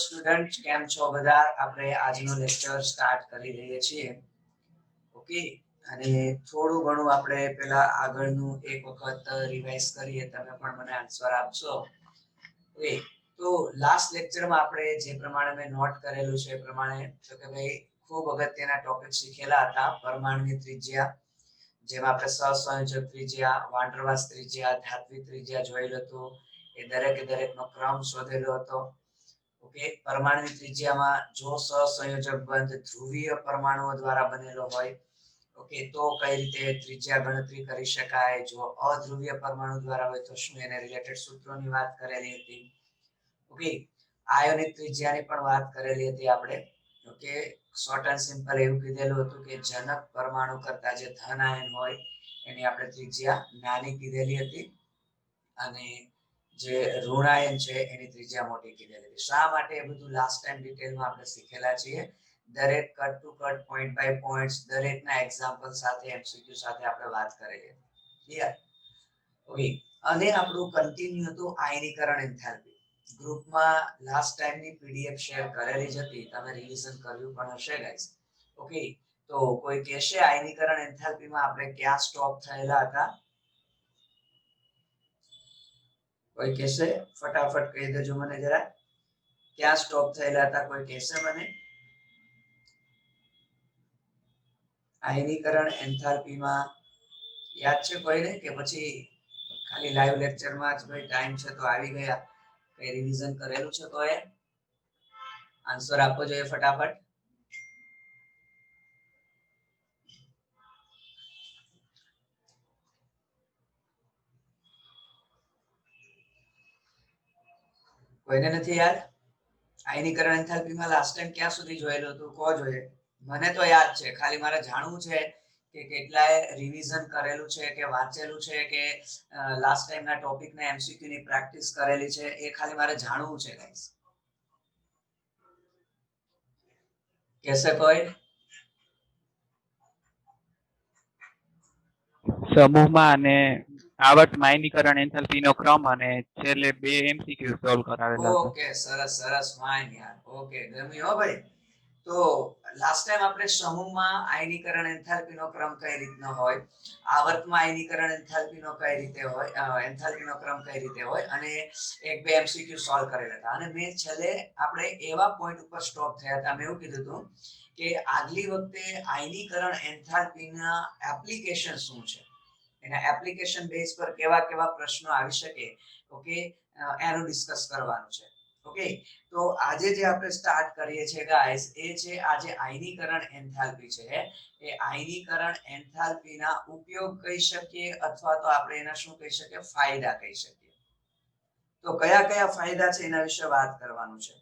Student, કેમ છો બધા? આપણે આજનો લેક્ચર સ્ટાર્ટ કરી રહ્યા છીએ. ઓકે, અને થોડું ઘણું આપણે પેલા આગળનું એક વખત રિવાઇઝ કરીએ. તમે પણ મને આન્સર આપશો. ઓકે, તો લાસ્ટ લેક્ચરમાં આપણે જે પ્રમાણે મેં નોટ કરેલું છે એ પ્રમાણે તો કે ભાઈ ખૂબ અગત્યના ટોપિક શીખેલા હતા. પરમાણુની ત્રિજ્યા, જેમાં આપણે સહસંયોજક ત્રિજ્યા, વાન ડેર વાલ્સ ત્રિજ્યા, ધાત્વિક ત્રિજ્યા જોયેલું હતું. એ દરેકનો ક્રમ શોધેલો હતો. ઓકે, પરમાણુની ત્રિજ્યામાં જો સહસંયોજક બંધ ધ્રુવીય પરમાણુઓ દ્વારા બનેલો હોય, ઓકે, તો કઈ રીતે ત્રિજ્યા ગણતરી કરી શકાય. જો અધ્રુવીય પરમાણુ દ્વારા હોય તો શું, એને રિલેટેડ સૂત્રોની વાત કરેલી હતી. ઓકે, આયોનિક ત્રિજ્યાની પણ વાત કરેલી હતી આપણે. ઓકે, શોર્ટ એન્ડ સિમ્પલ એવું કીધેલું હતું કે જનક પરમાણુ કરતા જે ધન આયન હોય એની આપણે ત્રિજ્યા નાની કીધેલી હતી, અને જે ઋણાયન છે એની ત્રિજ્યા મોટી કીધેલી હતી. શા માટે એ બધું લાસ્ટ ટાઈમ ડિટેલમાં આપણે શીખેલા છીએ. દરેક cut to cut, point by points, દરેકના એક્ઝામ્પલ સાથે, એમસીક્યુ સાથે આપણે વાત કરેલી હતી. ક્લિયર? ઓકે, અને આપણું કન્ટિન્યુ હતું આયનીકરણ એન્થાલ્પી. ગ્રુપમાં લાસ્ટ ટાઈમની પીડીએફ શેર કરેલી જ હતી, તમે રિવિઝન કર્યું પણ હશે ગાઈસ. ઓકે, તો કોઈ કહેશે આયનીકરણ એન્થાલ્પીમાં આપણે ક્યાં સ્ટોપ થયેલા હતા? કોઈ કહેશે? ફટાફટ કહી દેજો મને જરા, ક્યાં સ્ટોપ થયેલા હતા? કોઈ કહેશે મને? આયનીકરણ એન્થાલ્પીમાં યાદ છે કોઈને? કે પછી ખાલી લાઈવ લેક્ચરમાં જ ભાઈ ટાઈમ છે તો આવી ગયા, કઈ રિવિઝન કરેલું છે તો એ આન્સર આપવો જોઈએ ફટાફટ. કોઈને નથી યાદ? આયનીકરણ એન્થાલ્પીમાં લાસ્ટ ટાઈમ ક્યાં સુધી જોયેલું હતું? કહો જોઈએ. મને તો યાદ છે, ખાલી મારે જાણવું છે કે કેટલાય રિવિઝન કરેલું છે કે વાંચેલું છે કે લાસ્ટ ટાઈમના ટોપિકના એમસીક્યુ ની પ્રેક્ટિસ કરેલી છે, એ ખાલી મારે જાણવું છે ગાઈસ. કહેશે કોઈ? સમૂહમાં અને આવર્તમાં આયનીકરણ એન્થાલ્પીનો ક્રમ અને છેલ્લે બે એમસીક્યુ સોલ્વ કરાવેલા હતા. ઓકે, સરસ સરસ, ફાઇન યાર. ઓકે, ગમ્યું હો ભાઈ. તો લાસ્ટ ટાઈમ આપણે સમૂહમાં આયનીકરણ એન્થાલ્પીનો ક્રમ કઈ રીતનો હોય, આવર્તમાં આયનીકરણ એન્થાલ્પીનો કઈ રીતે હોય, એન્થાલ્પીનો ક્રમ કઈ રીતે હોય, અને એક બે એમસીક્યુ સોલ્વ કરેલા હતા. અને મેં છેલ્લે આપણે એવા પોઈન્ટ ઉપર સ્ટોપ થયા હતા. મેં એવું કીધું હતું કે આગલી વખતે આયનીકરણ એન્થાલ્પીના એપ્લિકેશન શું છે, એના એપ્લિકેશન બેઝ પર કેવા કેવા પ્રશ્નો આવી શકે, ઓકે, એનું ડિસ્કસ કરવાનું છે. ઓકે, તો આજે જે આપણે સ્ટાર્ટ કરીએ છીએ ગાઈસ, એ છે આજે આયનીકરણ એન્થાલ્પી છે. એ આયનીકરણ એન્થાલ્પીના ઉપયોગ કહી શકીએ, અથવા તો આપણે એના શું કહી શકીએ, ફાયદા કહી શકીએ. તો કયા કયા ફાયદા છે એના વિશે વાત કરવાનું છે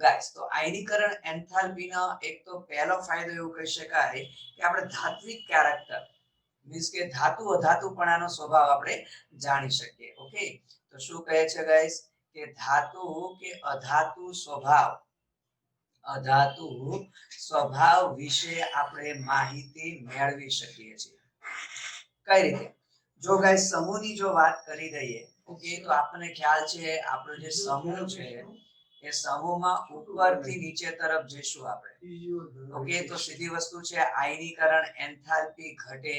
ગાઈસ. તો આયનીકરણ એન્થાલ્પીનો એક તો પહેલો ફાયદો એવું કહી શકાય કે આપણે ધાત્વિક કેરેક્ટર, મીન્સ કે ધાતુ અધાતુપણાનો સ્વભાવ આપણે જાણી શકીએ. ઓકે, તો શું કહે છે ગાઈસ કે ધાતુ કે અધાતુ સ્વભાવ વિશે આપણે માહિતી મેળવી શકીએ છીએ. કઈ રીતે? જો ગાઈસ સમૂહની જો વાત કરી દઈએ, ઓકે, તો આપણને ખ્યાલ છે આપણો જે સમૂહ છે એ સમૂહમાં ઉપરથી નીચે તરફ જઈશું આપણે. ઓકે, તો સીધી વસ્તુ છે આયનીકરણ એન્થાલ્પી ઘટે,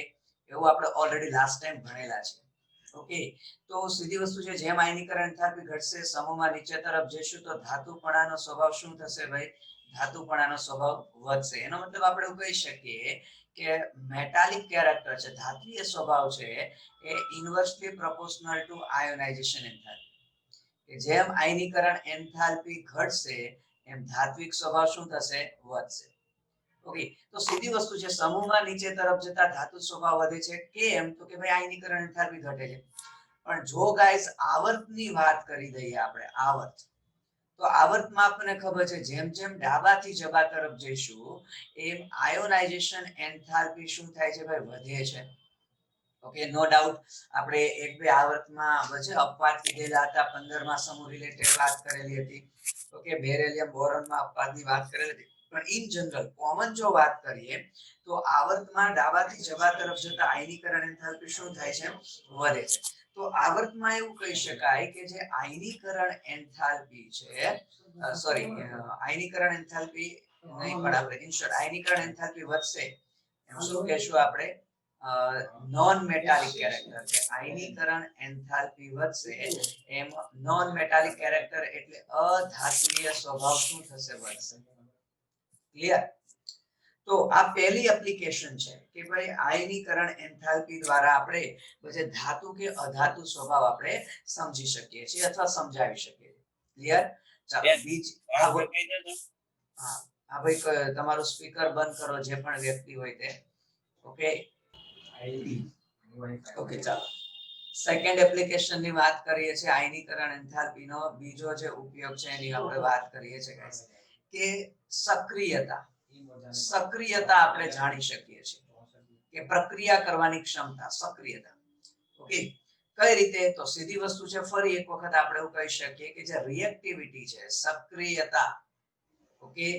એવું આપણે ઓલરેડી લાસ્ટ ટાઈમ ભણેલા છે. ઓકે, તો સીધી વસ્તુ છે, જેમ આયનીકરણ એન્થાલ્પી ઘટશે, સમૂહમાં નીચે તરફ જઈશું તો ધાતુપણાનો સ્વભાવ શું થશે ભાઈ? ધાતુપણાનો સ્વભાવ વધશે. એનો મતલબ આપણે એવું કહી શકીએ કે મેટાલિક કેરેક્ટર છે, ધાત્વિય સ્વભાવ છે, એ ઇન્વર્સલી પ્રોપોર્શનલ ટુ આયોનાઇઝેશન એન્થાલ્પી. કે જેમ આયનીકરણ એન્થાલ્પી ઘટશે એમ ધાત્વિક સ્વભાવ શું થશે? વધશે. ઓકે, તો સીધી વસ્તુ છે, સમૂહમાં નીચે તરફ જતા ધાતુ સ્વભાવ વધે છે. કેમ? તો કે ભાઈ આયનીકરણ એન્થાલ્પી ઘટે છે. પણ જો ગાઈસ આવર્તની વાત કરી દઈએ આપણે, આવર્ત, તો આવર્તમાં આપણને ખબર છે જેમ જેમ ડાબાથી જબા તરફ જઈશું એમ આયોનાઇઝેશન એન્થાલ્પી શું થાય છે ભાઈ? વધે છે. Okay, no doubt. આપણે એક બે આવર્તમાં વચ્ચે અપવાદ કીધેલા હતા, 15મા સમૂહ રિલેટેડ વાત કરેલી હતી. ઓકે, બેરેલિયમ બોરોનમાં અપવાદની વાત કરેલી હતી. પણ ઇન જનરલ કોમન જો વાત કરીએ તો આવર્તમાં ડાબાથી જબા તરફ જતા આયનીકરણ એન્થાલ્પી શું થાય છે? વધે છે. તો આવર્તમાં એવું કહી શકાય કે જે આયનીકરણ એન્થાલ્પી છે, સોરી, આયનીકરણ એન્થાલ્પી નહીં, પણ આપણે ઇન શોર્ટ આયનીકરણ એન્થાલ્પી વધશે એમ શું કહેશું આપણે, નોન મેટાલિક કેરેક્ટર છે. આયનીકરણ એન્થાલ્પી વધશે એમ નોન મેટાલિક કેરેક્ટર એટલે અધાત્મીય સ્વભાવ શું થશે, વધશે. ક્લિયર? તો આ પહેલી એપ્લિકેશન છે કે ભાઈ આયનીકરણ એન્થાલ્પી દ્વારા આપણે પછી ધાતુ કે અધાતુ સ્વભાવ આપણે સમજી શકીએ છીએ અથવા સમજાવી શકીએ છીએ. ક્લિયર? ચાલો બીજી, હા ભાઈ તમારું સ્પીકર બંધ કરો, જે પણ વ્યક્તિ હોય તે. ઓકે ઓકે, ચાલો સેકન્ડ એપ્લિકેશન ની વાત કરીએ છીએ. આયનીકરણ એન્થાલ્પી નો બીજો જે ઉપયોગ છે એની આપણે વાત કરીએ છીએ guys, કે સક્રિયતા. સક્રિયતા આપણે જાણી શકીએ છીએ કે પ્રક્રિયા કરવાની ક્ષમતા, સક્રિયતા. ઓકે, કઈ રીતે? તો સીધી વસ્તુ છે, ફરી એક વખત આપણે એવું કહી શકીએ કે જે રિએક્ટિવિટી છે, સક્રિયતા. ઓકે,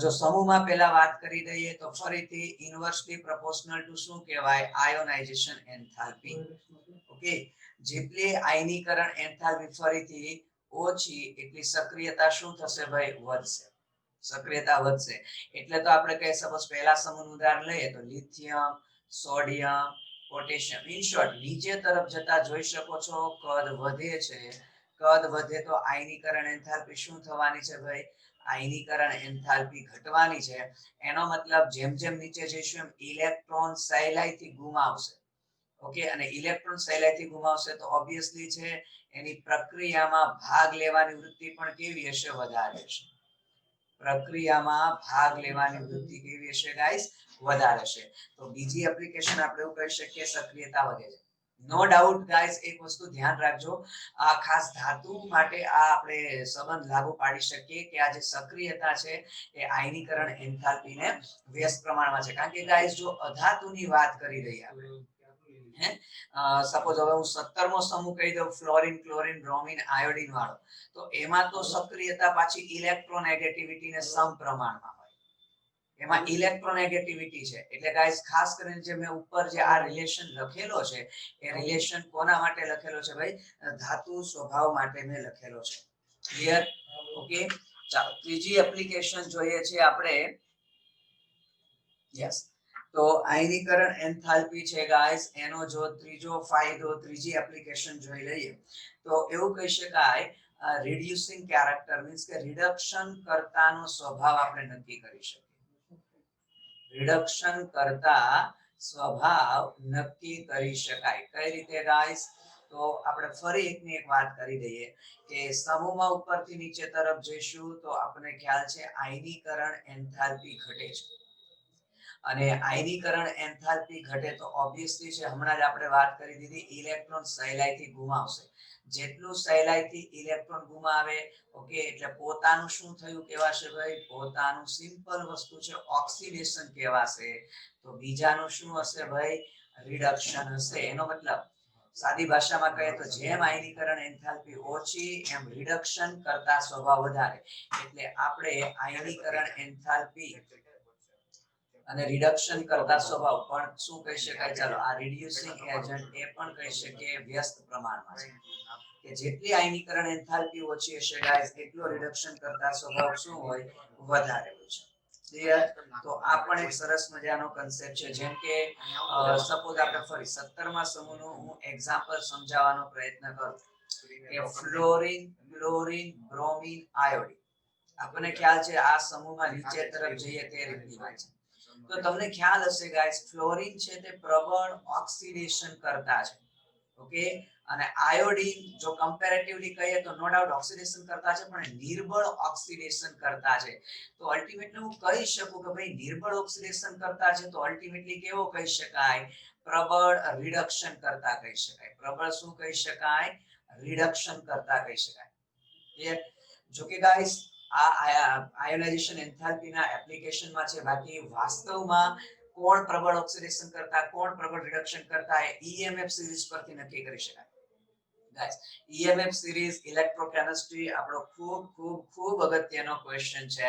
જો સમૂહમાં પહેલા વાત કરી દઈએ તો ફરીથી ઇન્વર્સલી પ્રોપોર્શનલ ટુ શું કહેવાય, આયોનાઇઝેશન એન્થાલ્પી. ઓકે, જેટલી આયનીકરણ એન્થાલ્પી ફરીથી ઓછી એટલી સક્રિયતા શું થશે ભાઈ, વધશે. સક્રિયતા વધશે એટલે તો આપણે કહી સપોઝ પહેલા સમૂહનું ઉદાહરણ લઈએ તો lithium, sodium, potassium. In short નીચે તરફ જતા જોઈ શકો છો કદ વધે છે. કદ વધે તો આયનીકરણ એન્થાલ્પી શું થવાની છે ભાઈ, આયનીકરણ એન્થાલ્પી ઘટવાની છે. એનો મતલબ જેમ જેમ નીચે જઈશું એમ ઇલેક્ટ્રોન સહેલાઈથી ગુમાવશે. ઓકે, અને ઇલેક્ટ્રોન સહેલાઈથી ગુમાવશે તો ઓબ્વિયસલી છે એની પ્રક્રિયામાં ભાગ લેવાની વૃત્તિ પણ કેવી હશે, વધારે હશે. પ્રક્રિયામાં ભાગ લેવાની વૃત્તિ કેવી હશે ગાઈસ, વધારે હશે. તો બીજી એપ્લિકેશન આપણે એવું કહી શકીએ, સક્રિયતા વધે છે. નો ડાઉટ ગાઈસ, એક વસ્તુ ધ્યાન રાખજો, આ ખાસ ધાતુ માટે આ આપણે સંબંધ લાગુ પાડી શકીએ કે આ જે સક્રિયતા છે એ આયનીકરણ એન્થાલ્પીને વ્યસ્ત પ્રમાણમાં છે. કારણ કે ગાઈસ જો અધાતુની વાત કરી રહી આપણે, સપોઝ હવે હું 17મો સમૂહ કહી દઉં, ફ્લોરિન, ક્લોરિન, બ્રોમિન, આયોડિન વાળો, તો એમાં તો સક્રિયતા પાછી ઇલેક્ટ્રોનેગેટિવિટી ને સમપ્રમાણમાં હોય. એમાં ઇલેક્ટ્રોનેગેટિવિટી છે એટલે ગાઈસ ખાસ કરીને જે મેં ઉપર જે આ રિલેશન લખેલો છે એ રિલેશન કોના માટે લખેલો છે ભાઈ, ધાતુ સ્વભાવ માટે મેં લખેલો છે. ક્લિયર? ઓકે, ચાલો ત્રીજી એપ્લિકેશન જોઈએ છે આપણે. યસ, તો આયનીકરણ એન્થાલ્પી છે ગાઈસ, એનો જો ત્રીજો ફાયદો, ત્રીજી એપ્લિકેશન જોઈ લઈએ તો એવું કહી શકાય, રિડ્યુસિંગ કેરેક્ટર મીન્સ કે રિડક્શન કરતાનો સ્વભાવ આપણે નક્કી કરી શકીએ. રિડક્શન કરતા સ્વભાવ નક્કી કરી શકાય. કઈ રીતે ગાઈસ? તો આપણે ફરી એકની એક વાત કરી દઈએ કે સમૂહમાં ઉપરથી નીચે તરફ જઈશું તો આપણને ખ્યાલ છે આયનીકરણ એન્થાલ્પી ઘટે છે. અને આયનીકરણ એન્થાલ્પી ઘટે તો ઓબ્વિયસલી છે, હમણાં જ આપણે વાત કરી દીધી, ઇલેક્ટ્રોન સહેલાઈથી ગુમાવશે. જેટલું સહેલાઈથી ઇલેક્ટ્રોન ગુમાવે, ઓકે, એટલે પોતાનું શું થયું કહેવાશે ભાઈ, પોતાનું સિમ્પલ વસ્તુ છે ઓક્સિડેશન કહેવાશે. તો બીજાનું શું હશે ભાઈ, રિડક્શન હશે. એનો મતલબ સાદી ભાષામાં કહીએ તો જેમ આયનીકરણ એન્થાલ્પી ઓછી એમ રિડક્શન કરતા સ્વભાવ વધારે. એટલે આપણે આયનીકરણ એન્થાલ્પી અને રિડક્શન કરતા સ્વભાવ પણ શું કહી શકાય, ચાલો આ રિડ્યુસિંગ એજન્ટ એ પણ કહી શકીએ વ્યસ્ત પ્રમાણમાં છે. કે જેટલી આયનીકરણ એન્થાલ્પી ઓછી હશે ગાઈસ, એટલો રિડક્શન કરતા સ્વભાવ શું હોય, વધારે હોય છે. ક્લિયર? તો આ પણ એક સરસ મજાનો કન્સેપ્ટ છે. જેમ કે સપોઝ આપણે ફરી 17મા સમૂહનું હું એક્ઝામ્પલ સમજાવવાનો પ્રયત્ન કરું કે ફ્લોરિન, ક્લોરિન, બ્રોમિન, આયોડિન. આપણને ખ્યાલ છે આ સમૂહમાં નીચે તરફ જઈએ તે રીતની વાત છે. તો તમને ખ્યાલ હશે ગાઈસ, ફ્લોરિન છે તે પ્રબળ ઓક્સિડેશન કરતા છે. ઓકે, અને આયોડિન જો કમ્પેરેટિવલી કહીએ તો નો ડાઉટ ઓક્સિડેશન કરતા છે, પણ નિર્બળ ઓક્સિડેશન કરતા છે. તો અલ્ટિમેટલી હું કહી શકું કે ભાઈ નિર્બળ ઓક્સિડેશન કરતા છે, તો અલ્ટિમેટલી કેવો કહી શકાય, પ્રબળ રિડક્શન કરતા કહી શકાય. પ્રબળ શું કહી શકાય, રિડક્શન કરતા કહી શકાય. ક્લિયર? જો કે ગાઈસ આ આયોનાઇઝેશન એન્થાલ્પીના એપ્લિકેશનમાં છે, બાકી વાસ્તવમાં કોણ પ્રબળ ઓક્સિડેશન કરતા, કોણ પ્રબળ રિડક્શન કરતા એ ઈએમએફ સિરીઝ પરથી નક્કી કરી શકાય. ગાઈસ ઈએમએફ સિરીઝ ઇલેક્ટ્રોકેમિસ્ટ્રી આપણો ખૂબ ખૂબ ખૂબ અગત્યનો ક્વેશ્ચન છે,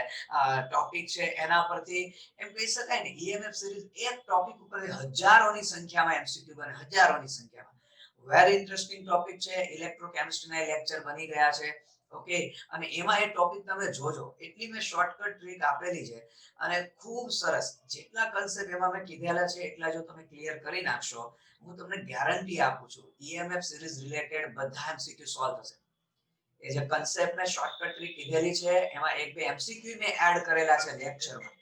ટોપિક છે. એના પરથી એમ કહી શકાય ને, ઈએમએફ સિરીઝ એક ટોપિક ઉપર હજારોની સંખ્યામાં એમસીક્યુ બને, હજારોની સંખ્યામાં. વેરી ઇન્ટરેસ્ટિંગ ટોપિક છે, ઇલેક્ટ્રોકેમિસ્ટ્રીના લેક્ચર બની ગયા છે. ઓકે, અને એમાં એ ટોપિક તમે જોજો, એટલી મેં શોર્ટકટ ટ્રીક આપેલી છે અને ખૂબ સરસ. જેટલા કન્સેપ્ટ એમાં મેં કીધેલા છે એટલા જો તમે ક્લિયર કરી નાખશો, હું તમને ગેરંટી આપું છું EMF સિરીઝ રિલેટેડ બધા MCQ સોલ્વ થશે. એ જે કન્સેપ્ટ ને શોર્ટકટ ટ્રીક કીધેલી છે એમાં એક બે MCQ મેં એડ કરેલા છે લેક્ચરમાં.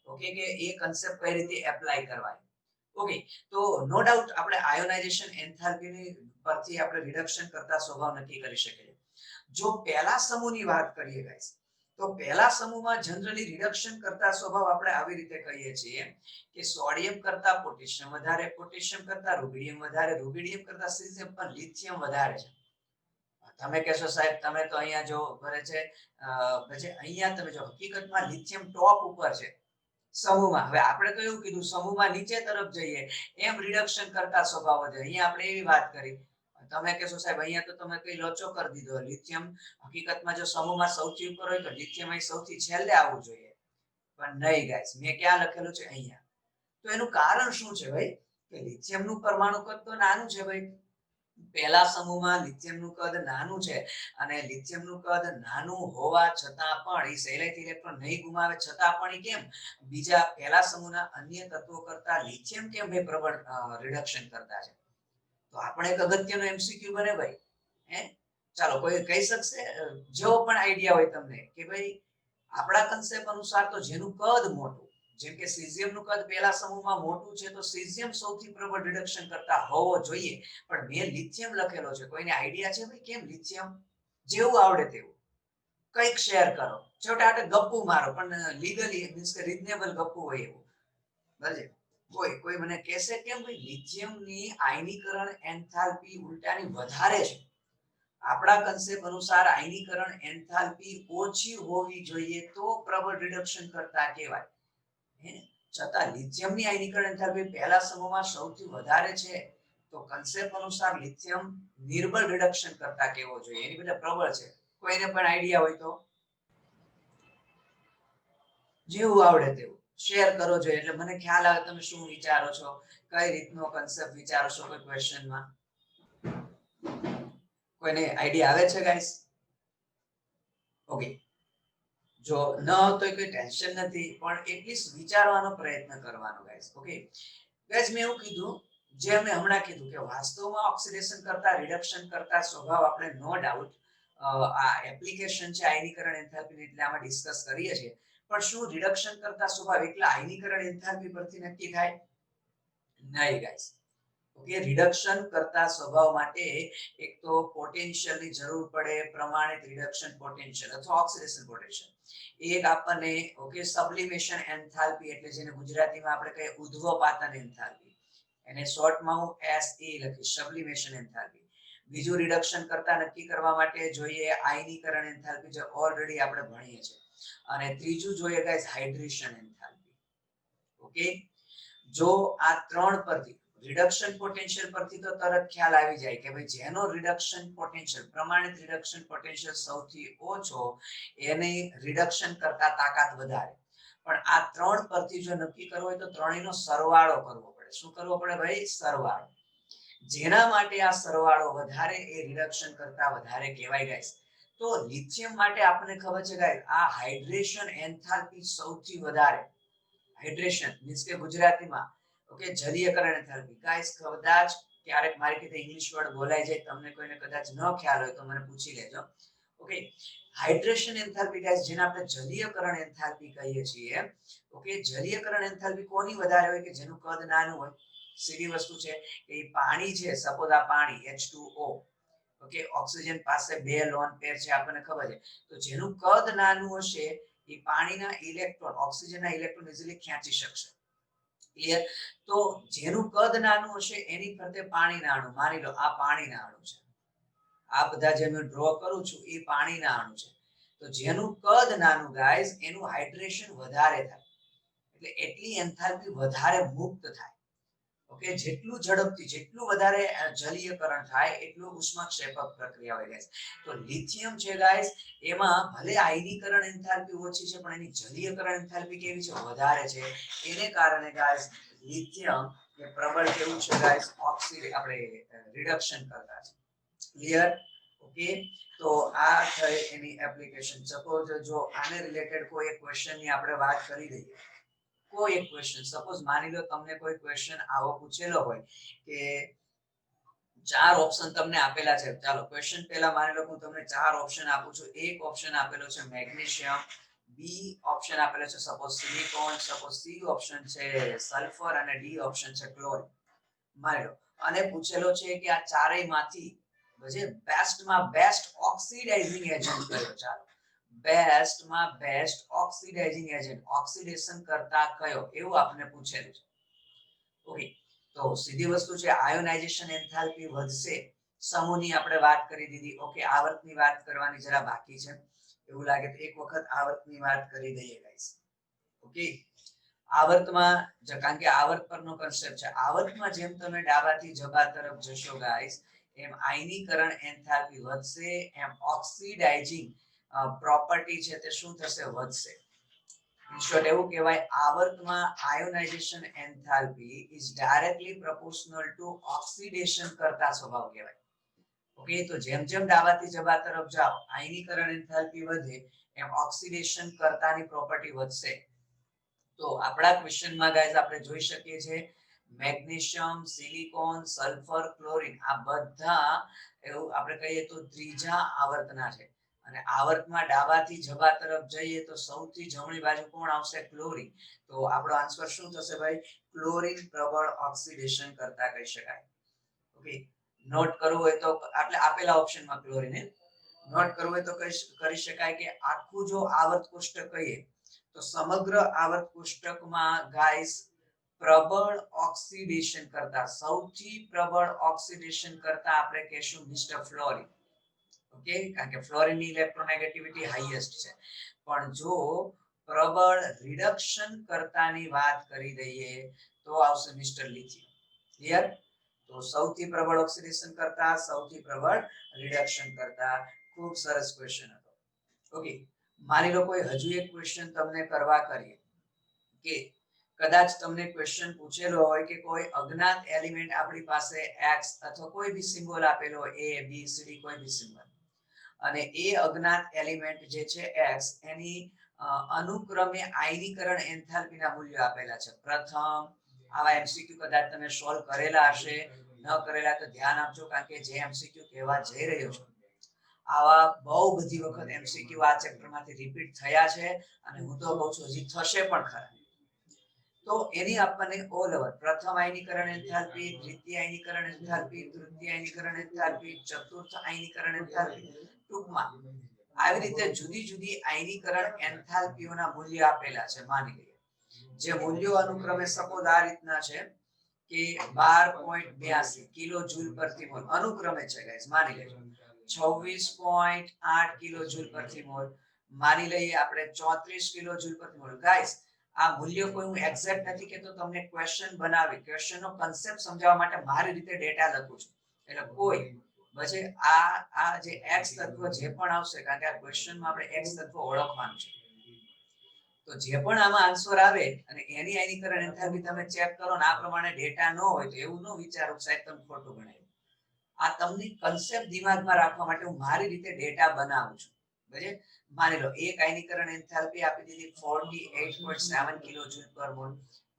ઓકે, કે એ કન્સેપ્ટ કઈ રીતે એપ્લાય કરવાની. ઓકે, તો નો ડાઉટ આપણે આયોનાઇઝેશન એન્થાલ્પીની પરથી આપણે રિડક્શન કરતા સ્વભાવ નક્કી કરી શકીએ. જો પહેલા સમૂહની વાત કરીએ ગાઈસ, તો પહેલા સમૂહમાં જનરલી રિડક્શન કરતા સ્વભાવ આપણે આવી રીતે કહીએ છીએ કે સોડિયમ કરતા પોટેશિયમ વધારે, પોટેશિયમ કરતા રુબિડિયમ વધારે, રુબિડિયમ કરતા સીઝિયમ પણ લિથિયમ વધારે છે. તમે કહેશો સાહેબ તમે તો અહીંયા જો કરે છે, પછી અહીંયા તમે જો હકીકતમાં લિથિયમ ટોપ ઉપર છે સમૂહમાં. હવે આપણે તો એવું કીધું સમૂહમાં નીચે તરફ જઈએ એમ રિડક્શન કરતા સ્વભાવ છે. અહીંયા આપણે એવી વાત કરી, તમે કહેશો સાહેબ અહીંયા તો તમે કઈ લોચો કરી દીધો, લિથિયમ હકીકતમાં જો સમૂહમાં સૌથી ઉપર હોય તો લિથિયમ અહીં સૌથી છેલ્લે આવવું જોઈએ, પણ નહીં ગાઈસ, મેં ક્યાં લખેલું છે અહીંયા. તો એનું કારણ શું છે ભાઈ, કે લિથિયમનું પરમાણુ કદ તો નાનું છે ભાઈ. પહેલા સમૂહમાં લિથિયમનું કદ નાનું છે અને લિથિયમનું કદ નાનું હોવા છતાં પણ એ સહેલાઈથી ઇલેક્ટ્રોન નહીં ગુમાવે છતાં પણ એ કેમ બીજા પહેલા સમૂહના અન્ય તત્વો કરતા લિથિયમ કેમ ભાઈ પ્રબળ રિડક્શન કરતા છે. તો આપણે એક અગત્યનો MCQ બને ભાઈ. હે, ચાલો કોઈ કહી શકશે જેવો પણ આઈડિયા હોય તમને કે ભાઈ આપણા કન્સેપ્ટ અનુસાર તો જેનું કદ મોટું, જેમ કે સીઝિયમનું કદ પહેલા સમૂહમાં મોટું છે તો સીઝિયમ સૌથી પ્રબળ રિડક્શન કરતા હોવો જોઈએ, પણ મેં લિથિયમ લખેલો છે. કોઈને આઈડિયા છે ભાઈ કેમ લિથિયમ? જેવું આવડે તેવું કંઈક શેર કરો, છોટા આટે ગપ્પુ મારો, પણ લીગલી મીન્સ કે રીઝનેબલ ગપ્પુ હોય એવું. બરાબર, કોઈ મને કહેશે કેમ ભાઈ લિથિયમની આયનીકરણ એન્થાલ્પી ઉલટાની વધારે છે. આપણા કન્સેપ્ટ અનુસાર આયનીકરણ એન્થાલ્પી ઓછી હોવી જોઈએ તો પ્રબળ રિડક્શન કરતા કહેવાય. છતાં લિથિયમની આયનીકરણ એન્થાલ્પી પહેલા સમૂહમાં સૌથી વધારે છે, તો કન્સેપ્ટ અનુસાર લિથિયમ નિર્બળ રિડક્શન કરતા કેવો જોઈએ, એની બદલે પ્રબળ છે. કોઈને પણ આઈડિયા હોય તો જેવું આવડે તેવું શેર કરો છો, એટલે મને ખ્યાલ આવે તમે શું વિચારો છો, કઈ રીતનો કન્સેપ્ટ વિચારો છો કોઈ ક્વેશ્ચનમાં. કોઈને આઈડિયા આવે છે ગાઈસ? ઓકે, જો ન તો કોઈ ટેન્શન નથી, પણ એટલીસ્ટ વિચારવાનો પ્રયત્ન કરવાનો ગાઈસ. ઓકે ગાઈસ, મેં એવું કીધું જે મેં હમણાં કીધું કે વાસ્તવમાં ઓક્સિડેશન કરતા રિડક્શન કરતા સ્વભાવ આપણે નો ડાઉટ આ એપ્લિકેશન છે આયનીકરણ એન્થાલ્પી એટલે આમાં ડિસ્કસ કરીએ છીએ, પણ શું રિડક્શન કરતા સ્વભાવ એકલા આયનીકરણ એન્થાલ્પી પરથી નક્કી થાય? નહીં ગાઈસ. ઓકે, રિડક્શન કરતા સ્વભાવ માટે એક તો પોટેન્શિયલની જરૂર પડે, પ્રમાણિત રિડક્શન પોટેન્શિયલ અથવા ઓક્સિડેશન પોટેન્શિયલ. એક આપણને ઓકે સબ્લિમેશન એન્થાલ્પી એટલે જેને ગુજરાતીમાં આપણે કહીએ ઉદ્ધવપાતન એન્થાલ્પી, એને શોર્ટમાં હું SE લખીશ, સબ્લિમેશન એન્થાલ્પી. બીજું રિડક્શન કરતા નક્કી કરવા માટે જોઈએ આયનીકરણ એન્થાલ્પી, જે ઓલરેડી આપણે ભણીએ છીએ. અને ત્રીજું જોઈએ ગાઈસ હાઇડ્રેશન એન્થાલ્પી. ઓકે, જો આ ત્રણ પરથી રિડક્શન પોટેન્શિયલ પરથી તો તરત ખ્યાલ આવી જાય કે ભાઈ જેનો રિડક્શન પોટેન્શિયલ પ્રમાણિત રિડક્શન પોટેન્શિયલ સૌથી ઓછો એની રિડક્શન કરતા તાકાત વધારે. પણ આ ત્રણ પરથી જો નક્કી કરવો હોય તો ત્રણેયનો સરવાળો કરવો પડે. શું કરવો પડે ભાઈ? સરવાળો. જેના માટે આ સરવાળો વધારે એ રિડક્શન કરતા વધારે કહેવાય ગાઈસ. તો લિથિયમ માટે આપણને ખબર છે ગાઈસ આ હાઇડ્રેશન એન્થાલ્પી સૌથી વધારે. હાઇડ્રેશન મીન્સ કે ગુજરાતીમાં ઓકે જલીયકરણ એન્થાલ્પી. ગાઈસ કદાચ ક્યારેક મારી રીતે ઇંગ્લિશ વર્ડ બોલાઈ જાય, તમને કોઈને કદાચ ન ખ્યાલ હોય તો મને પૂછી લેજો. ઓકે, હાઇડ્રેશન એન્થાલ્પી ગાઈસ જેને આપણે જલીયકરણ એન્થાલ્પી કહીએ છીએ. ઓકે, જલીયકરણ એન્થાલ્પી કોની વધારે હોય? કે જેનું કદ નાનું હોય. સીધી વસ્તુ છે કે પાણી છે, સપોઝ આ પાણી H2O, ઓકે, ઓક્સિજન પાસે બે લોન પેર છે આપણને ખબર છે, તો જેનું કદ નાનું હશે એ પાણીના ઇલેક્ટ્રોન ઓક્સિજનના ઇલેક્ટ્રોન ઇઝીલી ખેંચી શકશે. ક્લિયર? તો જેનું કદ નાનું હશે એની ફરતે પાણીના અણુ, માની લો આ પાણીના અણુ છે, આ બધા જે હું ડ્રો કરું છું એ પાણીના અણુ છે, તો જેનું કદ નાનું ગાઈસ એનું હાઇડ્રેશન વધારે થાય, એટલે એટલી એન્થાલ્પી વધારે મુક્ત થાય. ઓકે, જેટલું ઝડપથી જેટલું વધારે જલીયકરણ થાય એટલું ઉષ્માક્ષેપક પ્રક્રિયા હોય ગાઈસ. તો લિથિયમ છે ગાઈસ એમાં ભલે આયનીકરણ એન્થાલ્પી ઓછી છે પણ એની જલીયકરણ એન્થાલ્પી કેવી છે? વધારે છે. એને કારણે ગાઈસ લિથિયમ કે પ્રબળ કેવું છે ગાઈસ, આપણે રિડક્શન કરતા છે. ક્લિયર? ઓકે, તો આ થઈ એની એપ્લિકેશન. સપોઝ જો આને રિલેટેડ કોઈ એક ક્વેશ્ચન ની આપણે વાત કરી દઈએ, કોઈ એક ક્વેશ્ચન, સપોઝ માની લો તમને કોઈ ક્વેશ્ચન આવો પૂછેલો હોય કે 4 ઓપ્શન તમને આપેલા છે. ચાલો ક્વેશ્ચન પહેલા માની લો હું તમને 4 ઓપ્શન આપું છું. એક ઓપ્શન આપેલો છે મેગ્નેશિયમ, બી ઓપ્શન આપેલો છે suppose silicon, suppose C option છે સલ્ફર અને ડી ઓપ્શન છે ક્લોરીન. માની લો અને પૂછેલો છે કે આ ચારેયમાંથી બેસ્ટમાં બેસ્ટ ઓક્સિડાઇઝિંગ એજન્ટ કયો? ચાલો બેસ્ટમાં બેસ્ટ ઓક્સિડાઇઝિંગ એજન્ટ, ઓક્સિડેશન કરતા કયો, એવું આપણને પૂછેલું છે. ઓકે, તો સીધી વસ્તુ છે આયોનાઇઝેશન એન્થાલ્પી વધશે. સમૂહની આપણે વાત કરી દીધી. ઓકે, આવર્તની વાત કરવાની જરા બાકી છે એવું લાગે તો એક વખત આવર્તની વાત કરી દઈએ ગાઈસ. ઓકે, આવર્તમાં કારણ કે આવર્ત પરનો કન્સેપ્ટ છે. આવર્તમાં જેમ તમે ડાબાથી જબા તરફ જશો ગાઈસ, એમ આયનીકરણ એન્થાલ્પી વધશે, એમ ઓક્સિડાઇઝિંગ પ્રોપર્ટી છે તે શું થશે? વધશે. In short એવું કહેવાય આવર્તમાં ionisation enthalpy is directly proportional to oxidation કરતા સ્વભાવ કહેવાય. ઓકે, તો જેમ જેમ ડાબાથી જબા તરફ જાઓ આયનીકરણ એન્થાલ્પી વધે એમ ઓક્સિડેશન કરતાની પ્રોપર્ટી વધશે. તો આપણા ક્વેશ્ચનમાં ગાઈસ આપણે જોઈ શકીએ છીએ મેગ્નેશિયમ, સિલિકોન, સલ્ફર, ક્લોરીન આ બધા એવું આપણે કહીએ તો ત્રીજા આવર્તના છે. અને આવર્તમાં ડાબાથી જબા તરફ જઈએ તો સૌથી જમણી બાજુ કોણ આવશે? ક્લોરીન. તો આપણો આન્સર શું થશે ભાઈ? ક્લોરીન પ્રબળ ઓક્સિડેશન કરતા કહી શકાય. ઓકે, નોટ કરવું હોય તો એટલે આપેલા ઓપ્શનમાં ક્લોરીન નોટ કરવું હોય તો કરી શકાય કે આખું જો આવર્ત કોષ્ટક કહીએ તો સમગ્ર આવર્ત કોષ્ટકમાં ગાઈસ પ્રબળ ઓક્સિડેશન કરતા, સૌથી પ્રબળ ઓક્સિડેશન કરતા આપણે કહેશું મિસ્ટર ફ્લોરિન. ઓકે, કારણ કે ફ્લોરિનની ઇલેક્ટ્રોનેગેટિવિટી હાઈએસ્ટ છે. પણ જો પ્રબળ રિડક્શન કરતાની વાત કરી દઈએ તો આવશે મિસ્ટર લિથિયમ. ક્લિયર? તો સૌથી પ્રબળ ઓક્સિડેશન કરતા, સૌથી પ્રબળ રિડક્શન કરતા. ખૂબ સરસ ક્વેશ્ચન હતો. ઓકે, માની લો કોઈ હજુ એક ક્વેશ્ચન તમને કરવા કરીએ કે કદાચ તમને ક્વેશ્ચન પૂછેલો હોય કે કોઈ અજ્ઞાત એલિમેન્ટ આપણી પાસે x અથવા કોઈ બી સિમ્બોલ આપેલો હોય a b c d કોઈ બી સિમ્બોલ, અને એ અજ્ઞાત એલિમેન્ટ જે છે x એની અનુક્રમે આયનીકરણ એન્થાલ્પીના મૂલ્યો આપેલા છે. પ્રથમ આવા એમસીક્યુ કદાચ તમે સોલ્વ કરેલા હશે, ન કરેલા તો ધ્યાન આપજો કારણ કે જે એમસીક્યુ કહેવા જઈ રહ્યો છું આવા બહુ બધી વખત એમસીક્યુ આ ચેપ્ટરમાંથી રિપીટ થયા છે અને હું તો કહું છું હજી થશે પણ ખરા. તો એની આપણને ઓલ ઓવર પ્રથમ આયનીકરણ એન્થાલ્પી, દ્વિતીય આયનીકરણ એન્થાલ્પી, તૃતીય આયનીકરણ એન્થાલ્પી, ચતુર્થ આયનીકરણ એન્થાલ્પી, ટૂંકમાં આવી રીતે જુદી જુદી આયનીકરણ એન્થાલ્પીઓના મૂલ્ય આપેલા છે. માની લઈએ જે મૂલ્યો અનુક્રમે સપોઝ આ રીતના છે કે 12.82 કિલો જૂલ પ્રતિ મોલ અનુક્રમે છે ગાઈસ. માની લેજો 26.8 કિલો જૂલ પ્રતિ મોલ, માની લઈએ આપણે 34 કિલો જૂલ પ્રતિ મોલ. ગાઈસ આ મૂલ્યો કોઈ હું એક્ઝેક્ટ નથી કેતો, તમને ક્વેશ્ચન બનાવી ક્વેશ્ચનનો કન્સેપ્ટ સમજાવવા માટે મારી રીતે ડેટા લખું છું. એટલે કોઈ પછી આ જે x તત્વ જે પણ આવશે કારણ કે આ ક્વેશ્ચનમાં આપણે x તત્વ ઓળખવાનું છે, તો જે પણ આમાં આન્સર આવે અને એની આયનીકરણ એન્થાલ્પી તમે ચેક કરો ને આ પ્રમાણે ડેટા ન હોય તો એવું ન વિચારો સાહેબ તમે ખોટું ગણાય. આ તમને કન્સેપ્ટ દિમાગમાં રાખવા માટે હું મારી રીતે ડેટા બનાવું છું. બરાબર? માની લો એક આયનીકરણ એન્થાલ્પી આપી દીધી 48.7 કિલો જૂલ પર મોલ.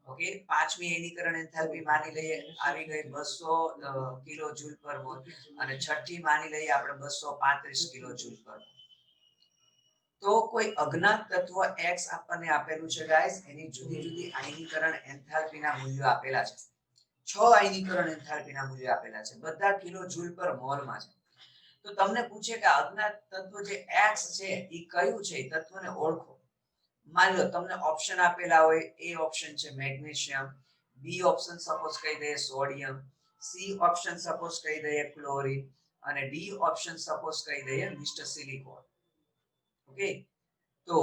ઓકે, પાંચમી આયનીકરણ એન્થાલ્પી માની લઈએ આવી ગઈ 200 કિલો જૂલ પર મોલ અને છઠ્ઠી માની લઈએ આપણે 235 કિલો જૂલ પર મોલ. તો કોઈ અજ્ઞાત તત્વ x આપણને આપેલું છે ગાઈસ, એની જુદી જુદી આયનીકરણ એન્થાલ્પીના મૂલ્યો આપેલા છે. 6 આયનીકરણ એન્થાલ્પીના મૂલ્યો આપેલા છે, બધા કિલો જૂલ પર મોલમાં છે. તો તમને પૂછે કે અજ્ઞાત તત્વ જે x છે એ કયું છે, એ તત્વને ઓળખો. માની લો તમને ઓપ્શન આપેલા હોય, a ઓપ્શન છે મેગ્નેશિયમ, b ઓપ્શન સપોઝ કહી દઈએ સોડિયમ, c ઓપ્શન સપોઝ કહી દઈએ ક્લોરીન અને d ઓપ્શન સપોઝ કહી દઈએ મિસ્ટર સિલિકોન. ઓકે, તો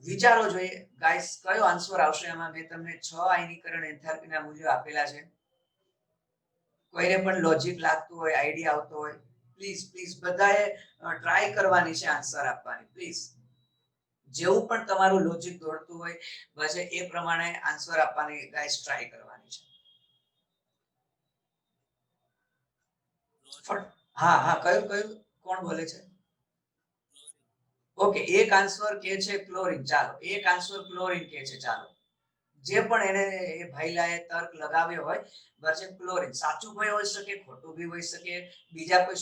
વિચારો જોઈએ ગાઈસ કયો આન્સર આવશે. એમાં મેં તમને 6 આયનીકરણ એન્થાલ્પીના મૂલ્યો આપેલા છે. કોઈને પણ લોજિક લાગતું હોય, આઈડિયા આવતો હોય, પ્લીઝ પ્લીઝ બધાએ ટ્રાય કરવાની છે આન્સર આપવાની. પ્લીઝ જેવું પણ તમારું લોજિક દોડતું હોય બસ એ પ્રમાણે આન્સર આપવાની ગાઈસ ટ્રાય કરવાની છે. હા હા, કયું કયું, કોણ બોલે છે? ઓકે, એક આન્સર કે છે ક્લોરીન. ચાલો, એક આન્સર ક્લોરીન કે છે. ચાલો, જે પણ એને એ ભાઈલાએ તર્ક લગાવ્યો હોય, બસ ક્લોરીન સાચું કોઈ હોઈ શકે, ખોટું બી હોઈ શકે. બીજા કોઈ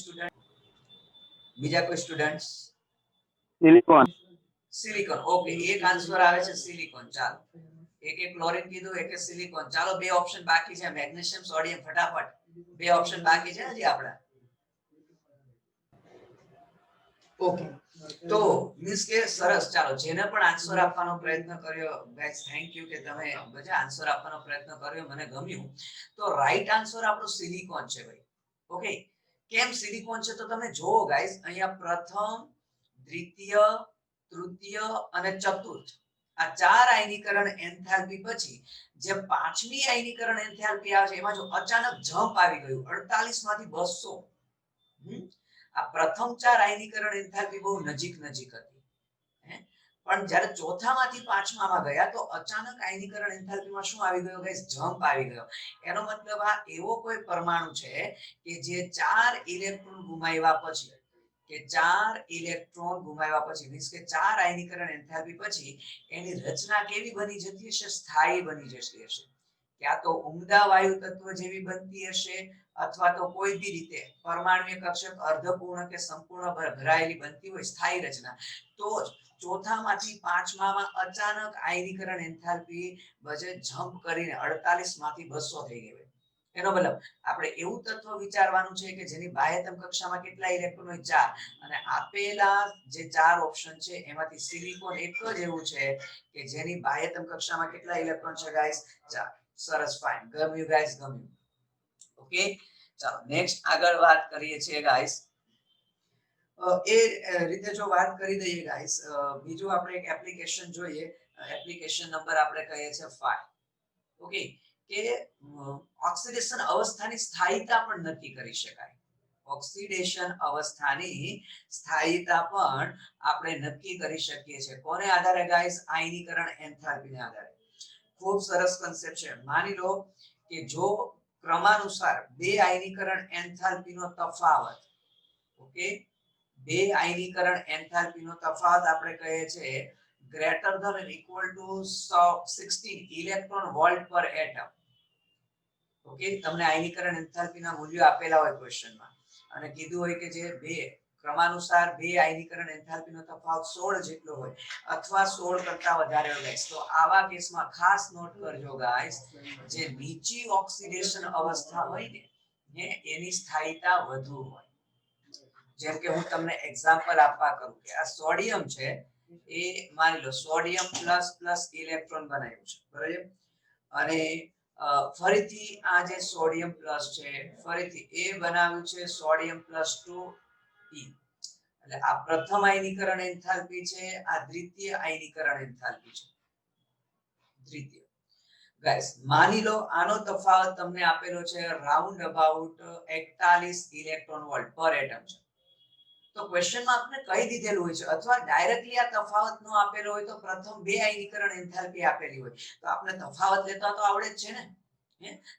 સ્ટુડન્ટ? સિલિકોન. સિલિકોન. ઓકે, એક આન્સર આવે છે સિલિકોન. ચાલો, એક ક્લોરીન કીધું, એક સિલિકોન. ચાલો, બે ઓપ્શન બાકી છે, મેગ્નેશિયમ, સોડિયમ. ફટાફટ, બે ઓપ્શન બાકી છે હજી આપણા. ઓકે, તો મીન્સ કે સરસ. ચાલો, જેને પણ આન્સર આપવાનો પ્રયત્ન કર્યો ગાઈસ, થેન્ક યુ કે તમે બધા આન્સર આપવાનો પ્રયત્ન કર્યો, મને ગમ્યું. તો રાઈટ આન્સર આપણો સિલિકોન છે ભાઈ. ઓકે, કેમ સિલિકોન છે? તો તમે જોવો ગાઈસ, અહીંયા પ્રથમ, દ્વિતીય, તૃતીય અને ચતુર્થ, આ ચાર આયનીકરણ એન્થાલ્પી પછી જે પાંચમી આયનીકરણ એન્થાલ્પી આવે છે, એમાં જો અચાનક જમ્પ આવી ગયું 48 માંથી 200. આ પ્રથમ ચાર આયનીકરણ એન્થાલ્પી બહુ નજીક નજીક હતી, પણ જ્યારે ચોથામાંથી પાંચમામાં ગયા તો અચાનક આયનીકરણ એન્થાલ્પીમાં શું આવી ગયો ગાઈસ? જમ્પ આવી ગયો. એનો મતલબ આ એવો કોઈ પરમાણુ છે કે જે 4 ઇલેક્ટ્રોન ગુમાવ્યા પછી, મીન્સ કે 4 આયનીકરણ એન્થાલ્પી પછી એની રચના કેવી બની જતી હશે? સ્થાયી બની જતી હશે. ક્યાં તો ઉમદા વાયુ તત્વ જેવી બનતી હશે, અથવા તો કોઈ બી રીતે પરમાણ્વીય કક્ષક અર્ધપૂર્ણ કે સંપૂર્ણ ભરાયેલી બનતી હોય સ્થાયી રચના. તો ચોથામાંથી પાંચમામાં અચાનક આયનીકરણ એન્થાલ્પી વજે જમ્પ કરીને 48 માંથી 200 થઈ ગઈ. એનો મતલબ આપણે એવું તત્વ વિચારવાનું છે કે જેની બાહ્યતમ કક્ષામાં કેટલા ઇલેક્ટ્રોન હોય? 4. અને આપેલા જે ચાર ઓપ્શન છે એમાંથી સિલિકોન એક જ એવું છે કે જેની બાહ્યતમ કક્ષામાં કેટલા ઇલેક્ટ્રોન છે ગાઈસ? 4. સરસ, ફાઇન, ગમ્યું ગાઈસ, ગમ્યું. ઓકે, ચાલો નેક્સ્ટ આગળ વાત કરીએ છીએ ગાઈસ. એ રીતે જો વાત કરી દઈએ ગાઈસ, બીજું આપણે એક એપ્લિકેશન જોઈએ. એપ્લિકેશન નંબર આપણે કહીએ છીએ 5. ઓકે, કે ઓક્સિડેશન અવસ્થાની સ્થાયીતા પણ નક્કી કરી શકાય. ઓક્સિડેશન અવસ્થાની સ્થાયીતા પણ આપણે નક્કી કરી શકીએ છીએ. કોને આધારે ગાઈસ? આયનીકરણ એન્થાલ્પીને આધારે. ખૂબ સરસ કન્સેપ્ટ છે. માની લો કે જો ક્રમાનુસાર બે આયનીકરણ એન્થાલ્પીનો તફાવત, ઓકે, બે આયનીકરણ એન્થાલ્પીનો તફાવત આપણે કહીએ છીએ greater than or equal to 16 electron volt per atom. Okay, તમને આયનીકરણ એન્થાલ્પીના મૂલ્યો આપેલા હોય ક્વેશ્ચનમાં અને કીધું હોય કે જે બે ક્રમાનુસાર બે આયનીકરણ એન્થાલ્પીનો તફાવત 16 જેટલો હોય અથવા 16 કરતા વધારે હોય ગાઈસ, તો આવા કેસમાં ખાસ નોટ કરજો ગાઈસ, જે નીચી ઓક્સિડેશન અવસ્થા હોય ને એની સ્થાયીતા વધુ હોય. જેમ કે હું તમને એક્ઝામ્પલ આપવા કરું કે આ સોડિયમ છે, એ માની લો સોડિયમ પ્લસ પ્લસ ઇલેક્ટ્રોન બનાવ્યું છે, બરાબર? અને ફરીથી આ જે સોડિયમ પ્લસ છે, ફરીથી એ બનાવ્યું છે સોડિયમ પ્લસ 2 E. એટલે આ પ્રથમ આયનીકરણ એન્થાલ્પી છે, આ દ્વિતીય આયનીકરણ એન્થાલ્પી છે. દ્વિતીય ગાઈસ, માની લો આનો તફાવત તમને આપેલો છે round about 41 electron volt per atom છે. તો ક્વેશ્ચનમાં આપણે કહી દીધેલું હોય છે, અથવા ડાયરેક્ટલી આ તફાવત નો આપેલો હોય તો પ્રથમ બે આયનીકરણ એન્થાલ્પી આપેલી હોય તો આપણે તફાવત લેતા તો આવડે જ છે ને.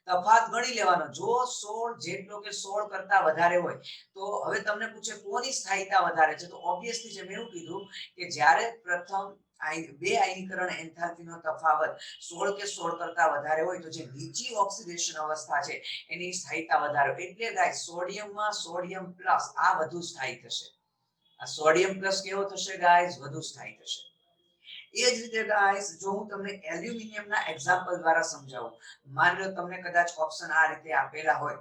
તફાવત ગણી લેવાનો. જો 16 જેટલો કે 16 કરતા વધારે હોય તો હવે તમને પૂછે કોની સ્થાયીતા વધારે છે, તો ઓબ્વિયસલી જે મેં એવું કીધું કે જ્યારે પ્રથમ બે આયનીકરણ એન્થાલ્પીનો તફાવત 16 કે 16 કરતા વધારે હોય તો જે નીચી ઓક્સિડેશન અવસ્થા છે એની સ્થાયીતા વધારે. એટલે ગાઈસ, સોડિયમમાં સોડિયમ પ્લસ આ વધુ સ્થાયી થશે. આ સોડિયમ પ્લસ કેવો થશે ગાઈસ? વધુ સ્થાયી થશે. એ જ રીતે ગાઈસ, જો હું તમને એલ્યુમિનિયમના એક્ઝામ્પલ દ્વારા સમજાવું, માની લો તમને કદાચ ઓપ્શન આ રીતે આપેલા હોય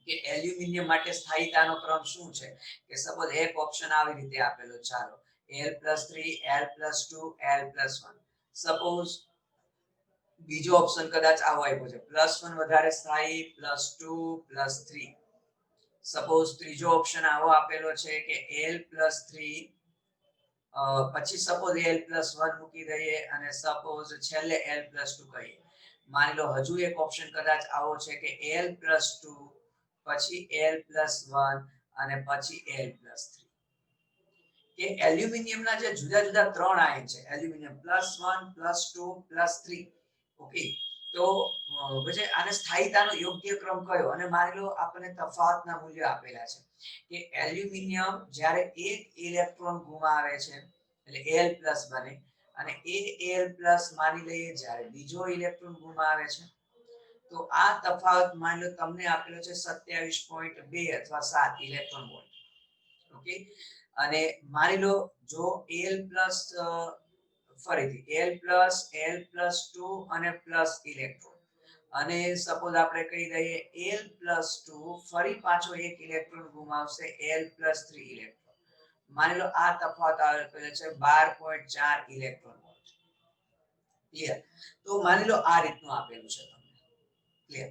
કે એલ્યુમિનિયમ માટે સ્થાયીતાનો ક્રમ શું છે, કે સપોઝ એક ઓપ્શન આવી રીતે આપેલો, ચાલો L+3 L+2 L+1. સપોઝ બીજો ઓપ્શન કદાચ આવો આપ્યો છે +1 વધારે સ્થાયી, +2 +3. સપોઝ ત્રીજો ઓપ્શન આવો આપેલો છે કે L+3 પછી સપોઝ L+1 મૂકી દઈએ અને સપોઝ છેલ્લે L+2 કહીએ. માની લો હજુ એક ઓપ્શન કદાચ આવો છે કે L+2 પછી L+1 અને પછી L+3. કે એલ્યુમિનિયમના જે જુદા જુદા ત્રણ આયન છે, એલ્યુમિનિયમ +1 +2 +3, ઓકે, તો પછી આને સ્થાયીતાનો યોગ્ય ક્રમ કયો, અને માની લો આપણને તફાવતના મૂલ્ય આપેલા છે કે એલ્યુમિનિયમ જ્યારે એક ઇલેક્ટ્રોન ગુમાવે છે એટલે Al+ બને, અને એ Al+ માની લઈએ જ્યારે બીજો ઇલેક્ટ્રોન ગુમાવે છે, તો આ તફાવત માની લો તમને આપેલો છે 27.2 અથવા 7 ઇલેક્ટ્રોન વોલ્ટ. ઓકે, અને માની લો જો Al+ ફરીથી Al+, Al+2 અને પ્લસ ઇલેક્ટ્રોન, અને સપોઝ આપણે કહી દઈએ Al+2 ફરી પાછો એક ઇલેક્ટ્રોન ગુમાવશે Al+3 ઇલેક્ટ્રોન, માની લો આ તફાવત આપેલો છે 12.4 ઇલેક્ટ્રોન વોલ્ટ. ક્લિયર? તો માની લો આ રીતનું આપેલું છે તમને. ક્લિયર?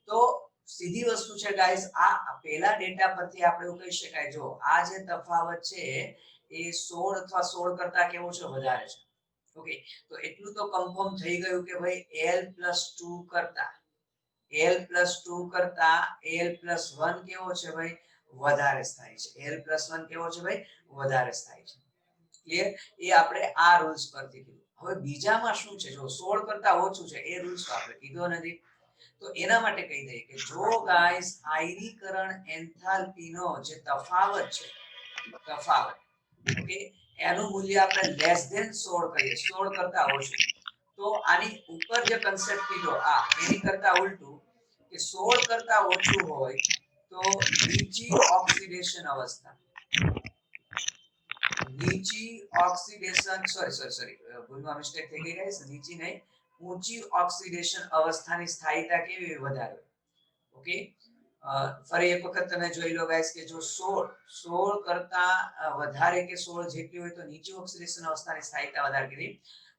તો સીધી વસ્તુ છે ગાઈસ, આ પહેલા ડેટા પરથી આપણે એવું કહી શકાય, જો આ જે તફાવત છે એ 16 અથવા 16 કરતા કેવો છે, વધારે છે. ઓકે, તો એટલું તો કન્ફર્મ થઈ ગયું કે ભાઈ Al+2 કરતા Al+1 કેવો છે ભાઈ, વધારે થાય છે. Al+1 કેવો છે ભાઈ, વધારે થાય છે. ક્લિયર? એ આપણે આ રૂલ્સ પરથી કીધું. હવે બીજામાં શું છે, જો 16 કરતા ઓછું છે એ રૂલ્સ આપણે કીધો નથી, તો એના માટે કહી દઈએ કે જો ગાઈસ આયનીકરણ એન્થાલ્પીનો જે તફાવત છે, તફાવત, ઓકે, એનું મૂલ્ય આપણે લેસ ધેન 16 કહીએ, 16 કરતા ઓછું, તો આની ઉપર જે કન્સેપ્ટ કીધો આ એની કરતા ઉલટું કે 16 કરતા ઓછું હોય તો નીચી ઓક્સિડેશન અવસ્થા, નીચી ઓક્સિડેશન સોરી ભૂલમાં મિસ્ટેક થઈ ગઈ ગાઈસ, નીચી નહીં, ઊંચી ઓક્સિડેશન અવસ્થાની સ્થાયીતા કેવી વધારે. ઓકે, ફરી એક વખત તમે જોઈ લો ગાઈસ કે જો 16 કરતા વધારે કે 16 જેટલી હોય તો નીચી ઓક્સિડેશન અવસ્થાની સ્થાયીતા વધારે કીધી,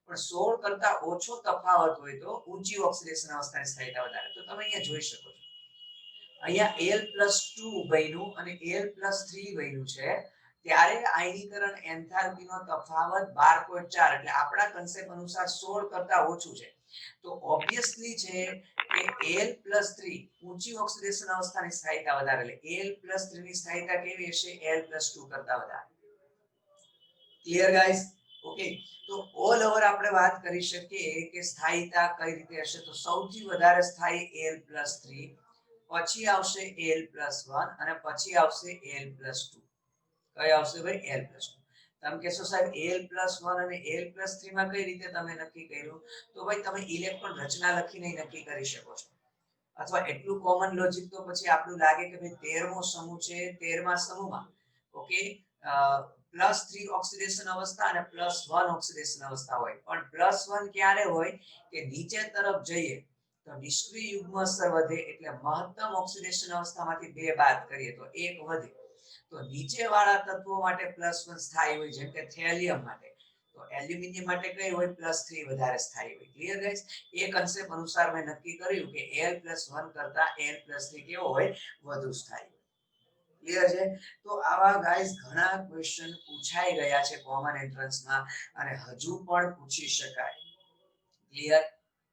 પણ 16 કરતા ઓછો તફાવત હોય તો ઊંચી ઓક્સિડેશન અવસ્થાની સ્થાયીતા વધારે. તો તમે અહીંયા જોઈ શકો છો, અહીંયા Al+2 બન્યું અને Al+3 બન્યું છે, ત્યારે આયનીકરણ એન્થાલ્પીનો તફાવત 12.4 એટલે આપણા કન્સેપ્ટ અનુસાર 16 કરતા ઓછું છે. તો ઓબ્વિયસલી છે કે Al+3 ઊંચી ઓક્સિડેશન અવસ્થાની સ્થાયીતા વધારે, એટલે Al+3 ની સ્થાયીતા કેવી હશે, Al+2 કરતા વધારે. Clear guys? ઓકે, તો ઓલ ઓવર આપણે વાત કરી શકીએ કે સ્થાયીતા કઈ રીતે હશે, તો સૌથી વધારે સ્થાયી Al+3, પછી આવશે Al+1 અને પછી આવશે Al+2. કઈ આવશે ભાઈ, Al+2. તમે કહેશો સાહેબ Al+1 અને Al+3 માં કઈ રીતે તમે નક્કી કર્યું, તો ભાઈ તમે ઇલેક્ટ્રોન રચના લખીને નક્કી કરી શકો છો, અથવા એટલું કોમન લોજિક તો પછી આપણું લાગે કે ભાઈ 13મો સમૂહ છે, 13મા સમૂહમાં ઓકે +3 ઓક્સિડેશન અવસ્થા અને +1 ઓક્સિડેશન અવસ્થા હોય, પણ +1 ક્યારે હોય કે નીચે તરફ જઈએ તો નિષ્ક્રિય યુગ્મ અસર વધે, એટલે મહત્તમ ઓક્સિડેશન અવસ્થામાંથી 2 બાદ કરીએ તો 1 વધે. તો નીચેવાળા તત્વો માટે +1 સ્થાયી હોય, જેમ કે થેલિયમ માટે, તો એલ્યુમિનિયમ માટે કઈ હોય, +3 વધારે સ્થાયી હોય. Clear guys? એ કન્સેપ્ટ અનુસાર મેં નક્કી કર્યું કે Al+1 કરતા Al+3 કેવો હોય, વધુ સ્થાયી. ક્લિયર છે? તો આવા ગાઈસ ઘણા ક્વેશ્ચન પૂછાઈ ગયા છે કોમન એન્ટ્રન્સમાં, અને હજુ પણ પૂછી શકાય. ક્લિયર?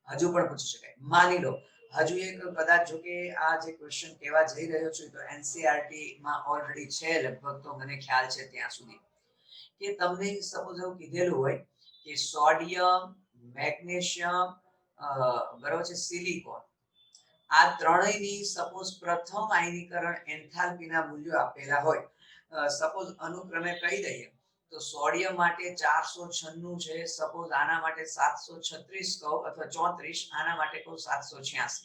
હજુ પણ પૂછી શકાય. માની લો હજુ એક કદાચ જો કે આ જે ક્વેશ્ચન કેવા જઈ રહ્યો છું તો એનસીઈઆરટી માં ઓલરેડી છે લગભગ, તો મને ખ્યાલ છે ત્યાં સુધી કે તમને સપોઝ એવું કીધેલું હોય કે સોડિયમ, મેગ્નેશિયમ, બરાબર છે, સિલિકોન, આ ત્રણેયની સપોઝ પ્રથમ આયનીકરણ એન્થાલ્પીના મૂલ્યો આપેલા હોય, સપોઝ અનુક્રમે કહી દઈએ તો સોડિયમ માટે 496 છે, સપોઝ આના માટે 736 કહો અથવા 34, આના માટે કહો 786,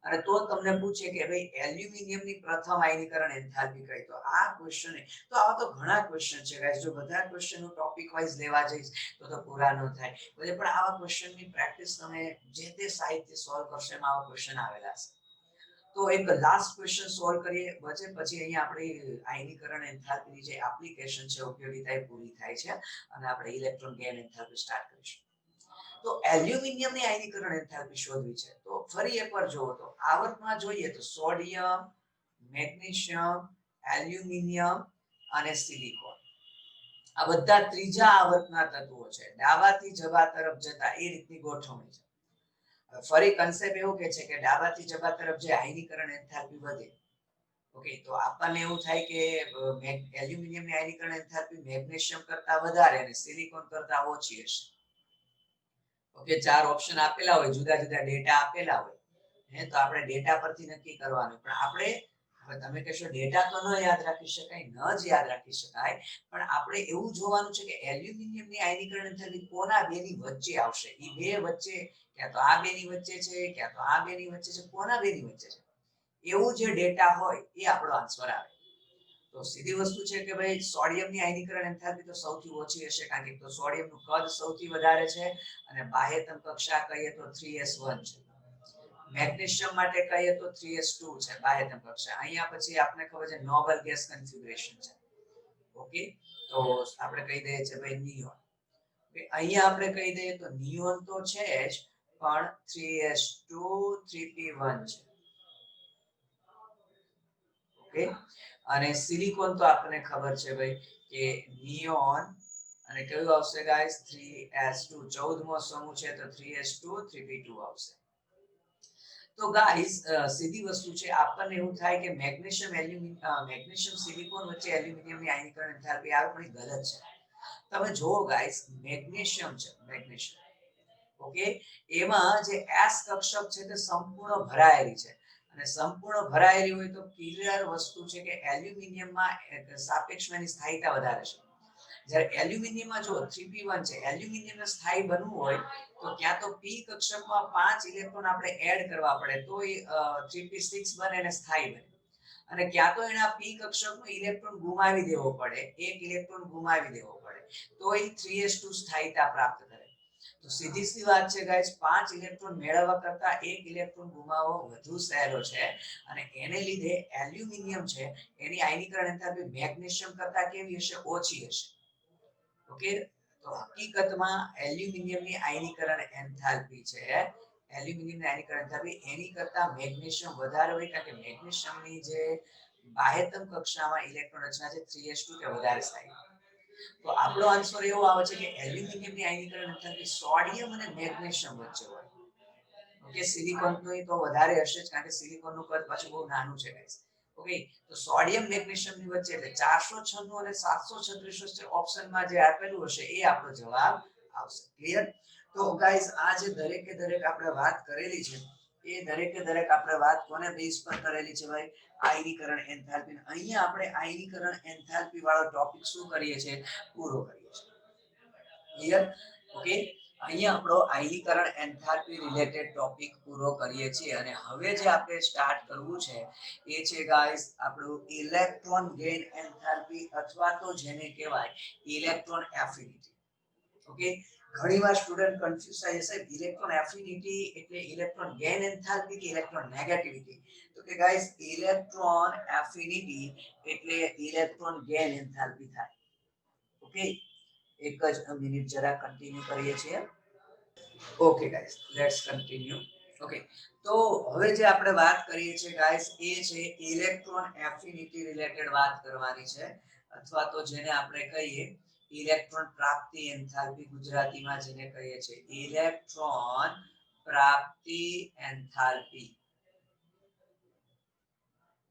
અને તો તમને પૂછે કે ભાઈ એલ્યુમિનિયમની પ્રથમ આયનીકરણ એન્થાલ્પી કઈ, તો આ ક્વેશ્ચન તો આવા તો ઘણા ક્વેશ્ચન છે ગાઈસ, જો બધા ક્વેશ્ચન નું ટોપિક વાઇઝ લેવા જઈશ તો પૂરા ન થાય, પણ આવા ક્વેશ્ચનની પ્રેક્ટિસ તમે જે તે સાહિત્ય સોલ્વ કરશો એમાં આવા ક્વેશ્ચન આવેલા છે. તો એક લાસ્ટ ક્વેશ્ચન સોલ્વ કરીએ વચ્ચે, પછી અહીંયા આપણી આયનીકરણ એન્થાલ્પીની જે એપ્લિકેશન છે, ઉપયોગિતા એ પૂરી થાય છે, અને આપણે ઇલેક્ટ્રોન ગેઇન એન્થાલ્પી સ્ટાર્ટ કરીશું. તો એલ્યુમિનિયમની આયનીકરણ એન્થાલ્પી શોધવી છે, તો ફરી એકવાર જુઓ તો આવર્તમાં જોઈએ તો સોડિયમ, મેગ્નેશિયમ, એલ્યુમિનિયમ અને સિલિકોન, આ બધા ત્રીજા આવર્તના તત્વો છે, ડાબાથી જબા તરફ જતા એ રીતની ગોઠવણી છે. ફરી કન્સેપ્ટ એવું કે છે કે ડાબાથી જબા તરફ જે આયનીકરણ એન્થાલ્પી વધે, ઓકે, તો આપણને એવું થાય કે એલ્યુમિનિયમની આયનીકરણ એન્થાલ્પી મેગ્નેશિયમ કરતા વધારે અને સિલિકોન કરતા ઓછી હશે. ઓકે, 4 ઓપ્શન આપેલા હોય, જુદા જુદા ડેટા આપેલા હોય, હે તો આપણે ડેટા પરથી નક્કી કરવાનું. પણ આપણે હવે તમે કહેશો ડેટા તો ન યાદ રાખી શકાય, ન જ યાદ રાખી શકાય, પણ આપણે એવું જોવાનું છે કે એલ્યુમિનિયમની આયનીકરણ એન્થાલ્પી કોના બેની વચ્ચે આવશે. એ બે વચ્ચે, ક્યાં તો આ બેની વચ્ચે છે, ક્યાં તો આ બેની વચ્ચે છે, કોના બેની વચ્ચે છે, એવું જે ડેટા હોય એ આપણો આન્સર આવે. તો સીધી વસ્તુ છે કે ભાઈ સોડિયમની આયનીકરણ એન્થાલ્પી તો સૌથી ઓછી હશે, કારણ કે તો સોડિયમનું કદ સૌથી વધારે છે અને બાહ્યતમ કક્ષા કહીએ તો 3s1 છે. મેગ્નેશિયમ માટે કહીએ તો 3s2 છે બાહ્યતમ કક્ષા. અહીંયા પછી આપણે ખબર છે નોબલ ગેસ કન્ફિગ્યુરેશન છે. ઓકે, તો આપણે કહી દઈએ છે ભાઈ નિયોન. અહીંયા આપણે કહી દઈએ તો નિયોન તો છે જ, પણ 3s2 3p1 છે. ઓકે, અને સિલિકોન તો આપણને ખબર છે ભાઈ કે નિયોન અને કયું આવશે ગાઈસ 3s2. 14મો સમૂહ છે તો 3s2 3p2 આવશે. તો ગાઈસ સીધી વસ્તુ છે, આપણને એવું થાય કે મેગ્નેશિયમ સિલિકોન વચ્ચે એલ્યુમિનિયમની આયનીકરણ એન્થાલ્પી આવે, પણ એ ગલત છે. તમે જુઓ ગાઈસ, મેગ્નેશિયમ છે, મેગ્નેશિયમ, ઓકે, એમાં જે s કક્ષક છે તે સંપૂર્ણ ભરાયેલી છે, અને સંપૂર્ણ ભરાયેલી હોય તો ક્લિયર વસ્તુ છે કે એલ્યુમિનિયમમાં સાપેક્ષમાં એની સ્થાયીતા વધારે છે. જ્યારે એલ્યુમિનિયમમાં જો 3p1 છે, એલ્યુમિનિયમને સ્થાયી બનવું હોય તો ક્યાં તો p કક્ષકમાં 5 ઇલેક્ટ્રોન આપણે એડ કરવા પડે તો એ 3p6 બને અને સ્થાયી બને, અને ક્યાં તો એના p કક્ષકનો ઇલેક્ટ્રોન ગુમાવી દેવો પડે, એક ઇલેક્ટ્રોન ગુમાવી દેવો પડે તો એ 3s2 સ્થાયીતા પ્રાપ્ત કરે. તો સીધી સીધી વાત છે ગાઈસ, 5 ઇલેક્ટ્રોન મેળવવા કરતા એક ઇલેક્ટ્રોન ગુમાવવો વધુ સહેલો છે, અને એને લીધે એલ્યુમિનિયમ છે એની આયનીકરણ એન્થાલ્પી મેગ્નેશિયમ કરતા કેવી હશે? ઓછી હશે. ઓકે, તો હકીકતમાં એલ્યુમિનિયમની આયનીકરણ એન્થાલ્પી છે, એલ્યુમિનિયમની આયનીકરણ એન્થાલ્પી એની કરતા મેગ્નેશિયમ વધારે હોય, કારણ કે મેગ્નેશિયમની જે બાહ્યતમ કક્ષામાં ઇલેક્ટ્રોન રચના છે 3s2 તે વધારે સ્થાયી. તો આપણો આન્સર એવો આવે છે કે એલ્યુમિનિયમની આયનીકરણ એન્થાલ્પી સોડિયમ અને મેગ્નેશિયમ વચ્ચે હોય. ઓકે, સિલિકોનનું તો વધારે હશે જ, કારણ કે સિલિકોનનું કદ પાછું બહુ નાનું છે ગાઈસ. ઓકે, તો સોડિયમ મેગ્નેશિયમની વચ્ચે એટલે 496 અને 736 ઓપ્શનમાં જે આપેલું હશે એ આપણો જવાબ આવશે. ક્લિયર? તો ગાઈસ આ જે દરેકે દરેક આપણે વાત કરેલી છે એ દરેકે દરેક આપણે વાત કોને બેઝ પર કરેલી છે ભાઈ? આયનીકરણ એન્થાલ્પી. અહીંયા આપણે આયનીકરણ એન્થાલ્પી વાળો ટોપિક શું કરીએ છીએ? પૂરો કરીએ છીએ. ક્લિયર? ઓકે, અહીંયા આપણો આયનીકરણ એન્થાલ્પી રિલેટેડ ટોપિક પૂરો કરીએ છીએ, અને હવે જે આપણે સ્ટાર્ટ કરવું છે એ છે ગાઈસ આપણું ઇલેક્ટ્રોન ગેઇન એન્થાલ્પી, અથવા તો જેને કહેવાય ઇલેક્ટ્રોન એફિનિટી. ઓકે, ઘણીવાર સ્ટુડન્ટ કન્ફ્યુઝ થાય છે ઇલેક્ટ્રોન એફિનિટી એટલે ઇલેક્ટ્રોન ગેઇન એન્થાલ્પી કે ઇલેક્ટ્રોન નેગેટિવિટી. તો કે ગાઈસ ઇલેક્ટ્રોન એફિનિટી એટલે ઇલેક્ટ્રોન ગેઇન એન્થાલ્પી થાય. ઓકે, એક જ મિનિટ જરા કન્ટિન્યુ કરીએ છીએ. Okay guys, let's continue. Okay, તો હવે જે આપણે વાત કરીએ છીએ ગાઈસ એ છે ઇલેક્ટ્રોન એફિનિટી રિલેટેડ વાત કરવાની છે, અથવા તો જેને આપણે કહીએ ઇલેક્ટ્રોન પ્રાપ્તિ એન્થાલ્પી, ગુજરાતીમાં જેને કહીએ છીએ ઇલેક્ટ્રોન પ્રાપ્તિ એન્થાલ્પી.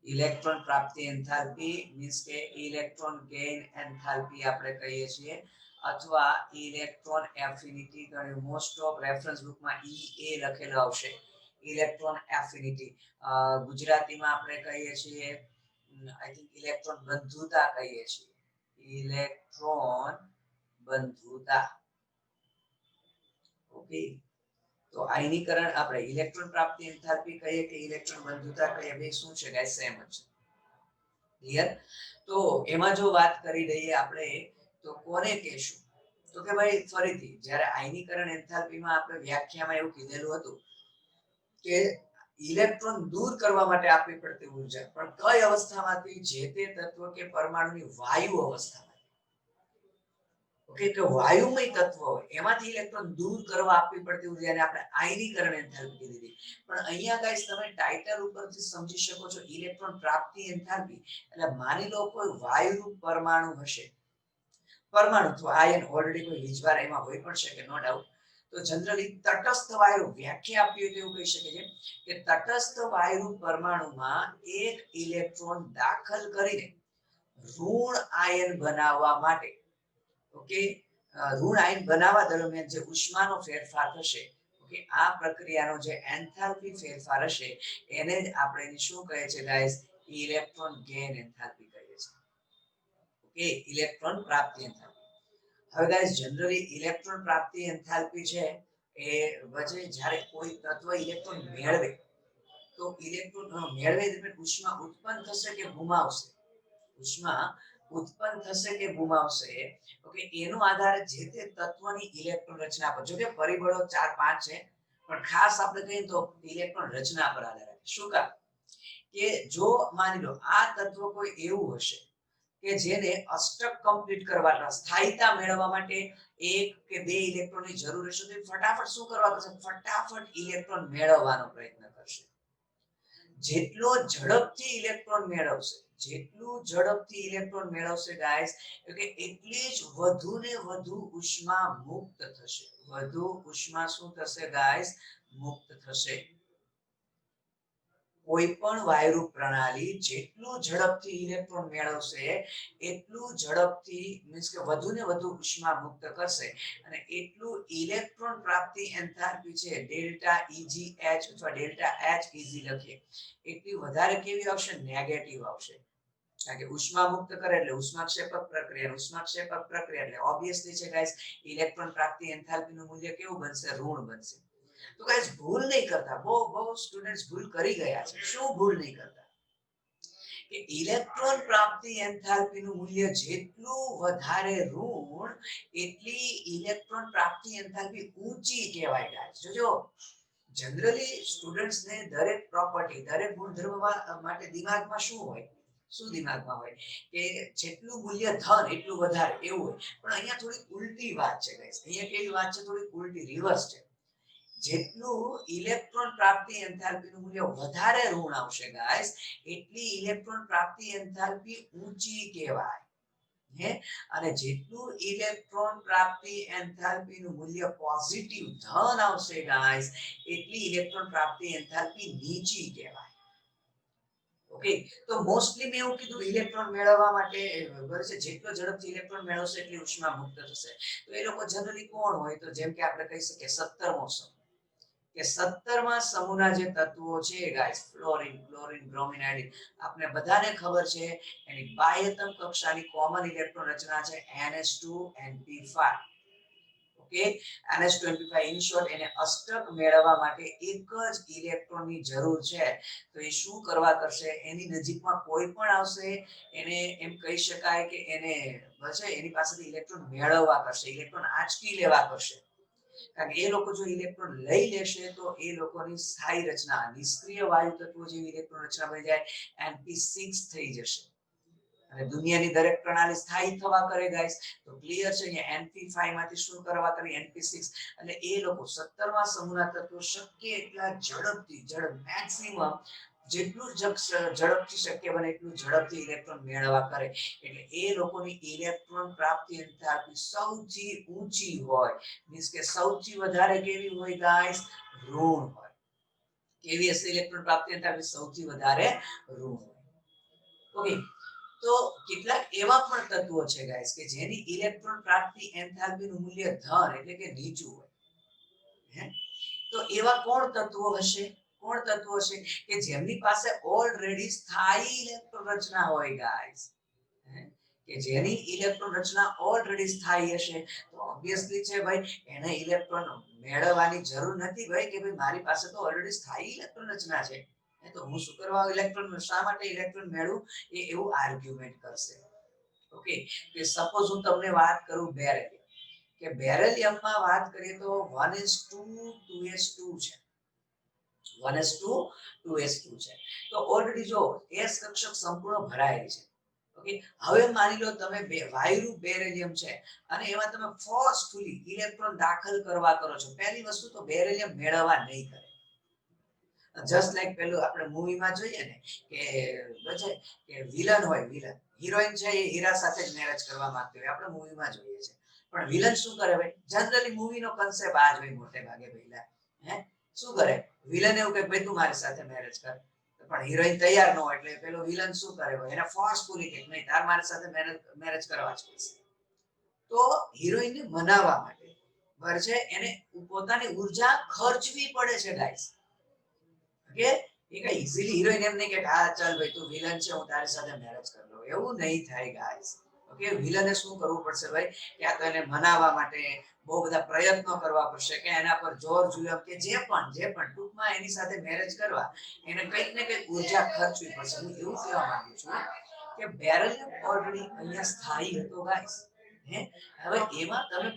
ઇલેક્ટ્રોન પ્રાપ્તિ એન્થાલ્પી મીન્સ કે ઇલેક્ટ્રોન ગેઇન એન્થાલ્પી આપણે કહીએ છીએ, અથવા ઇલેક્ટ્રોન એફિનિટી. ઘણી મોસ્ટ ઓફ રેફરન્સ બુકમાં એ લખેલું આવશે ઇલેક્ટ્રોન એફિનિટી. ગુજરાતીમાં આપણે કહીએ છીએ આઈ થિંક ઇલેક્ટ્રોન બંધુતા કહીએ છીએ, ઇલેક્ટ્રોન બંધુતા. ઓકે, તો આયનીકરણ આપણે ઇલેક્ટ્રોન પ્રાપ્તિ એન્થાલ્પી કહીએ કે ઇલેક્ટ્રોન બંધુતા કહીએ, બે શું છે ગાઈસ? સેમ જ છે. ક્લિયર? તો એમાં જો વાત કરી દઈએ આપણે તો કોને કહેશું? તો કે ભાઈ ફરીથી જ્યારે આયનીકરણ એન્થાલ્પીમાં આપણે વ્યાખ્યામાં એવું કીધેલું હતું કે ઇલેક્ટ્રોન દૂર કરવા માટે આપવી પડતી ઊર્જા, પણ કઈ અવસ્થામાંથી? જે તે તત્વ કે પરમાણુની વાયુ અવસ્થામાં. ઓકે, કે વાયુમય તત્વ હોય એમાંથી ઇલેક્ટ્રોન દૂર કરવા આપવી પડતી ઊર્જાને આપણે આયનીકરણ એન્થાલ્પી કીધી. પણ અહીંયા ગાઈસ તમે ટાઇટલ ઉપરથી સમજી શકો છો ઇલેક્ટ્રોન પ્રાપ્તિ એન્થાલ્પી એટલે માની લો કોઈ વાયુરૂપ પરમાણુ હશે, પરમાણુ તો આયન ઓલરેડી કોઈ વીજભાર એમાં હોય પણ શકે, નો ડાઉટ. તો જનરલી તટસ્થ વાયુ વ્યાખ્યા આપી હોય તો એવું કહી શકે છે કે તટસ્થ વાયુ પરમાણુમાં એક ઇલેક્ટ્રોન દાખલ કરીને ઋણ આયન બનાવવા માટે, ઓકે, ઋણ આયન બનાવવા દરમિયાન જે ઉષ્માનો ફેરફાર થશે, ઓકે, આ પ્રક્રિયાનો જે એન્થાલ્પી ફેરફાર હશે એને જ આપણે શું કહે છે ગાઈસ? ઇલેક્ટ્રોન ગેઇન એન્થાલ્પી કહીએ છીએ. ઓકે, ઇલેક્ટ્રોન પ્રાપ્તિ એન્થાલ્પી. હવે ગાઈસ જનરલી ઇલેક્ટ્રોન પ્રાપ્તિ એન્થાલ્પી છે એ વચ્ચે જ્યારે કોઈ તત્વ ઇલેક્ટ્રોન મેળવે તો ઇલેક્ટ્રોન મેળવે એટલે ઉષ્મા ઉત્પન્ન થશે કે ગુમાવશે? ઉષ્મા ઉત્પન્ન થશે કે ગુમાવશે, ઓકે, એનો આધાર જે તે તત્વની ઇલેક્ટ્રોન રચના પર. જો કે પરિબળો 4-5 છે, પણ ખાસ આપણે કહીએ તો ઇલેક્ટ્રોન રચના પર આધાર રાખે. શું કામ? કે જો માની લો આ તત્વ કોઈ એવું હશે કે જેને અષ્ટક કમ્પ્લીટ કરવા, સ્થાયીતા મેળવવા માટે 1 કે 2 ઇલેક્ટ્રોનની જરૂર હશે, તો ફટાફટ શું કરવા કરશે? ફટાફટ ઇલેક્ટ્રોન મેળવવાનો પ્રયત્ન કરશે. જેટલો ઝડપથી ઇલેક્ટ્રોન મેળવશે, જેટલું ઝડપથી ઇલેક્ટ્રોન મેળવશે ગાઈસ, એટલે એટલી જ વધુ ને વધુ ઉષ્મા મુક્ત થશે. વધુ ઉષ્મા શું થશે ગાઈસ? મુક્ત થશે. કોઈ પણ વાયુરૂપ પ્રણાલી જેટલું ઝડપથી ઇલેક્ટ્રોન મેળવશે એટલું ઝડપથી મીન્સ કે વધુ ને વધુ ઉષ્મા મુક્ત કરશે, અને એટલું ઇલેક્ટ્રોન પ્રાપ્તિ એન્થાલ્પી છે ડેલ્ટા EgH અથવા ડેલ્ટા H ઇઝી લખીએ, એટલી વધારે કેવી આવશે? નેગેટિવ આવશે. કારણ કે ઉષ્મા મુક્ત કરે એટલે ઉષ્માક્ષેપક પ્રક્રિયા, ઉષ્માક્ષેપક પ્રક્રિયા એટલે ઓબ્વિયસલી છે ગાઈસ ઇલેક્ટ્રોન પ્રાપ્તિ એન્થાલ્પીનું મૂલ્ય કેવું બનશે? ઋણ બનશે. તો ગાઈસ ભૂલ નહીં કરતા, બહુ સ્ટુડન્ટ્સ ભૂલ કરી ગયા છે. શું ભૂલ નહીં કરતા? કે ઇલેક્ટ્રોન પ્રાપ્તિ એન્થાલ્પીનું મૂલ્ય જેટલું વધારે ઋણ એટલી ઇલેક્ટ્રોન પ્રાપ્તિ એન્થાલ્પી ઊંચી કહેવાય ગાઈસ. જોજો જનરલી સ્ટુડન્ટ્સને દરેક પ્રોપર્ટી, દરેક ગુણધર્મ માટે દિમાગમાં શું હોય? શું દિમાગમાં હોય? કે જેટલું મૂલ્ય ધન એટલું વધારે, એવું હોય. પણ અહીંયા થોડી ઉલટી વાત છે ગાઈસ. અહીંયા કેવી વાત છે? થોડી ઉલટી, રિવર્સ છે. જેટલું ઇલેક્ટ્રોન પ્રાપ્તિ એન્થાલ્પીનું મૂલ્ય વધારે ઋણ આવશે ગાઈસ, એટલી ઇલેક્ટ્રોન પ્રાપ્તિ એન્થાલ્પી ઊંચી કહેવાય. હે, અને જેટલું ઇલેક્ટ્રોન પ્રાપ્તિ એન્થાલ્પીનું મૂલ્ય પોઝિટિવ ધન આવશે ગાઈસ, એટલી ઇલેક્ટ્રોન પ્રાપ્તિ એન્થાલ્પી નીચી કહેવાય. ઓકે, તો મોસ્ટલી મેં એવું કીધું ઇલેક્ટ્રોન મેળવવા માટે બરાબર છે, જેટલો ઝડપથી ઇલેક્ટ્રોન મેળવશે એટલી ઉષ્મા મુક્ત થશે. તો એ લોકો જનરલી કોણ હોય? તો જેમ કે આપણે કહી શકીએ 17મો સમૂહ, કે 17મા સમૂહના જે તત્વો છે guys, fluorine, chlorine, bromine, iodine, આપને બધાને ખબર છે એની બાહ્યતમ કક્ષાની કોમન ઇલેક્ટ્રોન રચના છે NH2NP5. Okay, NH2NP5 in short, એને અષ્ટક મેળવવા માટે એક જ ઇલેક્ટ્રોનની જરૂર છે. તો એ શું કરવા કરશે? એની નજીકમાં કોઈ પણ આવશે એને એમ કહી શકાય કે એને બસ એની પાસેથી ઇલેક્ટ્રોન મેળવવા કરશે, ઇલેક્ટ્રોન આંચકી લેવા કરશે. કારણ કે એ લોકો જો ઇલેક્ટ્રોન લઈ લેશે તો એ લોકોની સ્થાયી રચના, નિષ્ક્રિય વાયુ તત્વો જેવી ઇલેક્ટ્રોન રચના બની જાય, NP6 થઈ જશે. અને દુનિયાની દરેક પ્રણાલી સ્થાયી થવા કરે ગાઈસ, તો ક્લિયર છે. અહીંયા NP5 માંથી શું કરવા કરી? NP6. એટલે એ લોકો 17મા સમૂહના તત્વો શક્ય એટલા ઝડપથી, મેક્સિમમ જેટલું ઝડપથી શક્ય બને એટલું ઝડપથી ઇલેક્ટ્રોન મેળવવા કરે. એટલે એ લોકોની ઇલેક્ટ્રોન પ્રાપ્તિ એન્થાલ્પી સૌથી ઊંચી હોય. મીન્સ કે સૌથી વધારે કેવી હોય ગાઈસ? ઋણ હોય. કેવી હશે ઇલેક્ટ્રોન પ્રાપ્તિ એન્થાલ્પી? સૌથી વધારે ઋણ હોય. ઓકે, તો કેટલાક એવા પણ તત્વો છે ગાઈસ કે જેની ઇલેક્ટ્રોન પ્રાપ્તિ એન્થાલ્પીનું મૂલ્ય ધન એટલે કે નીચું હોય. હે, તો એવા કોણ તત્વો હશે? કોણ તત્વો હશે કે જેમની પાસે ઓલરેડી સ્થાયી ઇલેક્ટ્રોન રચના હોય ગાઈસ? કે જેની ઇલેક્ટ્રોન રચના ઓલરેડી સ્થાયી હશે, તો ઓબ્વિયસલી છે ભાઈ એને ઇલેક્ટ્રોન મેળવવાની જરૂર નથી ભાઈ, કે ભાઈ મારી પાસે તો ઓલરેડી સ્થાયી ઇલેક્ટ્રોન રચના છે, તો હું શું કરવા ઇલેક્ટ્રોન, શા માટે ઇલેક્ટ્રોન મેળવું? એ એવું આર્ગ્યુમેન્ટ કરશે. ઓકે, કે સપોઝ હું તમને વાત કરું બેરેલિયમ, કે બેરેલિયમમાં વાત કરીએ તો 1:2 2s2 છે. 1:2 2s2 છે. તો ઓલરેડી જો s કક્ષક સંપૂર્ણ ભરાયેલી છે. ઓકે, હવે માની લો તમે વાયુરૂપ બેરેલિયમ છે અને એમાં તમે ફોર્સફુલી ઇલેક્ટ્રોન દાખલ કરવા કરો છો. પહેલી વસ્તુ તો બેરેલિયમ મેળવવા નહીં કરે. જસ્ટ લાઈક પેલું આપણે મૂવીમાં જોઈએ ને કે બચે કે વિલન હોય, વિલન, હિરોઈન છે એ હીરા સાથે જ મેરેજ કરવા માંગતી હોય, આપણે મૂવીમાં જોઈએ છે. પણ વિલન શું કરે ભાઈ? જનરલી મૂવીનો કન્સેપ્ટ આ જ હોય મોટે ભાગે પહેલા. હે, શું કરે વિલન? એવું કે ભાઈ તું મારી સાથે મેરેજ કર. પણ હિરોઈન તૈયાર ન હોય એટલે પેલો વિલન શું કરે? એને ફોર્સફુલી કે નહીં, તાર મારી સાથે મેરેજ કરવા જ પડશે. તો હિરોઈનને મનાવવા માટે બરાબર છે એને પોતાની ઉર્જા ખર્ચવી પડે છે ગાઈસ. ઓકે, એ કઈ ઈઝીલી હિરોઈન એમ નહીં કે હા ચાલ ભાઈ તું વિલન છે હું તારી સાથે મેરેજ કરી લઉં, એવું નહીં થાય ગાઈસ. ઓકે, વિલને શું કરવું પડશે ભાઈ, કે તો એને મનાવવા માટે બહુ બધા પ્રયત્નો કરવા પડશે, કે એના પર જોર જુલમ કે જે પણ ટૂંકમાં એની સાથે મેરેજ કરવા એને કંઈક ને કંઈક ઉર્જા ખર્ચવી પડશે. હું એવું કહેવા માંગુ છું કે બેરલિયમ ઓલરેડી અહીંયા સ્થાયી હતો ગાઈસ. હવે એમાં તમે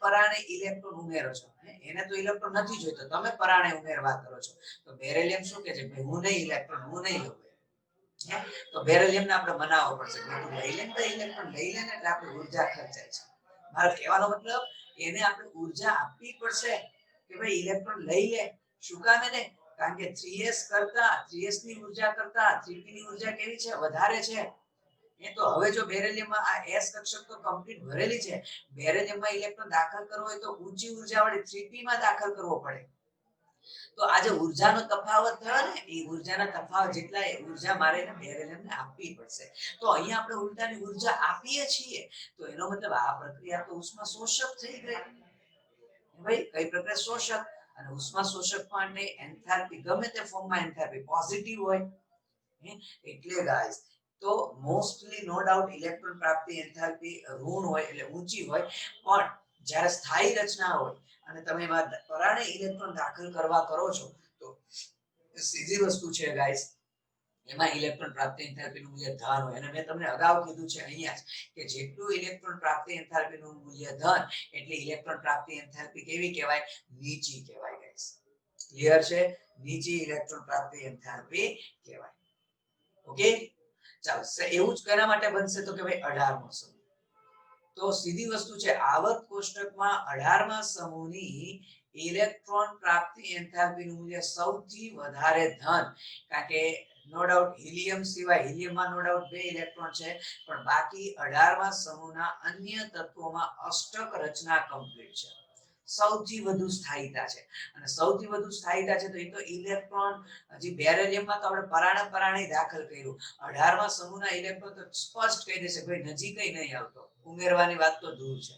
પરાણે ઇલેક્ટ્રોન ઉમેરો છો, એને તો ઇલેક્ટ્રોન નથી જોઈતો, તમે પરાણે ઉમેરવા કરો છો. તો બેરેલિયમ શું કે છે, ભાઈ હું નહીં ઇલેક્ટ્રોન હું નહીં લઉં. તો બેરેલિયમને આપણે મનાવવો પડશે કે તું લઈ લે ને, ઇલેક્ટ્રોન લઈ લે ને, એટલે આપણી ઉર્જા ખર્ચાય છે. મારો કહેવાનો મતલબ એને આપણે ઉર્જા આપવી પડશે કે ભાઈ ઇલેક્ટ્રોન લઈ લે. શું કામ એને? કારણ કે 3s કરતા 3s ની ઉર્જા કરતા 3p ની ઉર્જા કેવી છે, વધારે છે. એ તો હવે જો બેરેલિયમમાં આ s કક્ષક તો કમ્પ્લીટ ભરેલી છે, બેરેલિયમમાં ઇલેક્ટ્રોન દાખલ કરવો હોય તો ઊંચી ઉર્જા વાળી 3p માં દાખલ કરવો પડે. તો આ જે ઉર્જાનો તફાવત થયો ને, એ ઉર્જાના તફાવત જેટલા ઉર્જા મારે બેરેલિયમને આપવી પડશે. તો અહીંયા આપણે ઉલટાની ઉર્જા આપીએ છીએ, તો એનો મતલબ આ પ્રક્રિયા તો ઉષ્મા શોષક થઈ ગઈ. ભાઈ કઈ પ્રક્રિયા શોષક, અને ઉષ્મા શોષક માટે એન્થાલ્પી ગમે તે ફોર્મમાં એન્થાલ્પી પોઝિટિવ હોય. એટલે ગાઈસ તો મોસ્ટલી નો ડાઉટ ઇલેક્ટ્રોન પ્રાપ્તિ એન્થાલ્પી ઋણ હોય એટલે ઊંચી હોય, પણ જ્યારે સ્થાયી રચના હોય અને તમે એમાં પરાણે ઇલેક્ટ્રોન દાખલ કરવા કરો છો તો સીધી વસ્તુ છે ગાઈસ, એમાં ઇલેક્ટ્રોન પ્રાપ્તિ એન્થાલ્પીનું મૂલ્ય ધન હોય. અને મેં તમને અગાઉ કીધું છે અહીંયા કે જેટલું ઇલેક્ટ્રોન પ્રાપ્તિ એન્થાલ્પીનું મૂલ્ય ધન એટલે ઇલેક્ટ્રોન પ્રાપ્તિ એન્થાલ્પી કેવી કહેવાય, નીચી કહેવાય ગાઈસ. ક્લિયર છે? નીચી ઇલેક્ટ્રોન પ્રાપ્તિ એન્થાલ્પી કહેવાય. ઓકે, ચાલો એવું જ કેના માટે બનશે તો કે ભાઈ 18મો સમૂહ. તો સીધી વસ્તુ છે, આવર્ત કોષ્ટકમાં 18મા સમૂહની ઇલેક્ટ્રોન પ્રાપ્તિ એન્થાલ્પીનું મૂલ્ય સૌથી વધારે ધન. કારણ કે નો ડાઉટ હિલિયમ સિવાય, હિલિયમમાં નો ડાઉટ 2 ઇલેક્ટ્રોન છે, પણ બાકી 18મા સમૂહના અન્ય તત્વોમાં અષ્ટક રચના કમ્પ્લીટ છે. સૌથી વધુ સ્થાયીતા છે, અને સૌથી વધુ સ્થાયીતા છે તો એ તો ઇલેક્ટ્રોન હજી બેરેલિયમમાં તો આપણે પરાણે દાખલ કર્યું. 18મા સમૂહના ઇલેક્ટ્રોન તો સ્પષ્ટ કહી દેશે ભાઈ નજીકઈ નહીં આવતો, ઉમેરવાની વાત તો દૂર છે.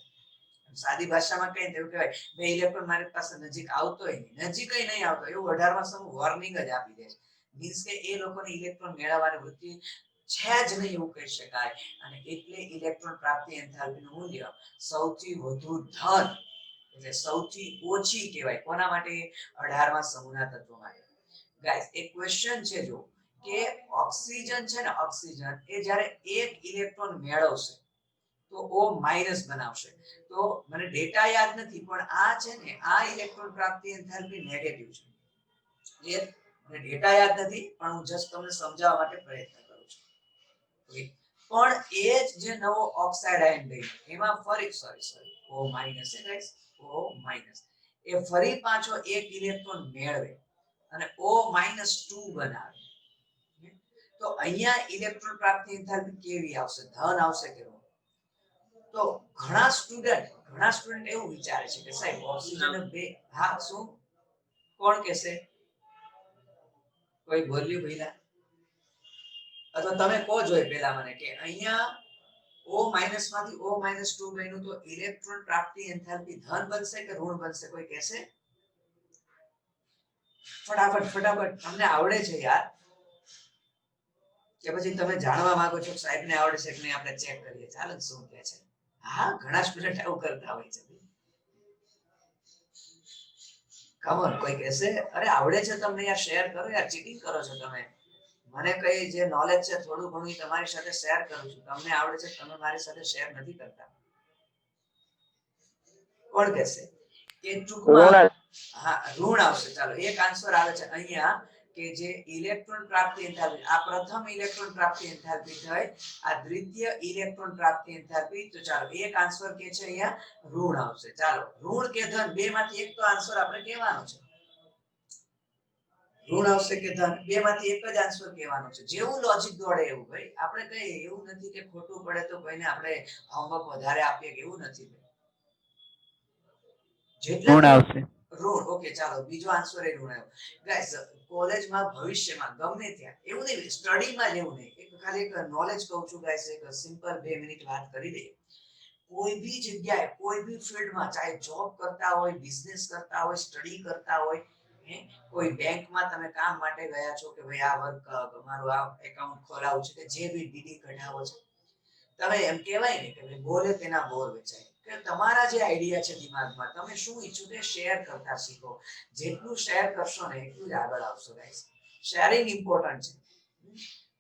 સાદી ભાષામાં કહીએ તો એવું કહેવાય બે ઇલેક્ટ્રોન મારી પાસે નજીક આવતોય નહીં, નજીકઈ નહીં આવતો, એવું 18મા સમૂહ વોર્નિંગ જ આપી દે છે. મીન્સ કે એ લોકોને ઇલેક્ટ્રોન મેળવવાની વૃત્તિ છે જ નહીં એવું કહી શકાય. અને એટલે ઇલેક્ટ્રોન પ્રાપ્તિ એન્થાલ્પીનું મૂલ્ય સૌથી વધુ ધન એટલે સૌથી ઓછી કહેવાય. કોના માટે? 18મા સમૂહના તત્વો માટે. ગાઈસ એક ક્વેશ્ચન છે જો કે ઓક્સિજન છે ને, ઓક્સિજન એ જ્યારે એક ઇલેક્ટ્રોન મેળવશે તો O માઈનસ બનાવશે. તો મને ડેટા યાદ નથી, પણ આ છે ને આ ઇલેક્ટ્રોન પ્રાપ્તિ એન્થાલ્પી નેગેટિવ છે. ક્લિયર? મને ડેટા યાદ નથી, પણ હું જસ્ટ તમને સમજાવવા માટે પ્રયત્ન કરું છું. પણ એ જ જે નવો ઓક્સાઇડ આયન બન્યો એમાં ફરી સોરી O માઈનસ છે ગાઈસ, O માઈનસ એ ફરી પાછો એક ઇલેક્ટ્રોન મેળવે અને O-2 બનાવે. તો અહીંયા ઇલેક્ટ્રોન પ્રાપ્તિ એન્થાલ્પી કેવી આવશે, ધન આવશે કે ઋણ? તો ઘણા સ્ટુડન્ટ એવું વિચારે છે કે સાહેબ ઓક્સિજન બે, હા શું કોણ કહેશે, કોઈ બોલ્યું પહેલા? અથવા તમે કહો જોઈએ પહેલા મને કે અહીંયા O- માંથી O-2 બન્યું તો ઇલેક્ટ્રોન પ્રાપ્તિ એન્થાલ્પી ધન બનશે કે ઋણ બનશે, કોઈ કહેશે? ફટાફટ તમને આવડે છે યાર કે પછી તમે જાણવા માંગો છો સાહેબ ને આવડે છે કે નહીં, આપણે ચેક કરીએ. ચાલો શું કહે છે. હા, ઘણા સ્ટુડન્ટ આવું કરતા હોય છે. કમોન, કોઈ કહેશે અરે આવડે છે તમને, યાર શેર કરો યાર, ચીટિંગ કરો છો તમે. મને કઈ જે નોલેજ છે થોડું ઘણું તમારી સાથે શેર કરું છું. તમને આવડે છે, તમે મારી સાથે શેર નથી કરતા. કોણ કહેશે કે ટૂંકમાં હા ઋણ આવશે? ચાલો એક આન્સર આવે છે અહીંયા કે જે ઇલેક્ટ્રોન પ્રાપ્તિ એન્થાલ્પી, આ પ્રથમ ઇલેક્ટ્રોન પ્રાપ્તિ એન્થાલ્પી થઈ, આ દ્વિતીય ઇલેક્ટ્રોન પ્રાપ્તિ એન્થાલ્પી. તો ચાલો એક આન્સર કે છે અહીંયા ઋણ આવશે. ચાલો ઋણ કે ધન બે માંથી એક તો આન્સર આપણે કહેવાનો છે. ઋણ આવશે કે ધન, બે માંથી એક જ આન્સર કહેવાનો છે. જેવું લોજિક દોડે એવું. ભાઈ આપણે કઈ એવું નથી કે ખોટું પડે તો કોઈને આપણે હોમવર્ક વધારે આપીએ કે એવું નથી. ઋણ આવશે. ઋણ. ઓકે ચાલો બીજો આન્સર એ ઋણ આવ્યો. ગાઈસ કોલેજમાં ભવિષ્યમાં ગમે ત્યાં એવું નહીં, સ્ટડીમાં જેવું નહીં, એક ખાલી એક નોલેજ કહું છું ગાઈસ, એક સિમ્પલ 2 મિનિટ વાત કરી દઈએ. કોઈ બી જગ્યાએ કોઈ બી ફિલ્ડમાં, ચાહે જોબ કરતા હોય, બિઝનેસ કરતા હોય, સ્ટડી કરતા હોય, કોઈ બેંકમાં તમે કામ માટે ગયા છો કે ભાઈ આ વર્ક તમારું આ એકાઉન્ટ ખોલાવવું છે કે જે બી ડીડી કઢાવો છે, તમે એમ કહેવાય ને કે ભાઈ બોલે તેના બોર વેચાય, કે તમારા જે આઈડિયા છે દિમાગમાં, તમે શું ઈચ્છો તે શેર કરતા શીખો. જેટલું શેર કરશો ને એટલું જ આગળ આવશો ગાઈસ. શેરિંગ ઇમ્પોર્ટન્ટ છે.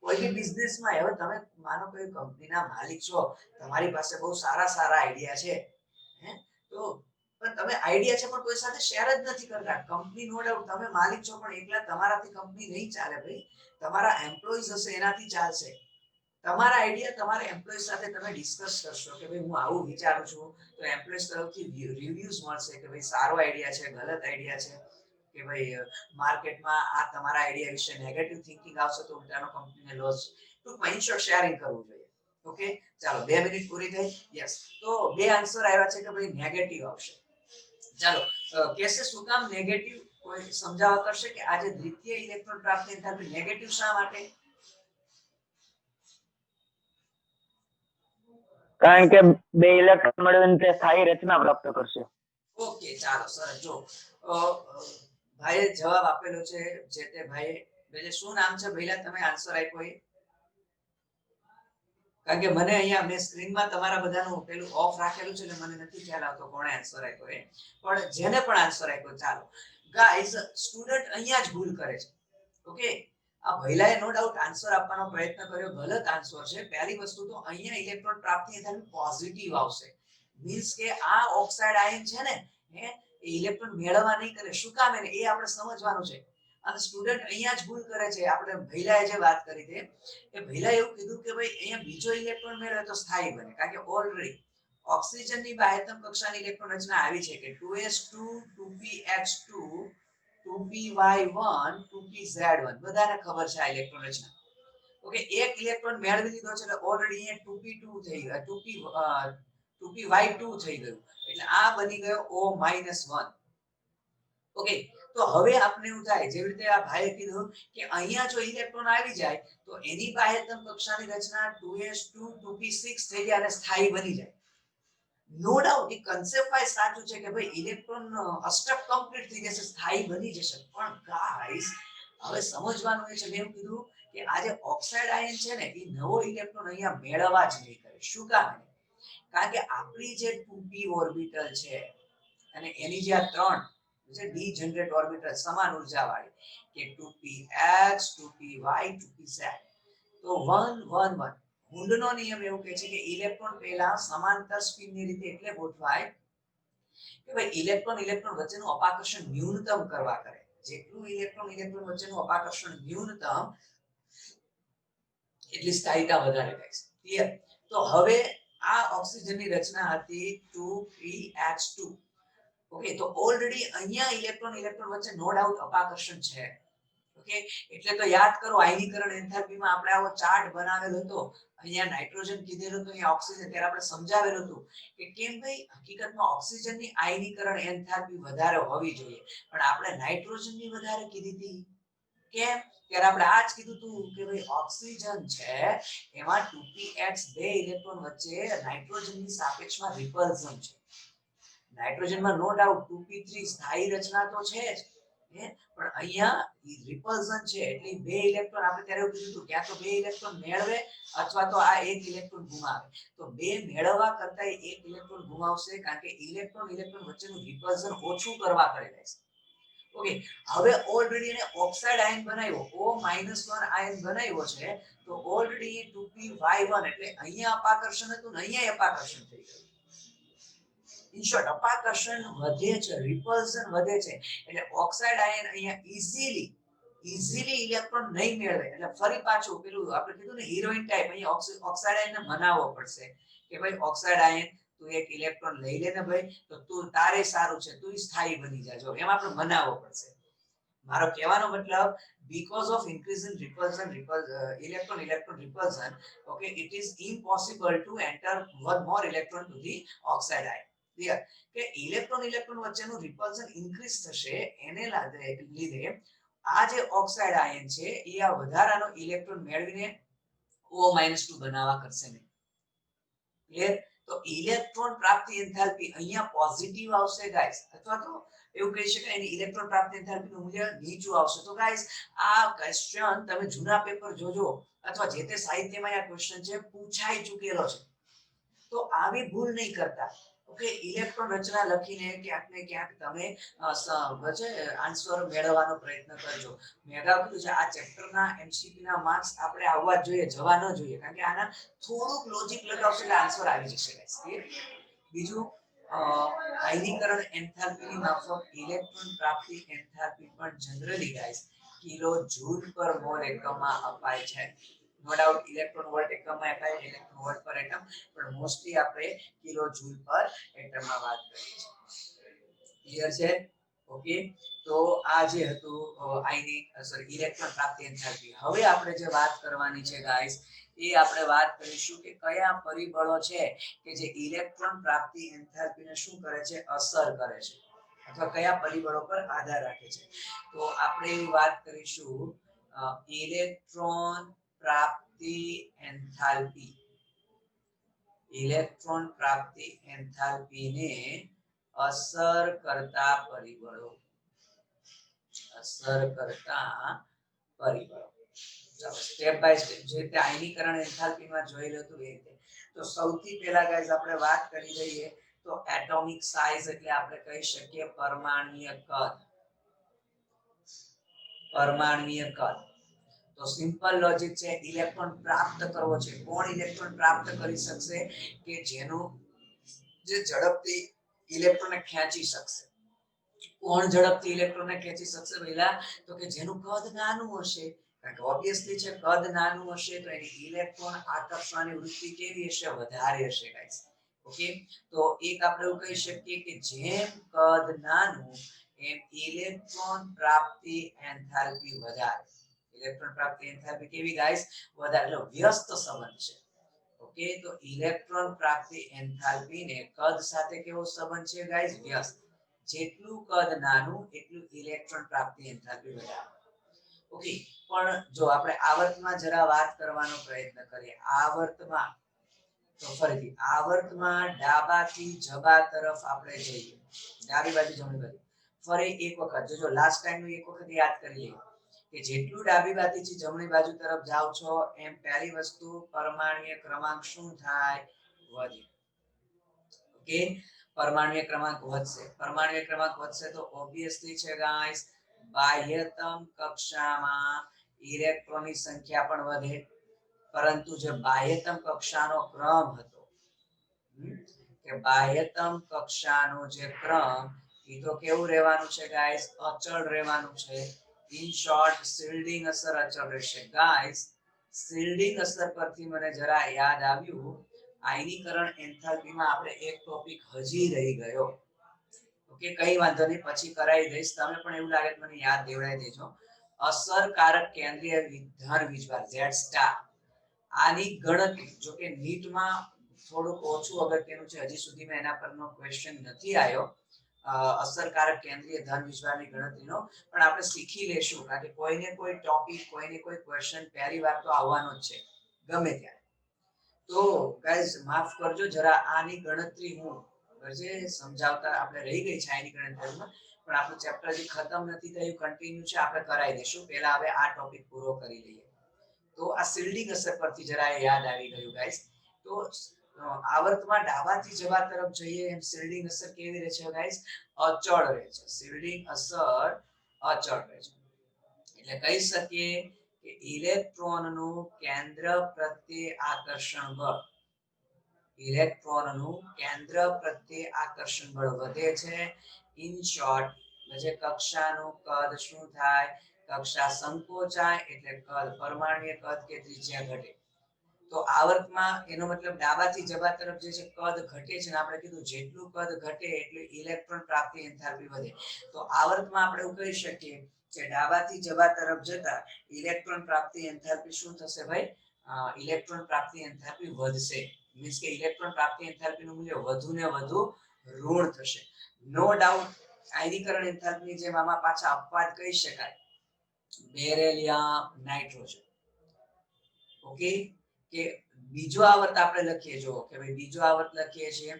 કોઈ બી બિઝનેસમાં હવે તમે માનો કોઈ કંપનીના માલિક છો, તમારી પાસે બહુ સારા સારા આઈડિયા છે, તો પણ તમે આઈડિયા છે પણ કોઈ સાથે શેર જ નથી કરતા. કંપની નો ડાઉટ તમે માલિક છો, પણ એકલા તમારાથી કંપની નહીં ચાલે ભાઈ. તમારા એમ્પ્લોઈઝ હશે એનાથી ચાલશે. તમારા આઈડિયા તમારા એમ્પ્લોય સાથે તમે ડિસ્કસ કરશો કે ભાઈ હું આવું વિચારું છું, તો એમ્પ્લોય તરફથી રિવ્યુઝ મળશે કે ભાઈ સારો આઈડિયા છે, ગલત આઈડિયા છે, કે ભાઈ માર્કેટમાં આ તમારા આઈડિયા વિશે નેગેટિવ થિંકિંગ આવશે તો ઉલટાનો કંપનીને લોસ. ટૂંકમાં ઇન શોર્ટ શેરિંગ કરવું જોઈએ. ઓકે, ચાલો 2 મિનિટ પૂરી થઈ. યસ, તો બે આન્સર આવ્યા છે કે ભાઈ નેગેટિવ આવશે. ચાલો, કેસે શું કામ નેગેટિવ, કોઈ સમજાવવા કરશે કે આજે દ્વિતીય ઇલેક્ટ્રોન પ્રાપ્તિ એન્થાલ્પી નેગેટિવ શા માટે? કારણ કે બે ઇલેક્ટ્રોન મેળવીને તે સ્થાયી રચના પ્રાપ્ત કરશે. ઓકે, ચાલો સરસ. જો ભાઈએ જવાબ આપેલો છે, જે તે ભાઈએ. એટલે શું નામ છે ભઈલા, તમે આન્સર આપ્યો એ? કારણ કે મને અહીંયા મેં સ્ક્રીનમાં તમારા બધાનું પેલું ઓફ રાખેલું છે એટલે મને નથી ખ્યાલ આવતો કોણે આન્સર આપ્યો એ. પણ જેને પણ આન્સર આપ્યો, ચાલો ગાઈઝ, સ્ટુડન્ટ અહીંયા જ ભૂલ કરે છે. ઓકે, આ ભઈલાએ નો ડાઉટ આન્સર આપવાનો પ્રયત્ન કર્યો, ગલત આન્સર છે. પહેલી વસ્તુ તો અહીંયા ઇલેક્ટ્રોન પ્રાપ્તિ એન્થાલ્પી પોઝિટિવ આવશે. મીન્સ કે આ ઓક્સાઇડ આયન છે ને, એ ઇલેક્ટ્રોન મેળવવા નહીં કરે. શું કામ એને એ આપણે સમજવાનું છે. અને સ્ટુડન્ટ અહીંયા જ ભૂલ કરે છે. આપણે ભઈલાએ જે વાત કરી તે, એ ભઈલાએ એવું કીધું કે ભાઈ અહીંયા બીજો ઇલેક્ટ્રોન મેળવે તો સ્થાયી બને. કારણ કે ઓલરેડી ઓક્સિજનની બાહ્યતમ કક્ષાની ઇલેક્ટ્રોન રચના આવી છે કે 2s2 2pH2 2py1 2pz1, બધાને ખબર છે આ ઇલેક્ટ્રોન રચના. ઓકે, એક ઇલેક્ટ્રોન મેળવી લીધો છે એટલે ઓલરેડી અહીંયા 2p2 થઈ ગયો, 2py2 થઈ ગયું, એટલે આ બની ગયો O-1. ઓકે, તો હવે આપણે એવું થાય, જેવી રીતે આ ભાઈએ કીધું કે અહીંયા જો ઇલેક્ટ્રોન આવી જાય તો એની બાહ્યતમ કક્ષાની રચના 2s2 2p6 થઈ જાય અને સ્થાયી બની જાય. નો ડાઉટ એ કન્સેપ્ટ વાઇઝ સાચું છે કે ભાઈ ઇલેક્ટ્રોન અષ્ટક કમ્પ્લીટ થઈ જશે, સ્થાયી બની જશે. પણ ગાઈસ, હવે સમજવાનું એ છે, મેં એમ કીધું કે આ જે ઓક્સાઇડ આયન છે ને, એ નવો ઇલેક્ટ્રોન અહીંયા મેળવવા જ નહીં કરે. શું કામ? કારણ કે આપણી જે 2p ઓર્બિટલ છે અને એની જે આ ત્રણ છે ડીજનરેટ ઓર્બિટલ સમાન ઉર્જા વાળી, કે 2px 2py 2pz, તો 1 1 1. હુન્ડનો નિયમ એવું કહે છે કે ઇલેક્ટ્રોન પહેલા સમાંતર સ્પિનની રીતે એટલે ગોઠવાય કે ભાઈ ઇલેક્ટ્રોન ઇલેક્ટ્રોન વચ્ચેનું અપાકર્ષણ ન્યૂનતમ કરવા કરે. જેટલું ઇલેક્ટ્રોન ઇલેક્ટ્રોન વચ્ચેનું અપાકર્ષણ ન્યૂનતમ, એટલી સ્થાયીતા વધારે થાય છે. ક્લિયર? તો હવે આ ઓક્સિજનની રચના હતી 2pH2. ઓકે, તો ઓલરેડી અહીંયા ઇલેક્ટ્રોન ઇલેક્ટ્રોન વચ્ચે નો ડાઉટ અપાકર્ષણ છે. ઓકે, એટલે તો યાદ કરો આયનીકરણ એન્થાલ્પીમાં આપણે આવો ચાર્ટ બનાવેલો હતો. અહીંયા નાઇટ્રોજન કીધેલું હતું, અહીંયા ઓક્સિજન. ત્યારે આપણે સમજાવેલું હતું કે કેમ ભાઈ હકીકતમાં ઓક્સિજનની આયનીકરણ એન્થાલ્પી વધારે હોવી જોઈએ, પણ આપણે નાઇટ્રોજનની વધારે કીધી હતી. કેમ? ત્યારે આપણે આ જ કીધું હતું કે ભાઈ ઓક્સિજન છે એમાં 2px બે ઇલેક્ટ્રોન વચ્ચે નાઇટ્રોજનની સાપેક્ષમાં રિપલ્ઝન છે. નાઇટ્રોજનમાં નો ડાઉટ 2p3 સ્થાયી રચના તો છે જ, પણ અહીંયા રિપલ્ઝન છે. એટલે બે ઇલેક્ટ્રોન, આપણે ત્યારે એવું કીધું ક્યાં તો બે ઇલેક્ટ્રોન મેળવે અથવા તો આ એક ઇલેક્ટ્રોન ગુમાવે. તો બે મેળવવા કરતા એક ઇલેક્ટ્રોન ગુમાવશે, કારણ કે ઇલેક્ટ્રોન ઇલેક્ટ્રોન વચ્ચેનું રિપલ્ઝન ઓછું કરવા કરે છે. ઓકે, હવે ઓલરેડી એને ઓક્સાઇડ આયન બનાવ્યો, O-1 આયન બનાવ્યો છે, તો ઓલરેડી 2py1, એટલે અહીંયા અપાકર્ષણ હતું ને અહીંયા અપાકર્ષણ થઈ ગયું. ઇન શોર્ટ અપાકર્ષણ વધે છે, રિપલ્ઝન વધે છે. એટલે ઓક્સાઇડ આયન અહીંયા ઈઝીલી ઇલેક્ટ્રોન નહીં મેળવે. એટલે ફરી પાછું પેલું આપણે કીધું ને હિરોઈન ટાઈપ, અહીંયા ઓક્સાઇડ આયનને મનાવવો પડશે કે ભાઈ ઓક્સાઇડ આયન તું એક ઇલેક્ટ્રોન લઈ લે ને ભાઈ, તો તું તારે સારું છે, તું સ્થાયી બની જાજો, એમ આપણે મનાવવો પડશે. મારો કહેવાનો મતલબ, because of increase in repulsion electron electron repulsion, okay, it is impossible to enter one more electron to the oxide ion. Clear? કે ઇલેક્ટ્રોન ઇલેક્ટ્રોન વચ્ચેનું રિપલ્ઝન ઇન્ક્રીઝ થશે, એને લીધે આ જે ઓક્સાઇડ આયન છે એ આ વધારાનો ઇલેક્ટ્રોન મેળવીને O-2 બનાવવા કરશે નહીં. ક્લિયર? તો ઇલેક્ટ્રોન પ્રાપ્તિ એન્થાલ્પી અહીંયા પોઝિટિવ આવશે ગાઈસ, અથવા તો એવું કહી શકાય એની ઇલેક્ટ્રોન પ્રાપ્તિ એન્થાલ્પીનું મૂલ્ય નીચું આવશે. તો ગાઈસ આ ક્વેશ્ચન તમે જૂના પેપર જોજો અથવા જે તે સાહિત્યમાં આ ક્વેશ્ચન છે પૂછાઈ ચૂકેલો છે, તો આવી ભૂલ નહીં કરતા. ઓકે, ઇલેક્ટ્રોન રચના લખીને ક્યાંક ને ક્યાંક તમે આન્સર મેળવવાનો પ્રયત્ન કરજો. મેં અગાઉ કીધું છે આ ચેપ્ટરના એમસીક્યુ ના માર્ક્સ આપણે આવવા જ જોઈએ, જવા ન જોઈએ, કારણ કે આના થોડુંક લોજિક લગાવશો એટલે આન્સર આવી જશે ગાઈસ. બીજું આયનીકરણ એન્થાલ્પીની માફક ઇલેક્ટ્રોન પ્રાપ્તિ એન્થાલ્પી પણ જનરલી ગાઈસ કિલો જૂલ પર મોલ એકમમાં અપાય છે. નો ડાઉટ ઇલેક્ટ્રોન વોલ્ટ એકમમાં અપાય, ઇલેક્ટ્રોન વોલ્ટ પર એટમ, પણ મોસ્ટલી આપણે કિલો જૂલ પર એટમમાં વાત કરીએ છીએ. ક્લિયર છે? ઓકે, તો આ જે હતું ઇલેક્ટ્રોન પ્રાપ્તિ એન્થાલ્પી. હવે આપણે જે વાત કરવાની છે ગાઈસ એ આપણે વાત કરીશું કે કયા પરિબળો છે કે જે ઇલેક્ટ્રોન પ્રાપ્તિ એન્થાલ્પીને શું કરે છે, અસર કરે છે, અથવા કયા પરિબળો પર આધાર રાખે છે. તો આપણે એવી વાત કરીશું ઇલેક્ટ્રોન પ્રાપ્તિ એન્થાલ્પી. ઇલેક્ટ્રોન પ્રાપ્તિ એન્થાલ્પીને અસર કરતા પરિબળો. અસર કરતા પરિબળો. ચાલો સ્ટેપ બાય સ્ટેપ જે રીતે આયનીકરણ એન્થાલ્પીમાં જોયેલું હતું એ રીતે. તો સૌથી પહેલા ગાઈસ આપણે વાત કરી લઈએ તો એટોમિક સાઇઝ એટલે આપણે કહી શકીએ પરમાણ્વીય કદ. પરમાણ્વીય કદ. તો સિમ્પલ લોજિક છે, ઇલેક્ટ્રોન પ્રાપ્ત કરવો છે. કોણ ઇલેક્ટ્રોન પ્રાપ્ત કરી શકશે કે જેનું જે ઝડપથી ઇલેક્ટ્રોનને ખેંચી શકશે. કોણ ઝડપથી ઇલેક્ટ્રોનને ખેંચી શકશે પહેલા? તો કે જેનું કદ નાનું હશે, કારણ કે ઓબ્વિયસલી છે કદ નાનું હશે તો એની ઇલેક્ટ્રોન આકર્ષવાની વૃત્તિ કેવી હશે, વધારે હશે ગાઈસ. ઓકે, તો એક આપણે એવું કહી શકીએ કે જેમ કદ નાનું એમ ઇલેક્ટ્રોન પ્રાપ્તિ એન્થાલ્પી વધારે. ઇલેક્ટ્રોન પ્રાપ્તિ એન્થાલ્પી કેવી ગાઈસ, વધારે. એટલે વ્યસ્ત સંબંધ છે. ઓકે, તો ઇલેક્ટ્રોન પ્રાપ્તિ એન્થાલ્પી ને કદ સાથે કેવો સંબંધ છે ગાઈસ, વ્યસ્ત. જેટલું કદ નાનું એટલું ઇલેક્ટ્રોન પ્રાપ્તિ એન્થાલ્પી વધારે. ઓકે, પણ જો આપણે આવર્તમાં જરા વાત કરવાનો પ્રયત્ન કરીએ. આવર્તમાં તો ફરીથી આવર્તમાં ડાબાથી જબા તરફ આપણે જઈએ, ડાબી બાજુ જમણી બાજુ. ફરી એક વખત જોજો, લાસ્ટ ટાઈમ નું એક વખત યાદ કરી લઈએ કે જેટલું ડાબી બાજુથી જમણી બાજુ તરફ જાવ છો એમ પહેલી વસ્તુ પરમાણ્વીય ક્રમાંક શું થાય, વધે. ઓકે, પરમાણ્વીય ક્રમાંક વધશે. પરમાણ્વીય ક્રમાંક વધશે તો ઓબ્વિયસલી છે ગાઈસ બાહ્યતમ કક્ષામાં ઇલેક્ટ્રોનની સંખ્યા પણ વધે. પરંતુ જે બાહ્યતમ કક્ષાનો ક્રમ હતો કે બાહ્યતમ કક્ષાનો જે ક્રમ એ તો કેવું રહેવાનું છે ગાઈસ, અચળ રહેવાનું છે. ઇન શોર્ટ શિલ્ડિંગ અસર અચળ રહેશે ગાઈસ. શિલ્ડિંગ અસર પરથી મને જરા યાદ આવ્યું, આયનીકરણ એન્થાલ્પીમાં આપણે એક ટોપિક હજી રહી ગયો. ઓકે, કઈ વાંધો નહીં, પછી કરાવી દઈશ. તમે પણ એવું લાગે તો મને યાદ દેવડાવી દેજો. અસરકારક કેન્દ્રીય વિદ્યુત વીજભાર Z સ્ટાર. આની ગણતરી જો કે નીટમાં થોડુંક ઓછું અગત્યનું છે, હજી સુધીમાં એના પરનો ક્વેશ્ચન નથી આવ્યો અસરકારક કેન્દ્રીય ધન વીજભારની ગણતરીનો, પણ આપણે શીખી લેશું કારણ કે કોઈને કોઈ ટોપિક, કોઈને કોઈ ક્વેશ્ચન પહેલી વાર તો આવવાનો જ છે ગમે ત્યારે. તો ગાઈઝ માફ કરજો જરા આની ગણતરી હું જે સમજાવતા આપણે રહી ગઈ છે આની ગણતરીમાં, પણ આપણું ચેપ્ટર હજી ખતમ નથી થયું, કન્ટિન્યુ છે, આપણે કરાવી દઈશું. પહેલા હવે આ ટોપિક પૂરો કરી લઈએ. તો આ શિલ્ડિંગ અસર પરથી જરા યાદ આવી ગયું ગાઈસ. તો આવર્તમાં ડાબાથી જબા તરફ જઈએ એમ શિલ્ડિંગ અસર કેવી રહે છે ગાઈસ, અચળ રહે છે. શિલ્ડિંગ અસર અચળ રહે છે. એટલે કહી શકીએ કે ઇલેક્ટ્રોનનું કેન્દ્ર પ્રત્યે આકર્ષણ બળ, ઇલેક્ટ્રોનનું કેન્દ્ર પ્રત્યે આકર્ષણ બળ વધે છે. ઇન શોર્ટ જે કક્ષાનું કદ શું થાય, કક્ષા સંકોચાય એટલે કદ, પરમાણ્વીય કદ કે ત્રિજ્યા ઘટે. તો આવર્તમાં એનો મતલબ ડાબાથી જબા તરફ જે છે કદ ઘટે છે, ને આપણે કીધું જેટલું કદ ઘટે એટલું ઇલેક્ટ્રોન પ્રાપ્તિ એન્થાલ્પી વધે. તો આવર્તમાં આપણે એવું કહી શકીએ કે ડાબાથી જબા તરફ જતા ઇલેક્ટ્રોન પ્રાપ્તિ એન્થાલ્પી શું થશે ભાઈ, ઇલેક્ટ્રોન પ્રાપ્તિ એન્થાલ્પી વધશે. મીન્સ કે ઇલેક્ટ્રોન પ્રાપ્તિ એન્થાલ્પીનું મૂલ્ય વધુ ને વધુ ઋણ થશે. નો ડાઉટ આયનીકરણ એન્થાલ્પીની જેમ આમાં પાછા અપવાદ કહી શકાય, બેરેલિયમ નાઇટ્રોજન. ઓકે, કે બીજો આવર્ત આપણે લખીએ જો કે ભાઈ બીજો આવર્ત લખીએ છીએ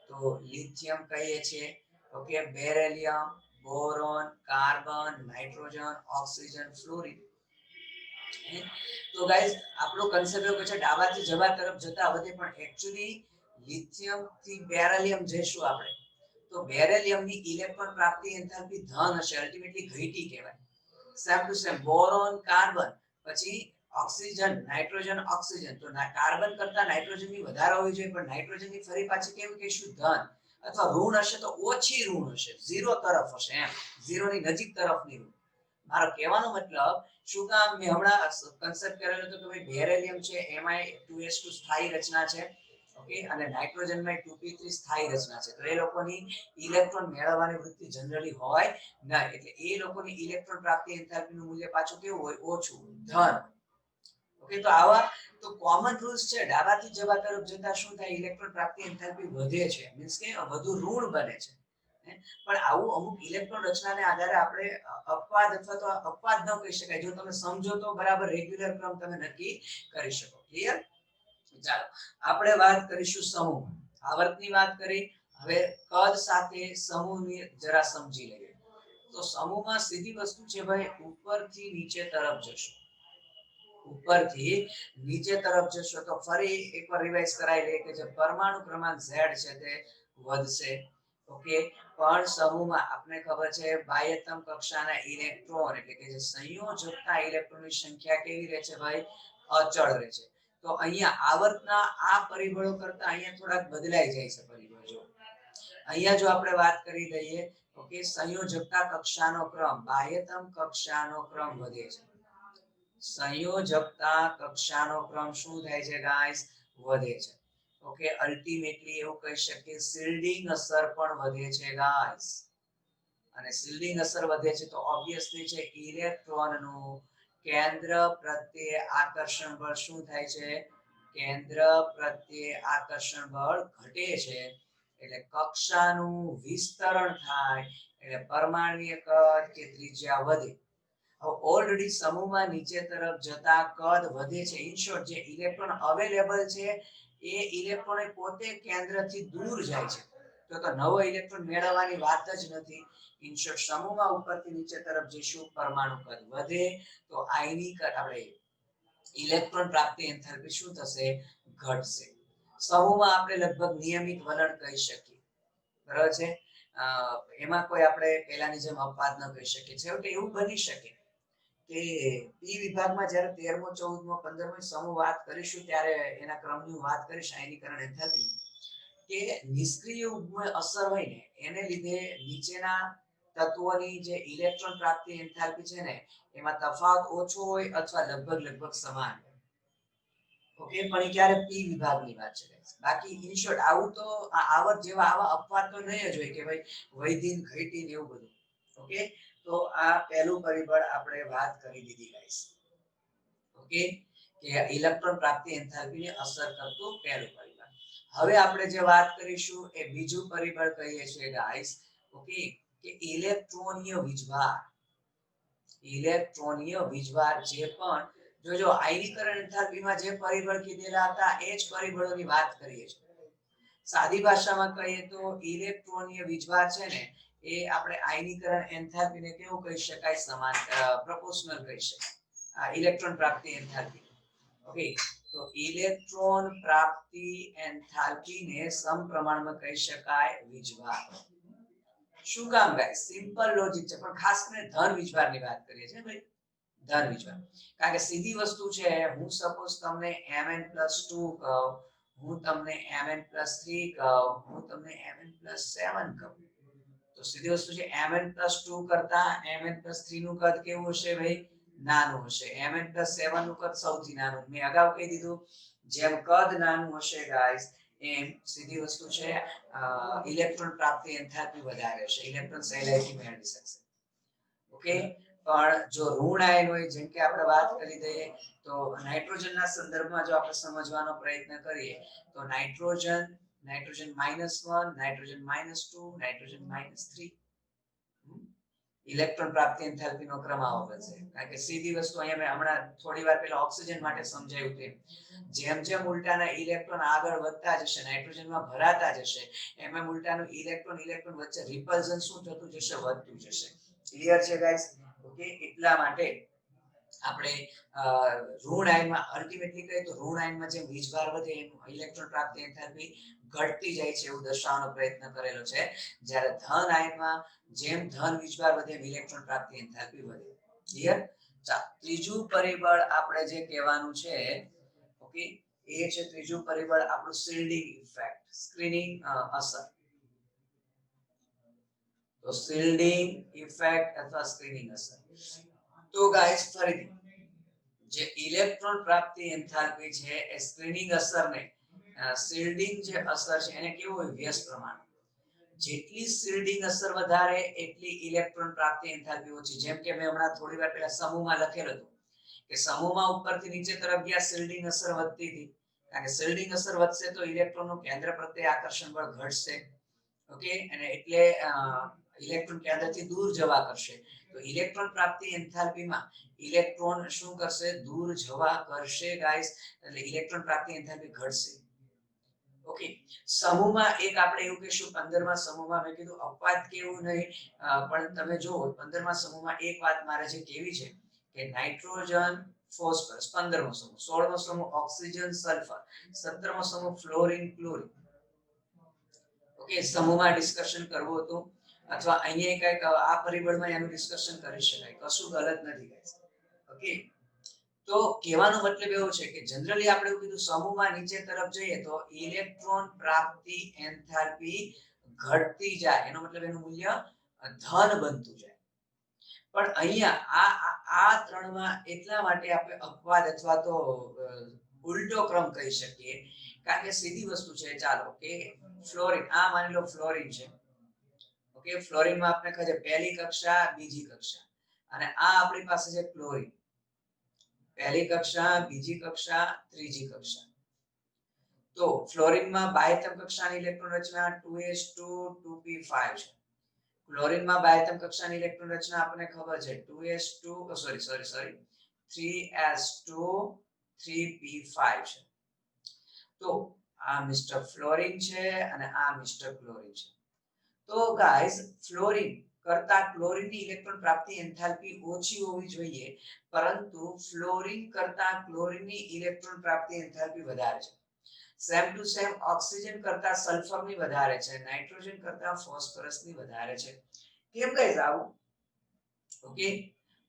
તો લિથિયમ કહીએ છીએ, okay, beryllium, boron, carbon, nitrogen, oxygen, fluorine. તો ગાઈઝ આપણો કન્સેપ્ટ એવો છે ડાબાથી જબા તરફ જતા વધે, પણ એક્ચ્યુઅલી લિથિયમ થી બેરેલિયમ જઈશું આપણે તો બેરેલિયમની ઇલેક્ટ્રોન પ્રાપ્તિ એન્થાલ્પી ધન હશે, અલ્ટિમેટલી ઘટી કહેવાય. Same to same boron, carbon, પછી ઓક્સિજન, નાઇટ્રોજન, ઓક્સિજન. તો કાર્બન કરતા નાઇટ્રોજનની વધારે હોવી જોઈએ, પણ નાઇટ્રોજનની ફરી પાછી કેવું કહીશું ધન, અથવા ઋણ હશે તો ઓછી ઋણ હશે, ઝીરો તરફ હશે, એમ ઝીરોની નજીક તરફની ઋણ. મારો કહેવાનો મતલબ શું કામ મેં હમણાં કન્સેપ્ટ કરેલો હતો કે ભાઈ બેરેલિયમ છે એમાં 2s2 સ્થાયી રચના છે, ઓકે, અને નાઇટ્રોજનમાં 2p3 સ્થાયી રચના છે. તો એ લોકોની ઇલેક્ટ્રોન મેળવવાની વૃત્તિ જનરલી હોય ના, એટલે એ લોકોની ઇલેક્ટ્રોન પ્રાપ્તિ એન્થાલ્પીનું મૂલ્ય પાછું કેવું હોય, ઓછું, ધન. ઓકે, તો આવા તો કોમન રૂલ્સ છે, ડાબાથી જબા તરફ જતા શું થાય, ઇલેક્ટ્રોન પ્રાપ્તિ એન્થાલ્પી વધે છે, મીન્સ કે વધુ ઋણ બને છે. પણ આવું અમુક ઇલેક્ટ્રોન રચનાને આધારે આપણે અપવાદ અથવા તો અપવાદ ન કહી શકાય. જો તમે સમજો તો બરાબર રેગ્યુલર ક્રમ તમે નક્કી કરી શકો. ક્લિયર? ચાલો આપણે વાત કરીશું સમૂહ. આવર્તની વાત કરી, હવે કદ સાથે સમૂહની જરા સમજી લઈએ. તો સમૂહમાં સીધી વસ્તુ છે ભાઈ, ઉપરથી નીચે તરફ જશો, ઉપરથી નીચે તરફ જશો તો ફરી એકવાર રિવાઇઝ કરાવી લઈએ કે જે પરમાણુ ક્રમાંક Z છે તે વધશે, ઓકે, પણ સમૂહમાં આપણે ખબર છે બાહ્યતમ કક્ષાના ઇલેક્ટ્રોન એટલે કે જે સંયોજકતા ઇલેક્ટ્રોનની સંખ્યા કેવી રહે છે ભાઈ, અચળ રહે છે. તો અહીંયા આવર્તના આ પરિબળો કરતા અહીંયા થોડાક બદલાઈ જાય છે પરિબળ. જો અહીંયા જો આપણે વાત કરી દઈએ, ઓકે, સંયોજકતા કક્ષાનો ક્રમ, બાહ્યતમ કક્ષાનો ક્રમ વધે છે, સંયોજકતા કક્ષાનો ક્રમ શું થાય છે ગાઈસ, વધે છે. ઓકે, અલ્ટિમેટલી એવું કહી શકીએ શિલ્ડિંગ અસર પણ વધે છે ગાઈસ. અને શિલ્ડિંગ અસર વધે છે તો ઓબ્વિયસલી છે ઇલેક્ટ્રોનનું કેન્દ્ર પ્રત્યે આકર્ષણ બળ શું થાય છે, કેન્દ્ર પ્રત્યે આકર્ષણ બળ ઘટે છે, એટલે કક્ષાનું વિસ્તરણ થાય, એટલે પરમાણ્વીય કદ કે ત્રિજ્યા વધે. ઓલરેડી સમૂહમાં નીચે તરફ જતા કદ વધે છે. ઇન શોર્ટ જે ઇલેક્ટ્રોન અવેલેબલ છે એ ઇલેક્ટ્રોન પોતે કેન્દ્રથી દૂર જાય છે, તો નવો ઇલેક્ટ્રોન મેળવવાની વાત જ નથી. ઇન શોર્ટ સમૂહમાં ઉપરથી નીચે તરફ જઈશું, પરમાણુ કદ વધે તો આયનીકરણ આપણે ઇલેક્ટ્રોન પ્રાપ્તિ એન્થાલ્પી શું થશે, ઘટશે. સમૂહમાં આપણે લગભગ નિયમિત વલણ કહી શકીએ, બરાબર છે. એમાં કોઈ આપણે પહેલાની જેમ અપવાદ ન કહી શકીએ. છેવટે એવું બની શકે કે પી વિભાગમાં જ્યારે 13મો 14મો 15મો સમૂહ વાત કરીશું ત્યારે એના ક્રમની વાત કરીશ આયનીકરણ એન્થાલ્પી, કે નિષ્ક્રિય ઉષ્મ અસર હોય ને એને લીધે નીચેના તત્વોની જે ઇલેક્ટ્રોન પ્રાપ્તિ એન્થાલ્પી છે ને એમાં તફાવત ઓછો હોય અથવા લગભગ સમાન હોય. ઓકે, પણ એ ક્યારે પી વિભાગની વાત છે. બાકી ઇન શોર્ટ આવું તો આવર્ત જેવા આવા અપવાદ તો નહીં જ હોય કે ભાઈ વૈધીન ઘટીન એવું બધું. ઓકે, તો આ પહેલું પરિબળ આપણે વાત કરી દીધી ગાઈસ. ઓકે, કે ઇલેક્ટ્રોન પ્રાપ્તિ એન્થાલ્પીને અસર કરતું પહેલું પરિબળ. હવે આપણે જે વાત કરીશું એ બીજું પરિબળ કહીએ છીએ ગાઈસ, ઓકે, કે ઇલેક્ટ્રોનીય વીજભાર. ઇલેક્ટ્રોનીય વીજભાર જે પણ જોજો આયનીકરણ એન્થાલ્પીમાં જે પરિબળ કીધેલા હતા એ જ પરિબળોની વાત કરીએ છીએ. સાદી ભાષામાં કહીએ તો ઇલેક્ટ્રોનીય વીજભાર છે ને એ આપણે આયનીકરણ એન્થાલ્પીને કેવું કહી શકાય, સમાન પ્રોપોર્શનલ કહી શકાય ઇલેક્ટ્રોન પ્રાપ્તિ એન્થાલ્પી. ઓકે, તો ઇલેક્ટ્રોન પ્રાપ્તિ એન્થાલ્પીને સમપ્રમાણમાં કહી શકાય વીજભાર. શું કામ ગાઈસ, સિમ્પલ લોજિક છે, પણ ખાસ કરીને ધન વીજભારની વાત કરીએ છીએ ભાઈ, ધન વીજભાર. કારણ કે સીધી વસ્તુ છે, હું સપોઝ તમને Mn+2 કહું, હું તમને Mn+3 કહું, હું તમને Mn+7 કહું, તો સીધી વસ્તુ છે Mn+2 કરતા Mn+3 નું કદ કેવું હશે ભાઈ, નાનું હશે. Mn+7 નું કદ સૌથી નાનું. મેં અગાઉ કહી દીધું જેમ કદ નાનું હશે ગાઈસ એમ સીધી વસ્તુ છે ઇલેક્ટ્રોન પ્રાપ્તિ એન્થાલ્પી વધારે હશે, ઇલેક્ટ્રોન સહેલાઈથી મેળવી શકશે. ઓકે, પણ જો ઋણ આયન હોય જેમ કે આપણે વાત કરી દઈએ તો નાઇટ્રોજનના સંદર્ભમાં જો આપણે સમજવાનો પ્રયત્ન કરીએ તો નાઇટ્રોજન -1, નાઇટ્રોજન -2, નાઇટ્રોજન -3, ઇલેક્ટ્રોન પ્રાપ્તિ એન્થાલ્પીનો ક્રમ આવો બનશે. કારણ કે સીધી વસ્તુ અહીંયા મેં હમણાં થોડી વાર પહેલા ઓક્સિજન માટે સમજાવ્યું તેમ જેમ જેમ ઉલટાના ઇલેક્ટ્રોન આગળ વધતા જશે, નાઇટ્રોજનમાં ભરાતા જશે, એમ એમ ઉલટાનું ઇલેક્ટ્રોન ઇલેક્ટ્રોન વચ્ચે રિપલ્ઝન શું થતું જશે? વધતું જશે. ક્લિયર છે ગાઈસ? ઓકે, એટલા માટે આપણે ઋણ આયનમાં અલ્ટિમેટલી કહીએ તો ઋણ આયનમાં જેમ વીજભાર વધે એમ ઇલેક્ટ્રોન પ્રાપ્તિ એન્થાલ્પી ઘટતી જાય છે એવું દર્શાવવાનો પ્રયત્ન કરેલો છે. જ્યારે ધન આયનમાં જેમ ધન વીજભાર વધે એમ ઇલેક્ટ્રોન પ્રાપ્તિ એન્થાલ્પી વધે. ક્લિયર? ત્રીજું પરિબળ આપણે જે કહેવાનું છે, ઓકે, એ છે ત્રીજું પરિબળ આપણું શિલ્ડિંગ ઇફેક્ટ, સ્ક્રીનિંગ અસર. તો શિલ્ડિંગ ઇફેક્ટ અથવા સ્ક્રીનિંગ અસર. તો ગાઈસ ફરીથી જે ઇલેક્ટ્રોન પ્રાપ્તિ એન્થાલ્પી છે એ સ્ક્રીનિંગ અસરને શિલ્ડિંગ જે અસર છે એને કેવું હોય? વ્યસ્ત પ્રમાણ. જેટલી શિલ્ડિંગ અસર વધારે એટલી ઇલેક્ટ્રોન પ્રાપ્તિ એન્થાલ્પી ઓછી. જેમ કે મેં હમણાં થોડી વાર પહેલા સમૂહમાં લખેલું હતું કે સમૂહમાં ઉપરથી નીચે તરફ ગયા શિલ્ડિંગ અસર વધતી હતી. કારણ કે શિલ્ડિંગ અસર વધશે તો ઇલેક્ટ્રોનનું કેન્દ્ર પ્રત્યે આકર્ષણ બળ ઘટશે. ઓકે, અને એટલે ઇલેક્ટ્રોન કેન્દ્રથી દૂર જવા કરશે. તો ઇલેક્ટ્રોન પ્રાપ્તિ એન્થાલ્પીમાં ઇલેક્ટ્રોન શું કરશે? દૂર જવા કરશે ગાઈસ. એટલે ઇલેક્ટ્રોન પ્રાપ્તિ એન્થાલ્પી ઘટશે. ઓકે, સમૂહમાં એક આપણે એવું કહીશું 15મા સમૂહમાં મેં કીધું અપવાદ કેવું નહીં, પણ તમે જુઓ 15મા સમૂહમાં એક વાત મારે જે કેવી છે કે નાઇટ્રોજન ફોસ્ફરસ 15મો સમૂહ, 16મો સમૂહ ઓક્સિજન સલ્ફર, 17મો સમૂહ ફ્લોરિન ક્લોરિન. ઓકે, સમૂહમાં ડિસ્કશન કરવું હતું અથવા અહીંયા કંઈક આ પરિબળમાં એનું ડિસ્કશન કરી શકાય, કશું ગલત નથી ગાઈસ. ઓકે, તો કહેવાનો મતલબ એવો છે કે જનરલી આપણે એવું કીધું સમૂહમાં નીચે તરફ જઈએ તો ઇલેક્ટ્રોન પ્રાપ્તિ એન્થાલ્પી ઘટતી જાય, એનો મતલબ એનું મૂલ્ય ધન બનતું જાય. પણ અહીંયા આ ત્રણમાં એટલા માટે આપણે અપવાદ અથવા તો ઉલટો ક્રમ કહી શકીએ કારણ કે સીધી વસ્તુ છે. ચાલો કે ફ્લોરિન, આ માની લો ફ્લોરિન છે. ઓકે, ફ્લોરિનમાં આપણે કહે છે પહેલી કક્ષા, બીજી કક્ષા, અને આ આપણી પાસે છે ક્લોરિન, પહેલી કક્ષા, બીજી કક્ષા, ત્રીજી કક્ષા. તો ફ્લોરિનમાં બાહ્યતમ કક્ષાની ઇલેક્ટ્રોન રચના 2s2 2p5 છે. ક્લોરિનમાં બાહ્યતમ કક્ષાની ઇલેક્ટ્રોન રચના આપણને ખબર છે 2s2 3s2 3p5 છે. તો આ મિસ્ટર ફ્લોરિન છે અને આ મિસ્ટર ક્લોરિન છે. તો ગાઈસ ફ્લોરિન કરતા ક્લોરિનની ઇલેક્ટ્રોન પ્રાપ્તિ એન્થાલ્પી ઓછી હોવી જોઈએ, પરંતુ ફ્લોરિન કરતા ક્લોરિનની ઇલેક્ટ્રોન પ્રાપ્તિ એન્થાલ્પી વધારે છે. સેમ ટુ સેમ ઓક્સિજન કરતા સલ્ફરની વધારે છે, નાઇટ્રોજન કરતા ફોસ્ફરસની વધારે છે. કેમ ગાઈસ આવું? ઓકે,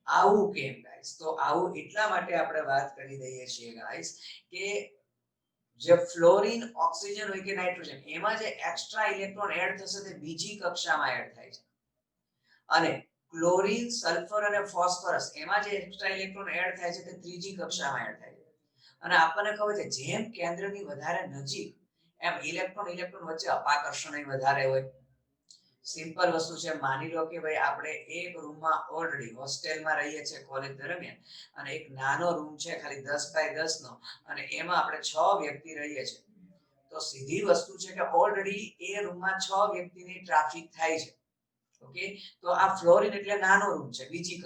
આવું કેમ ગાઈસ? તો આવું એટલા માટે આપણે વાત કરી દઈએ છીએ ગાઈસ કે જે ફ્લોરિન, ઓક્સિજન હોય કે નાઇટ્રોજન, એમાં જે એક્સ્ટ્રા ઇલેક્ટ્રોન એડ થશે તે બીજી કક્ષામાં એડ થાય છે, અને ક્લોરિન, સલ્ફર અને ફોસ્ફરસ એમાં જે એક્સ્ટ્રા ઇલેક્ટ્રોન એડ થાય છે તે ત્રીજી કક્ષામાં એડ થાય છે. અને આપણને ખબર છે જેમ કેન્દ્રની વધારે નજીક એમ ઇલેક્ટ્રોન વચ્ચે અપાકર્ષણ વધારે હોય. સિમ્પલ વસ્તુ છે, માની લો કે ભાઈ આપણે એક રૂમમાં ઓલરેડી હોસ્ટેલમાં રહીએ છીએ કોલેજ દરમિયાન, અને એક નાનો રૂમ છે ખાલી 10x10 નો, અને એમાં આપણે 6 વ્યક્તિ રહીએ છીએ. તો સીધી વસ્તુ છે કે ઓલરેડી એ રૂમમાં 6 વ્યક્તિની ટ્રાફિક થાય છે. ઓકે, તો આ ફ્લોરિન એટલે નાનો રૂમ છે, બીજી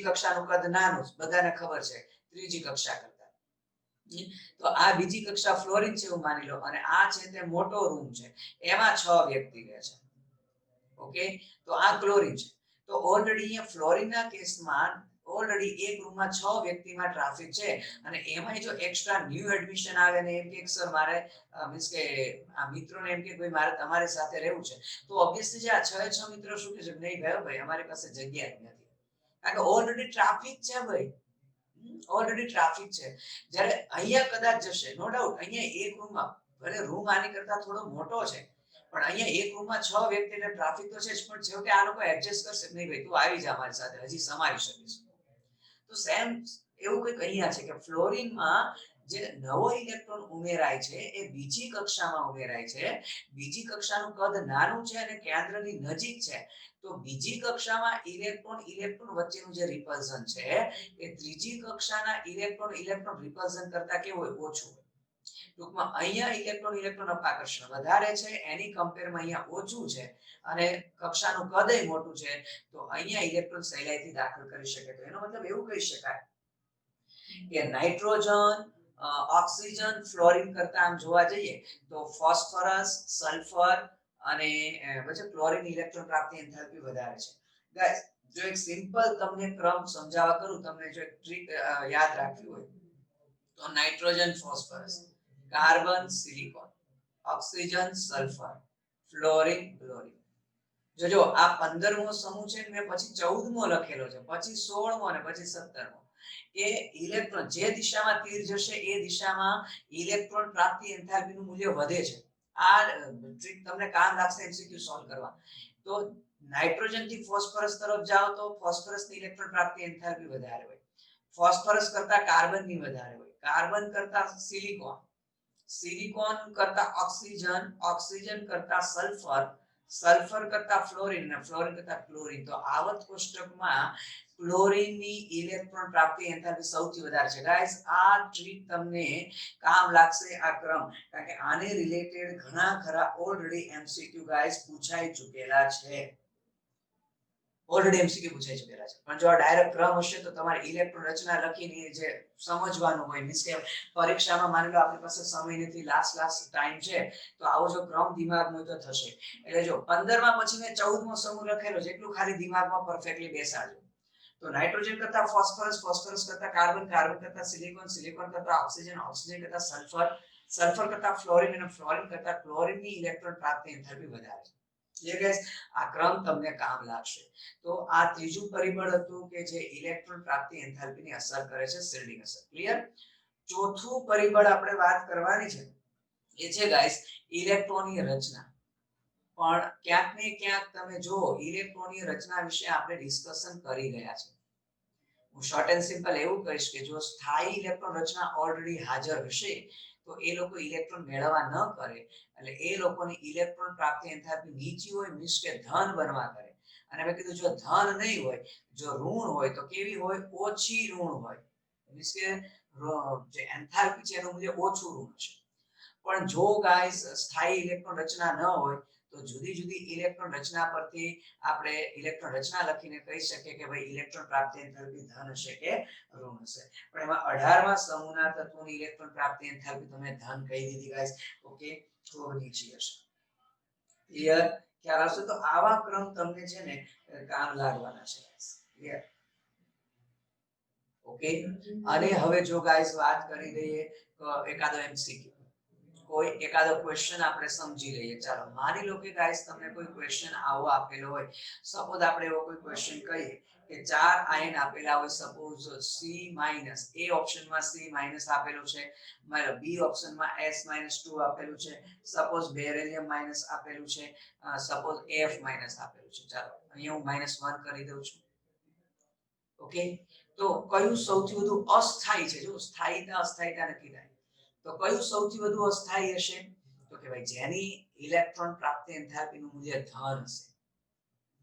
કક્ષાનું કદ નાનું, બધાને ખબર છે, ત્રીજી કક્ષા કરતા. તો આ બીજી કક્ષા ફ્લોરિન છે એવું માની લો, અને આ છે તે મોટો રૂમ છે, એમાં 6 વ્યક્તિ રહે છે. ઓકે, તો આ ક્લોરિન છે. તો ઓલરેડી અહીંયા ફ્લોરિનના કેસમાં ઓલરેડી એક રૂમમાં 6 વ્યક્તિમાં ટ્રાફિક છે, અને એમાંય જો એક્સ્ટ્રા ન્યૂ એડમિશન આવે ને એમ કે સર મારે મીન્સ કે આ મિત્રોને એમ કે ભાઈ મારે તમારી સાથે રહેવું છે, તો ઓબ્વિયસલી જે આ 6 મિત્રો શું કહે છે, નહીં ભાઈ અમારી પાસે જગ્યા જ નથી, કારણ કે ઓલરેડી ટ્રાફિક છે ભાઈ, ઓલરેડી ટ્રાફિક છે. જ્યારે અહીંયા કદાચ જશે, નો ડાઉટ અહીંયા એક રૂમમાં ભલે રૂમ આની કરતા થોડો મોટો છે, પણ અહીંયા એક રૂમમાં 6 વ્યક્તિને ટ્રાફિક તો છે જ, પણ છેવટે આ લોકો એડજસ્ટ કરશે નહીં ભાઈ તું આવી જા અમારી સાથે, હજી સમાવી શકીશ. તો સેમ એવું કંઈક અહીંયા છે કે ફ્લોરિનમાં જે નવો ઇલેક્ટ્રોન ઉમેરાય છે એ બીજી કક્ષામાં ઉમેરાય છે. બીજી કક્ષાનું કદ નાનું છે અને કેન્દ્રની નજીક છે, તો બીજી કક્ષામાં ઇલેક્ટ્રોન વચ્ચેનું જે રિપલ્ઝન છે એ ત્રીજી કક્ષાના ઇલેક્ટ્રોન રિપલ્ઝન કરતા કેવું હોય? ઓછું હોય. ટૂંકમાં અહીંયા ઇલેક્ટ્રોન અપાકર્ષણ વધારે છે, એની કમ્પેરમાં અહીંયા ઓછું છે અને કક્ષાનું કદ મોટું છે, તો અહીંયા ઇલેક્ટ્રોન સહેલાઈથી દાખલ કરી શકે. તો એનો મતલબ એવું કહી શકાય કે નાઇટ્રોજન, ઓક્સિજન, ફ્લોરિન કરતા આમ જોવા જઈએ તો ફોસ્ફરસ, સલ્ફર અને પછી ક્લોરીન ઇલેક્ટ્રોન પ્રાપ્તિ એન્થાલ્પી વધારે છે. ગાઈસ, જો એક સિમ્પલ તમને ક્રમ સમજાવવા કરું, તમને જો એક ટ્રીક યાદ રાખવી હોય તો nitrogen, phosphorus, carbon, silicon, oxygen, sulphur, fluorine, chlorine. જો આ 15મો સમૂહ છે ને, મેં પછી 14મો લખેલો છે, પછી 16મો અને પછી 17મો. કે ઇલેક્ટ્રોન જે દિશામાં તીર જશે એ દિશામાં ઇલેક્ટ્રોન પ્રાપ્તિ એન્થાલ્પીનું મૂલ્ય વધે છે. આ ટ્રીક તમને કામ લાગશે એમસીક્યુ સોલ્વ કરવા. તો નાઇટ્રોજન થી ફોસ્ફરસ તરફ જાઓ તો ફોસ્ફરસ ની ઇલેક્ટ્રોન પ્રાપ્તિ એન્થાલ્પી વધારે હોય, ફોસ્ફરસ કરતા કાર્બન ની વધારે હોય, કાર્બન કરતા સિલિકોન, સિલિકોન કરતા ઓક્સિજન, ઓક્સિજન કરતા સલ્ફર, સલ્ફર કરતા ફ્લોરિન અને ફ્લોરિન કરતા ક્લોરીન. તો આવર્ત કોષ્ટકમાં ક્લોરીનની ઇલેક્ટ્રોન પ્રાપ્તિ એન્થાલ્પી સૌથી વધારે છે. ગાઈસ, આ ટ્રીક તમને કામ લાગશે, આ ક્રમ, કારણ કે આને રિલેટેડ ઘણા ખરા ઓલરેડી એમસીક્યુ ગાઈસ પૂછાઈ ચૂકેલા છે. ઓલરેડી એમસીક્યુ પૂછાઈ ચૂકેલા છે. પણ જો આ ડાયરેક્ટ ક્રમ હશે તો તમારે ઇલેક્ટ્રોન રચના લખીને જે સમજવાનું હોય, મીન્સ કે પરીક્ષામાં માની લો આપણી પાસે સમય નથી, લાસ્ટ ટાઈમ છે, તો આવો જો ક્રમ દિમાગમાં તો થશે. એટલે જો 15માં પછી મેં 14મો સમૂહ લખેલો છે, એટલું ખાલી દિમાગમાં પરફેક્ટલી બેસાડજો. તો નાઇટ્રોજન કરતા ફોસ્ફરસ, ફોસ્ફરસ કરતા કાર્બન, કાર્બન કરતા સિલિકોન, સિલિકોન કરતા ઓક્સિજન, ઓક્સિજન કરતા સલ્ફર, સલ્ફર કરતા ફ્લોરિન અને ફ્લોરિન કરતા ક્લોરીનની ઇલેક્ટ્રોન પ્રાપ્તિ એન્થાલ્પી વધારે છે. Clear guys? આ ક્રમ તમને કામ લાગશે. તો આ ત્રીજું પરિબળ હતું કે જે ઇલેક્ટ્રોન પ્રાપ્તિ એન્થાલ્પીની અસર કરે છે, શિલ્ડિંગ અસર. ક્લિયર? ચોથું પરિબળ આપણે વાત કરવાની છે એ છે ગાઈસ ઇલેક્ટ્રોનની રચના. પણ ક્યાંક ને ક્યાંક તમે જો ઇલેક્ટ્રોનની રચના વિશે આપણે ડિસ્કશન કરી ગયા છે. હું શોર્ટ એન્ડ સિમ્પલ એવું કહીશ કે જો સ્થાયી ઇલેક્ટ્રોન રચના ઓલરેડી હાજર હશે તો એ લોકો ઇલેક્ટ્રોન મેળવવા ન કરે, એટલે એ લોકોની ઇલેક્ટ્રોન પ્રાપ્તિ એન્થાલ્પી નીચી હોય, મીન્સ કે ધન બનવા કરે. અને મેં કીધું જો ધન નહીં હોય, જો ઋણ હોય તો કેવી હોય? ઓછી ઋણ હોય, મીન્સ કે જે એન્થાલ્પી છે એનું મૂલ્ય ઓછું ઋણ છે. પણ જો ગાઈસ સ્થાયી ઇલેક્ટ્રોન રચના ન હોય તો જુદી જુદી ઇલેક્ટ્રોન રચના પરથી આપણે ઇલેક્ટ્રોન રચના લખીને કહી શકીએ કે ભાઈ ઇલેક્ટ્રોન પ્રાપ્તિ એન્થાલ્પી ધન હશે કે ઋણ હશે. પણ એમાં 18મા સમૂહના તત્વોની ઇલેક્ટ્રોન પ્રાપ્તિ એન્થાલ્પી તમે ધન કહી દીધી ગાઈસ. ઓકે, થોડી નીચી હશે. ક્લિયર? ખ્યાલ આવશે? તો આવા ક્રમ તમને છે ને કામ લાગવાના છે ગાઈસ. ક્લિયર? ઓકે. અને હવે જો ગાઈસ વાત કરી દઈએ એકાદો એમસીક્યુ, કોઈ એકાદો ક્વેશ્ચન આપણે સમજી લઈએ. ચાલો માની લો કે ગાઈસ તમને કોઈ ક્વેશ્ચન આવો આપેલો હોય, સપોઝ આપણે એવો કોઈ ક્વેશ્ચન કહીએ કે 4 આયન આપેલા હોય, સપોઝ C- એ ઓપ્શનમાં C- આપેલું છે, મારા બી ઓપ્શનમાં S-2 આપેલું છે, સપોઝ બેરિલિયમ માઈનસ આપેલું છે, સપોઝ F- આપેલું છે. ચાલો અહીંયા હું -1 કરી દઉં છું. ઓકે, તો કયું સૌથી વધુ અસ્થાયી છે? જો સ્થાયીતા અસ્થાયીતા નક્કી થાય તો કયું સૌથી વધુ અસ્થાયી હશે? તો કે ભાઈ જેની ઇલેક્ટ્રોન પ્રાપ્તિ એન્થાલ્પીનું મૂલ્ય ધન હશે.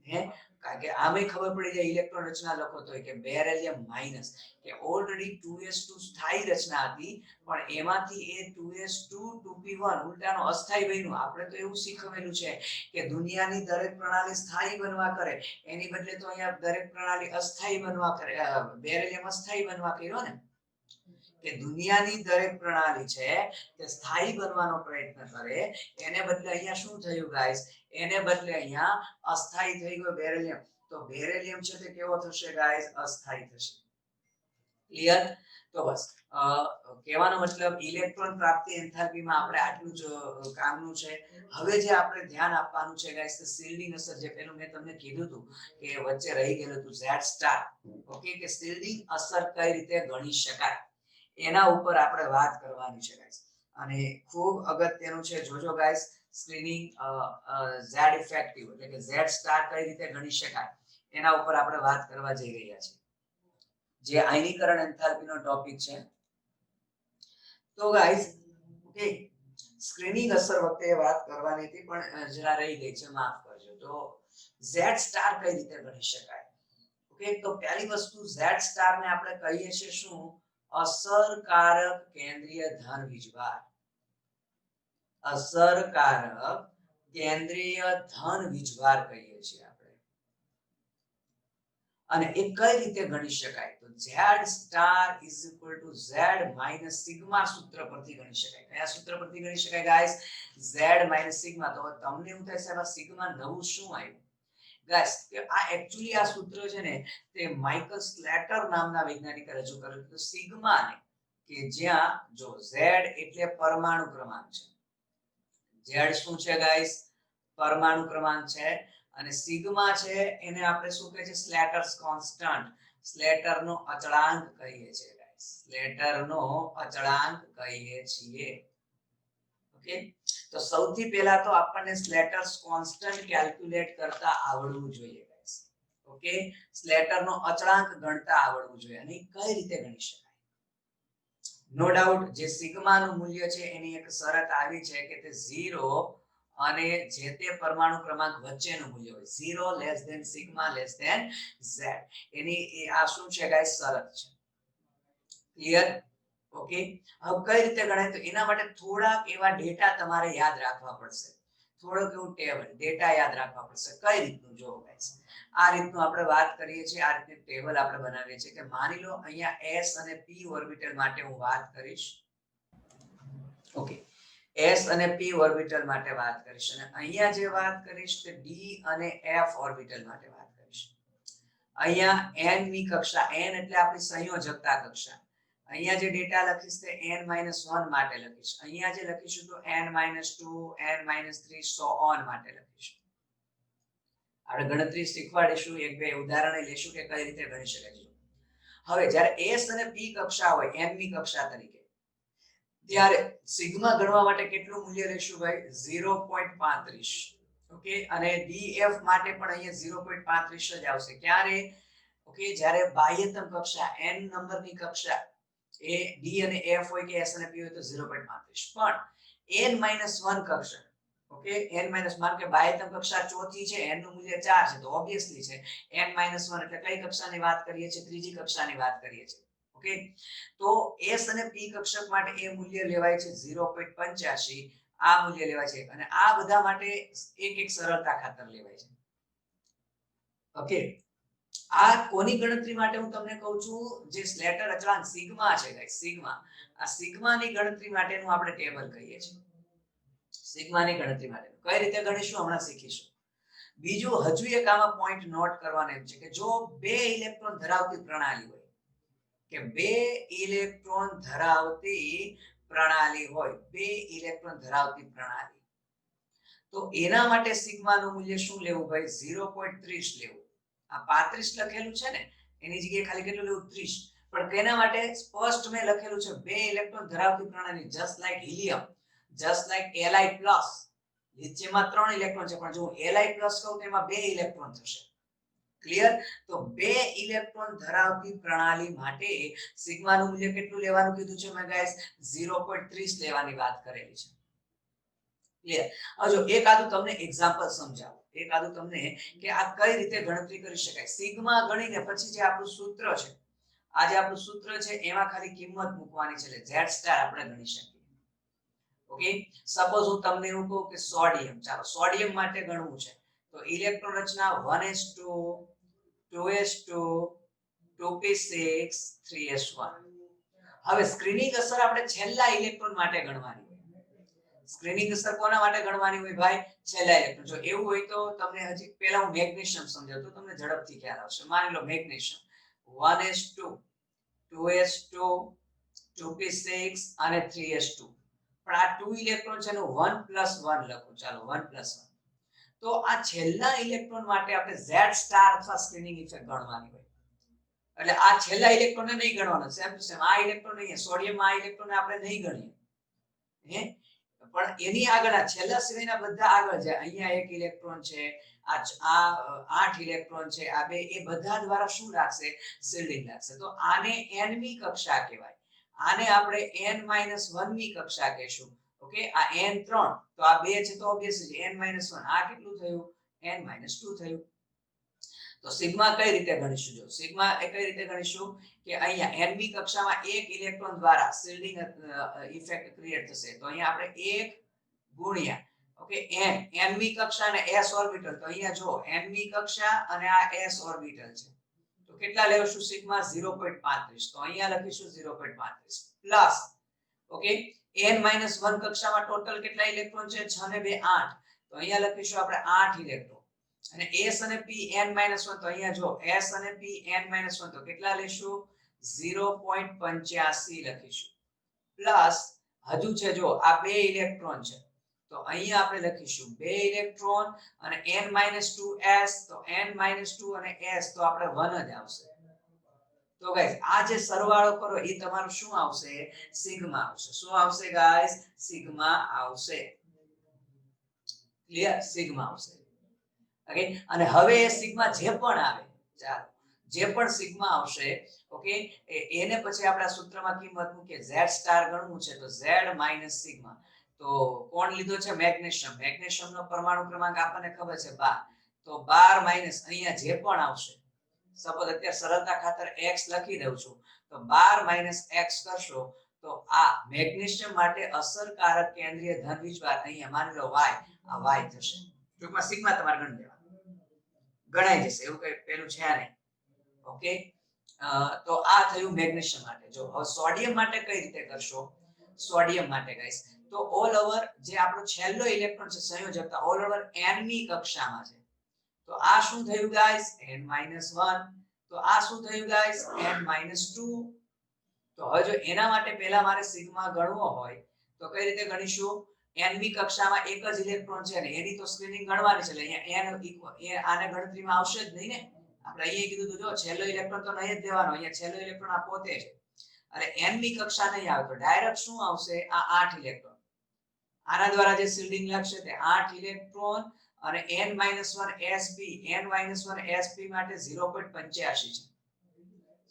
હે, કારણ કે આમે ખબર પડી જાય ઇલેક્ટ્રોન રચના લખો તો કે બેરિલિયમ માઈનસ, કે ઓલરેડી 2s2 સ્થાયી રચના હતી પણ એમાંથી એ 2s2 2p1 ઉલટાનો અસ્થાયી બન્યું. આપણે તો એવું શીખવેલું છે કે દુનિયાની દરેક પ્રણાલી સ્થાયી બનવા કરે, એની બદલે તો અહીંયા દરેક પ્રણાલી અસ્થાયી બનવા કરે. બેરિલિયમ અસ્થાયી બનવા કર્યો ને, કે દુનિયાની દરેક પ્રણાલી છે તે સ્થાયી બનવાનો પ્રયત્ન કરે, એને બદલે અહીંયા શું થયું ગાઈસ? એને બદલે અહીંયા અસ્થાયી થઈ ગયો બેરિલિયમ. તો બેરિલિયમ છે તે કેવો થશે ગાઈસ? અસ્થાયી થશે. ક્લિયર? તો બસ કહેવાનો મતલબ ઇલેક્ટ્રોન પ્રાપ્તિ એન્થાલ્પીમાં આપણે આટલું જ કામનું છે. હવે જે આપણે ધ્યાન આપવાનું છે ગાઈસ, તો શિલ્ડિંગ અસર, જે પેલું મેં તમને કીધું હતું કે વચ્ચે રહી ગયેલું હતું Z*. ઓકે, કે શિલ્ડિંગ અસર કઈ રીતે ગણી શકાય એના ઉપર આપણે વાત કરવાની છે ગાઈસ. અને ખૂબ અગત્યનું છે, જોજો ગાઈસ, સ્ક્રીનિંગ Z ઇફેક્ટિવ એટલે કે Z* કઈ રીતે ગણી શકાય એના ઉપર આપણે વાત કરવા જઈ રહ્યા છીએ, જે આયનીકરણ એન્થાલ્પીનો ટોપિક છે. તો ગાઈસ ઓકે, સ્ક્રીનિંગ અસર વખતે વાત કરવાની હતી પણ જરા રહી ગઈ છે, માફ કરજો. તો Z* કઈ રીતે ગણી શકાય? ઓકે, તો પહેલી વસ્તુ Z* ને આપણે કહીએ છીએ શું? અસરકારક કેન્દ્રીય ધન વીજભાર. અસરકારક કેન્દ્રીય ધન વીજભાર કહીએ છીએ આપણે. અને એ કઈ રીતે ગણી શકાય? તો z star is equal to z minus sigma સૂત્ર પરથી ગણી શકાય. કયા સૂત્ર પરથી ગણી શકાય ગાઈસ? z minus sigma. તો તમને એવું થાય છે આ સિગ્મા નવું શું આવ્યું ગાઈસ? કે આ એક્ચ્યુઅલી આ સૂત્ર છે ને તે માઇકલ સ્લેટર નામના વૈજ્ઞાનિકે રજૂ કર્યું હતું. સિગ્મા ને કે જ્યાં જો z એટલે પરમાણુ ક્રમાંક છે. z શું છે ગાઈસ? પરમાણુ ક્રમાંક છે. અને સિગ્મા છે એને આપણે શું કહે છે? સ્લેટર્સ કોન્સ્ટન્ટ, સ્લેટરનો અચળાંક કહીએ છીએ ગાઈસ. સ્લેટરનો અચળાંક કહીએ છીએ. ઓકે, તો સૌથી પહેલા તો આપણને સ્લેટર્સ કોન્સ્ટન્ટ કેલ્ક્યુલેટ કરતા આવડવું જોઈએ ગાઈસ. ઓકે, સ્લેટરનો અચળાંક ગણતા આવડવું જોઈએ. અને કઈ રીતે ગણી શકાય? નો ડાઉટ જે સિગ્મા નું મૂલ્ય છે એની એક શરત આવી છે કે તે 0 અને જે તે પરમાણુ ક્રમાંક વચ્ચેનું મૂલ્ય હોય. 0 less than sigma less than z. એની આ શું છે ગાઈસ? શરત છે. ક્લિયર? ઓકે, હવે કઈ રીતે ગણાય? તો એના માટે થોડાક એવા ડેટા તમારે યાદ રાખવા પડશે. થોડોક એવું ટેબલ ડેટા યાદ રાખવા પડશે. કઈ રીતનું? જો ગાઈસ આ રીતનું આપણે વાત કરીએ છીએ, આ રીતનું ટેબલ આપણે બનાવીએ છીએ કે માની લો અહીંયા s અને p ઓર્બિટલ માટે હું વાત કરીશ. ઓકે, s અને p ઓર્બિટલ માટે વાત કરીશ અને અહીંયા જે વાત કરીશ તે d અને f ઓર્બિટલ માટે વાત કરીશ. અહીંયા n ની કક્ષા, n એટલે આપણી સંયોજકતા કક્ષા. અહીંયા જે ડેટા લખીશ તે n-1 માટે લખીશ. અહીંયા જે લખીશું તો n-2 n-3 so on માટે લખીશું. આપણે ગણતરી શીખવાડીશું, એક બે ઉદાહરણ લેશું કે કઈ રીતે ગણી શકાય. હવે જ્યારે s અને p કક્ષા હોય n ની કક્ષા તરીકે, ત્યારે સિગ્મા ગણવા માટે કેટલું મૂલ્ય લેશું ભાઈ? 0.35. ઓકે, અને df માટે પણ અહીંયા 0.35 જ આવશે. ક્યારે? ઓકે, જ્યારે બાહ્યતમ કક્ષા n નંબરની કક્ષા એ d અને f હોય કે s અને p હોય તો 0.35. પણ n-1 કક્ષા, ઓકે, n- માન કે બાહ્યતમ કક્ષા ચોથી છે, n નું મૂલ્ય 4 છે, તો ઓબ્વિયસલી છે n-1 એટલે કઈ કક્ષાની વાત કરીએ છીએ? ત્રીજી કક્ષાની વાત કરીએ છીએ. ઓકે, તો s અને p કક્ષક માટે એ મૂલ્ય લેવાય છે 0.85. આ મૂલ્ય લેવાય છે અને આ બધા માટે એક સરળતા ખાતર લેવાય છે. ઓકે, આ કોની ગણતરી માટે હું તમને કહું છું? જે સ્લેટર અચળાંક સિગ્મા છે ગાઈસ, સિગ્મા. આ સિગ્માની ગણતરી માટેનું આપણે ટેબલ કહીએ છીએ. સિગ્માની ગણતરી માટે કઈ રીતે ગણીશું હમણાં શીખીશું. બીજું હજુ એક આમાં પોઈન્ટ નોટ કરવાનો એમ છે કે જો બે ઇલેક્ટ્રોન ધરાવતી પ્રણાલી હોય, કે બે ઇલેક્ટ્રોન ધરાવતી પ્રણાલી હોય, બે ઇલેક્ટ્રોન ધરાવતી પ્રણાલી, તો એના માટે સિગ્માનું મૂલ્ય શું લેવું ભાઈ? 0.30 લેવું. આ 35 લખેલું છે ને એની જગ્યાએ ખાલી કેટલું લેવું? 30. પણ તેના માટે સ્પષ્ટ મેં લખેલું છે બે ઇલેક્ટ્રોન ધરાવતી પ્રણાલી, just like helium, just like Li+. લિથિયમમાં 3 electron છે, પણ જો હું Li+ કહું તો એમાં 2 ઇલેક્ટ્રોન થશે. ક્લિયર? તો બે ઇલેક્ટ્રોન ધરાવતી પ્રણાલી માટે સિગ્માનું મૂલ્ય કેટલું લેવાનું કીધું છે મેં ગાઈસ? 0.30 લેવાની વાત કરેલી છે. ક્લિયર? હવે જો એક આદુ તમને એક્ઝામ્પલ સમજાવું, એક આદુ તમને કે આ કઈ રીતે ગણતરી કરી શકાય. સિગ્મા ગણીને પછી જે આપણું સૂત્ર છે, આ જે આપણું સૂત્ર છે એમાં ખાલી કિંમત મૂકવાની છે એટલે z સ્ટાર આપણે ગણી શકીએ. ઓકે, સપોઝ હું તમને એવું કહું કે સોડિયમ, ચાલો સોડિયમ માટે ગણવું છે તો ઇલેક્ટ્રોન રચના 1s2 2s2 2p6 3s1. હવે સ્ક્રીનિંગ અસર આપણે છેલ્લા ઇલેક્ટ્રોન માટે ગણવાની હોય. સ્ક્રીનિંગ અસર કોના માટે ગણવાની હોય ભાઈ? છેલ્લા ઇલેક્ટ્રોન. જો એવું હોય તો તમને હજી પહેલા હું મેગ્નેશિયમ સમજાવું તો તમને ઝડપથી ખ્યાલ આવશે. માની લો મેગ્નેશિયમ 1s2 2s2 2p6 અને 3s2. પણ આ 2 ઇલેક્ટ્રોન છે એનું 1+1 લખો. ચાલો 1+1. તો આ છેલ્લા ઇલેક્ટ્રોન માટે આપણે z સ્ટાર અથવા સ્ક્રીનિંગ ઇફેક્ટ ગણવાની હોય. એટલે આ છેલ્લા ઇલેક્ટ્રોનને નહીં ગણવાનો. સેમ ટુ સેમ આ ઇલેક્ટ્રોન નહીં, સોડિયમ આ ઇલેક્ટ્રોનને આપણે નહીં ગણીએ. હે, પણ એની આગળ આ છેલ્લા સિવાયના બધા આગળ જાય. અહીંયા એક ઇલેક્ટ્રોન છે, આ 8 ઇલેક્ટ્રોન છે, આ બે, એ બધા દ્વારા શું લાગશે? શિલ્ડિંગ લાગશે. તો આને n મી કક્ષા કહેવાય. આને આપણે n-1 મી કક્ષા કહેશું. ઓકે, આ n3 તો આ બે છે તો ઓબ્વિયસલી n-1. આ કેટલું થયું? n-2 થયું. તો સિગ્મા કઈ રીતે ગણીશું? જો સિગ્મા એ કઈ રીતે ગણીશું કે અહીંયા n મી કક્ષામાં એક ઇલેક્ટ્રોન દ્વારા શિલ્ડિંગ ઇફેક્ટ ક્રિએટ થશે. તો અહીંયા આપણે 1 ગુણ્યા ઓકે n મી કક્ષા અને s ઓર્બિટલ. તો અહીંયા જો n મી કક્ષા અને આ s ઓર્બિટલ છે તો કેટલા લેવશું સિગ્મા 0.35. તો અહીંયા લખીશું 0.35 પ્લસ ઓકે n-1 કક્ષામાં ટોટલ કેટલા ઇલેક્ટ્રોન છે 6 ને 2 8. તો અહીંયા લખીશું આપણે 8 ઇલેક્ટ્રોન અને s અને p n-1. તો અહીંયા જો s અને p n-1 તો કેટલા લેશું 0.85 લખીશું પ્લસ હજુ છે જો આ બે ઇલેક્ટ્રોન છે તો અહીંયા આપણે લખીશું બે ઇલેક્ટ્રોન અને n-2s. તો n-2 અને s તો આપણે 1 જ આવશે. તો ગાઈસ આ જે સરવાળો કરો એ તમારું શું આવશે સિગ્મા આવશે. શું આવશે ગાઈસ સિગ્મા આવશે. ક્લિયર સિગ્મા આવશે. ઓકે અને હવે એ સિગ્મા જે પણ આવે ચાલો જે પણ સિગ્મા આવશે ઓકે એને પછી આપણે સૂત્રમાં કિંમત મૂકીએ z સ્ટાર ગણવું છે તો z - સિગ્મા. તો કોણ લીધો છે મેગ્નેશિયમ. મેગ્નેશિયમનો પરમાણુ ક્રમાંક આપણને ખબર છે 12. તો 12 માઈનસ અહીંયા જે પણ આવશે સપોઝ અત્યારે સરળતા ખાતર x લખી દઉં છું તો 12 - x કરશો તો આ મેગ્નેશિયમ માટે અસરકારક કેન્દ્રીય ધન વીજભાર અહીંયા માની લો y આ y થશે. ટૂંકમાં સિગ્મા તમારે ગણી લેવાનું ગણાઈ જશે એવું કઈ પેલું છે નહીં. ઓકે તો આ થયું મેગ્નેશિયમ માટે. જો હવે સોડિયમ માટે કઈ રીતે કરશો. સોડિયમ માટે ગાઈસ તો ઓલ ઓવર જે આપણો છેલ્લો ઇલેક્ટ્રોન છે સંયોજકતા ઓલ ઓવર n ની કક્ષામાં છે. તો આ શું થયું ગાઈસ n-1. તો આ શું થયું ગાઈસ n-2. તો હવે જો એના માટે પહેલા મારે સિગ્મા ગણવો હોય તો કઈ રીતે ગણીશું. n મી કક્ષામાં એક જ ઇલેક્ટ્રોન છે ને એની તો સ્ક્રીનિંગ ગણવાની છે એટલે અહીંયા n આને ગણતરીમાં આવશે જ નહીં ને. આપણે અહીંયા કીધું તો જો છેલ્લો ઇલેક્ટ્રોન તો નહીં જ દેવાનો. અહીંયા છેલ્લો ઇલેક્ટ્રોન આ પોતે છે અને n મી કક્ષા નહીં આવે તો ડાયરેક્ટ શું આવશે આ 8 ઇલેક્ટ્રોન. આના દ્વારા જે શિલ્ડિંગ લાગશે તે 8 ઇલેક્ટ્રોન અને n-1 sp n-1 sp માટે 0.85 છે.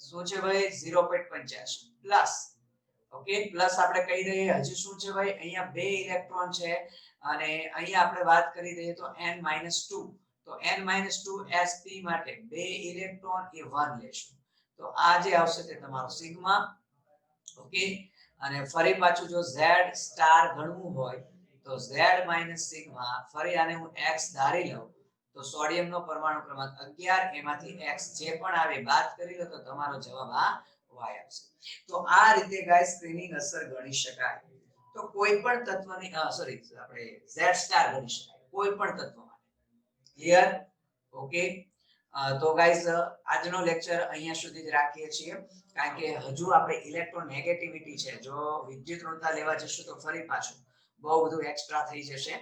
શું છે ભાઈ 0.85 પ્લસ ઓકે પ્લસ આપણે કહી દઈએ હજી શું છે ભાઈ અહીંયા બે ઇલેક્ટ્રોન છે અને અહીંયા આપણે વાત કરી દઈએ તો n-2. તો n-2 sp માટે બે ઇલેક્ટ્રોન એ 1 લેશું. તો આ જે આવશે તે તમારો સિગ્મા. ઓકે અને ફરી પાછું જો z સ્ટાર ગણવું હોય તો z - સિગ્મા. ફરી આને હું x ધારી લઉં તો સોડિયમનો પરમાણુ ક્રમાંક 11 એમાંથી x જે પણ આવે બાદ કરી લો તો તમારો જવાબ આ y આવશે. તો આ રીતે ગાઈસ સ્ક્રીનિંગ અસર ગણી શકાય. તો કોઈ પણ તત્વની સોરી આપણે z સ્ટાર ગણી શકાય કોઈ પણ તત્વ માટે. ક્લિયર ઓકે તો ગાઈસ આજનો લેક્ચર અહીંયા સુધી જ રાખીએ છીએ કારણ કે હજુ આપણે ઇલેક્ટ્રોન નેગેટિવિટી છે જો વિદ્યુત ઋણતા લેવા જશું તો ફરી પાછું બહુ બધું એક્સ્ટ્રા થઈ જશે.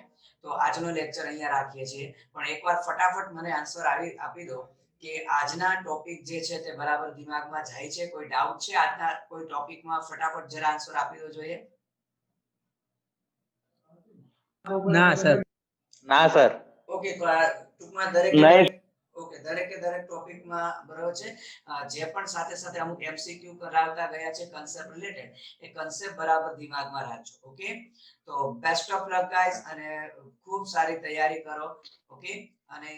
તો આજનો લેક્ચર અહીંયા રાખીએ છીએ પણ એકવાર ફટાફટ મને આન્સર આપી દો કે આજના ટોપિક જે છે તે બરાબર દિમાગમાં જાય છે. કોઈ ડાઉટ છે આજના કોઈ ટોપિકમાં ફટાફટ જરા આન્સર આપી દો જોઈએ. ના સર ઓકે તો આ ટૂંકમાં દરેકે દરેક ટોપિકમાં બરાબર છે જે પણ સાથે સાથે અમુક એમસીક્યુ કરાવતા ગયા છે કન્સેપ્ટ રિલેટેડ એ કન્સેપ્ટ બરાબર દિમાગમાં રાખજો. ઓકે તો બેસ્ટ ઓફ લક ગાઈસ અને ખૂબ સારી તૈયારી કરો. ઓકે અને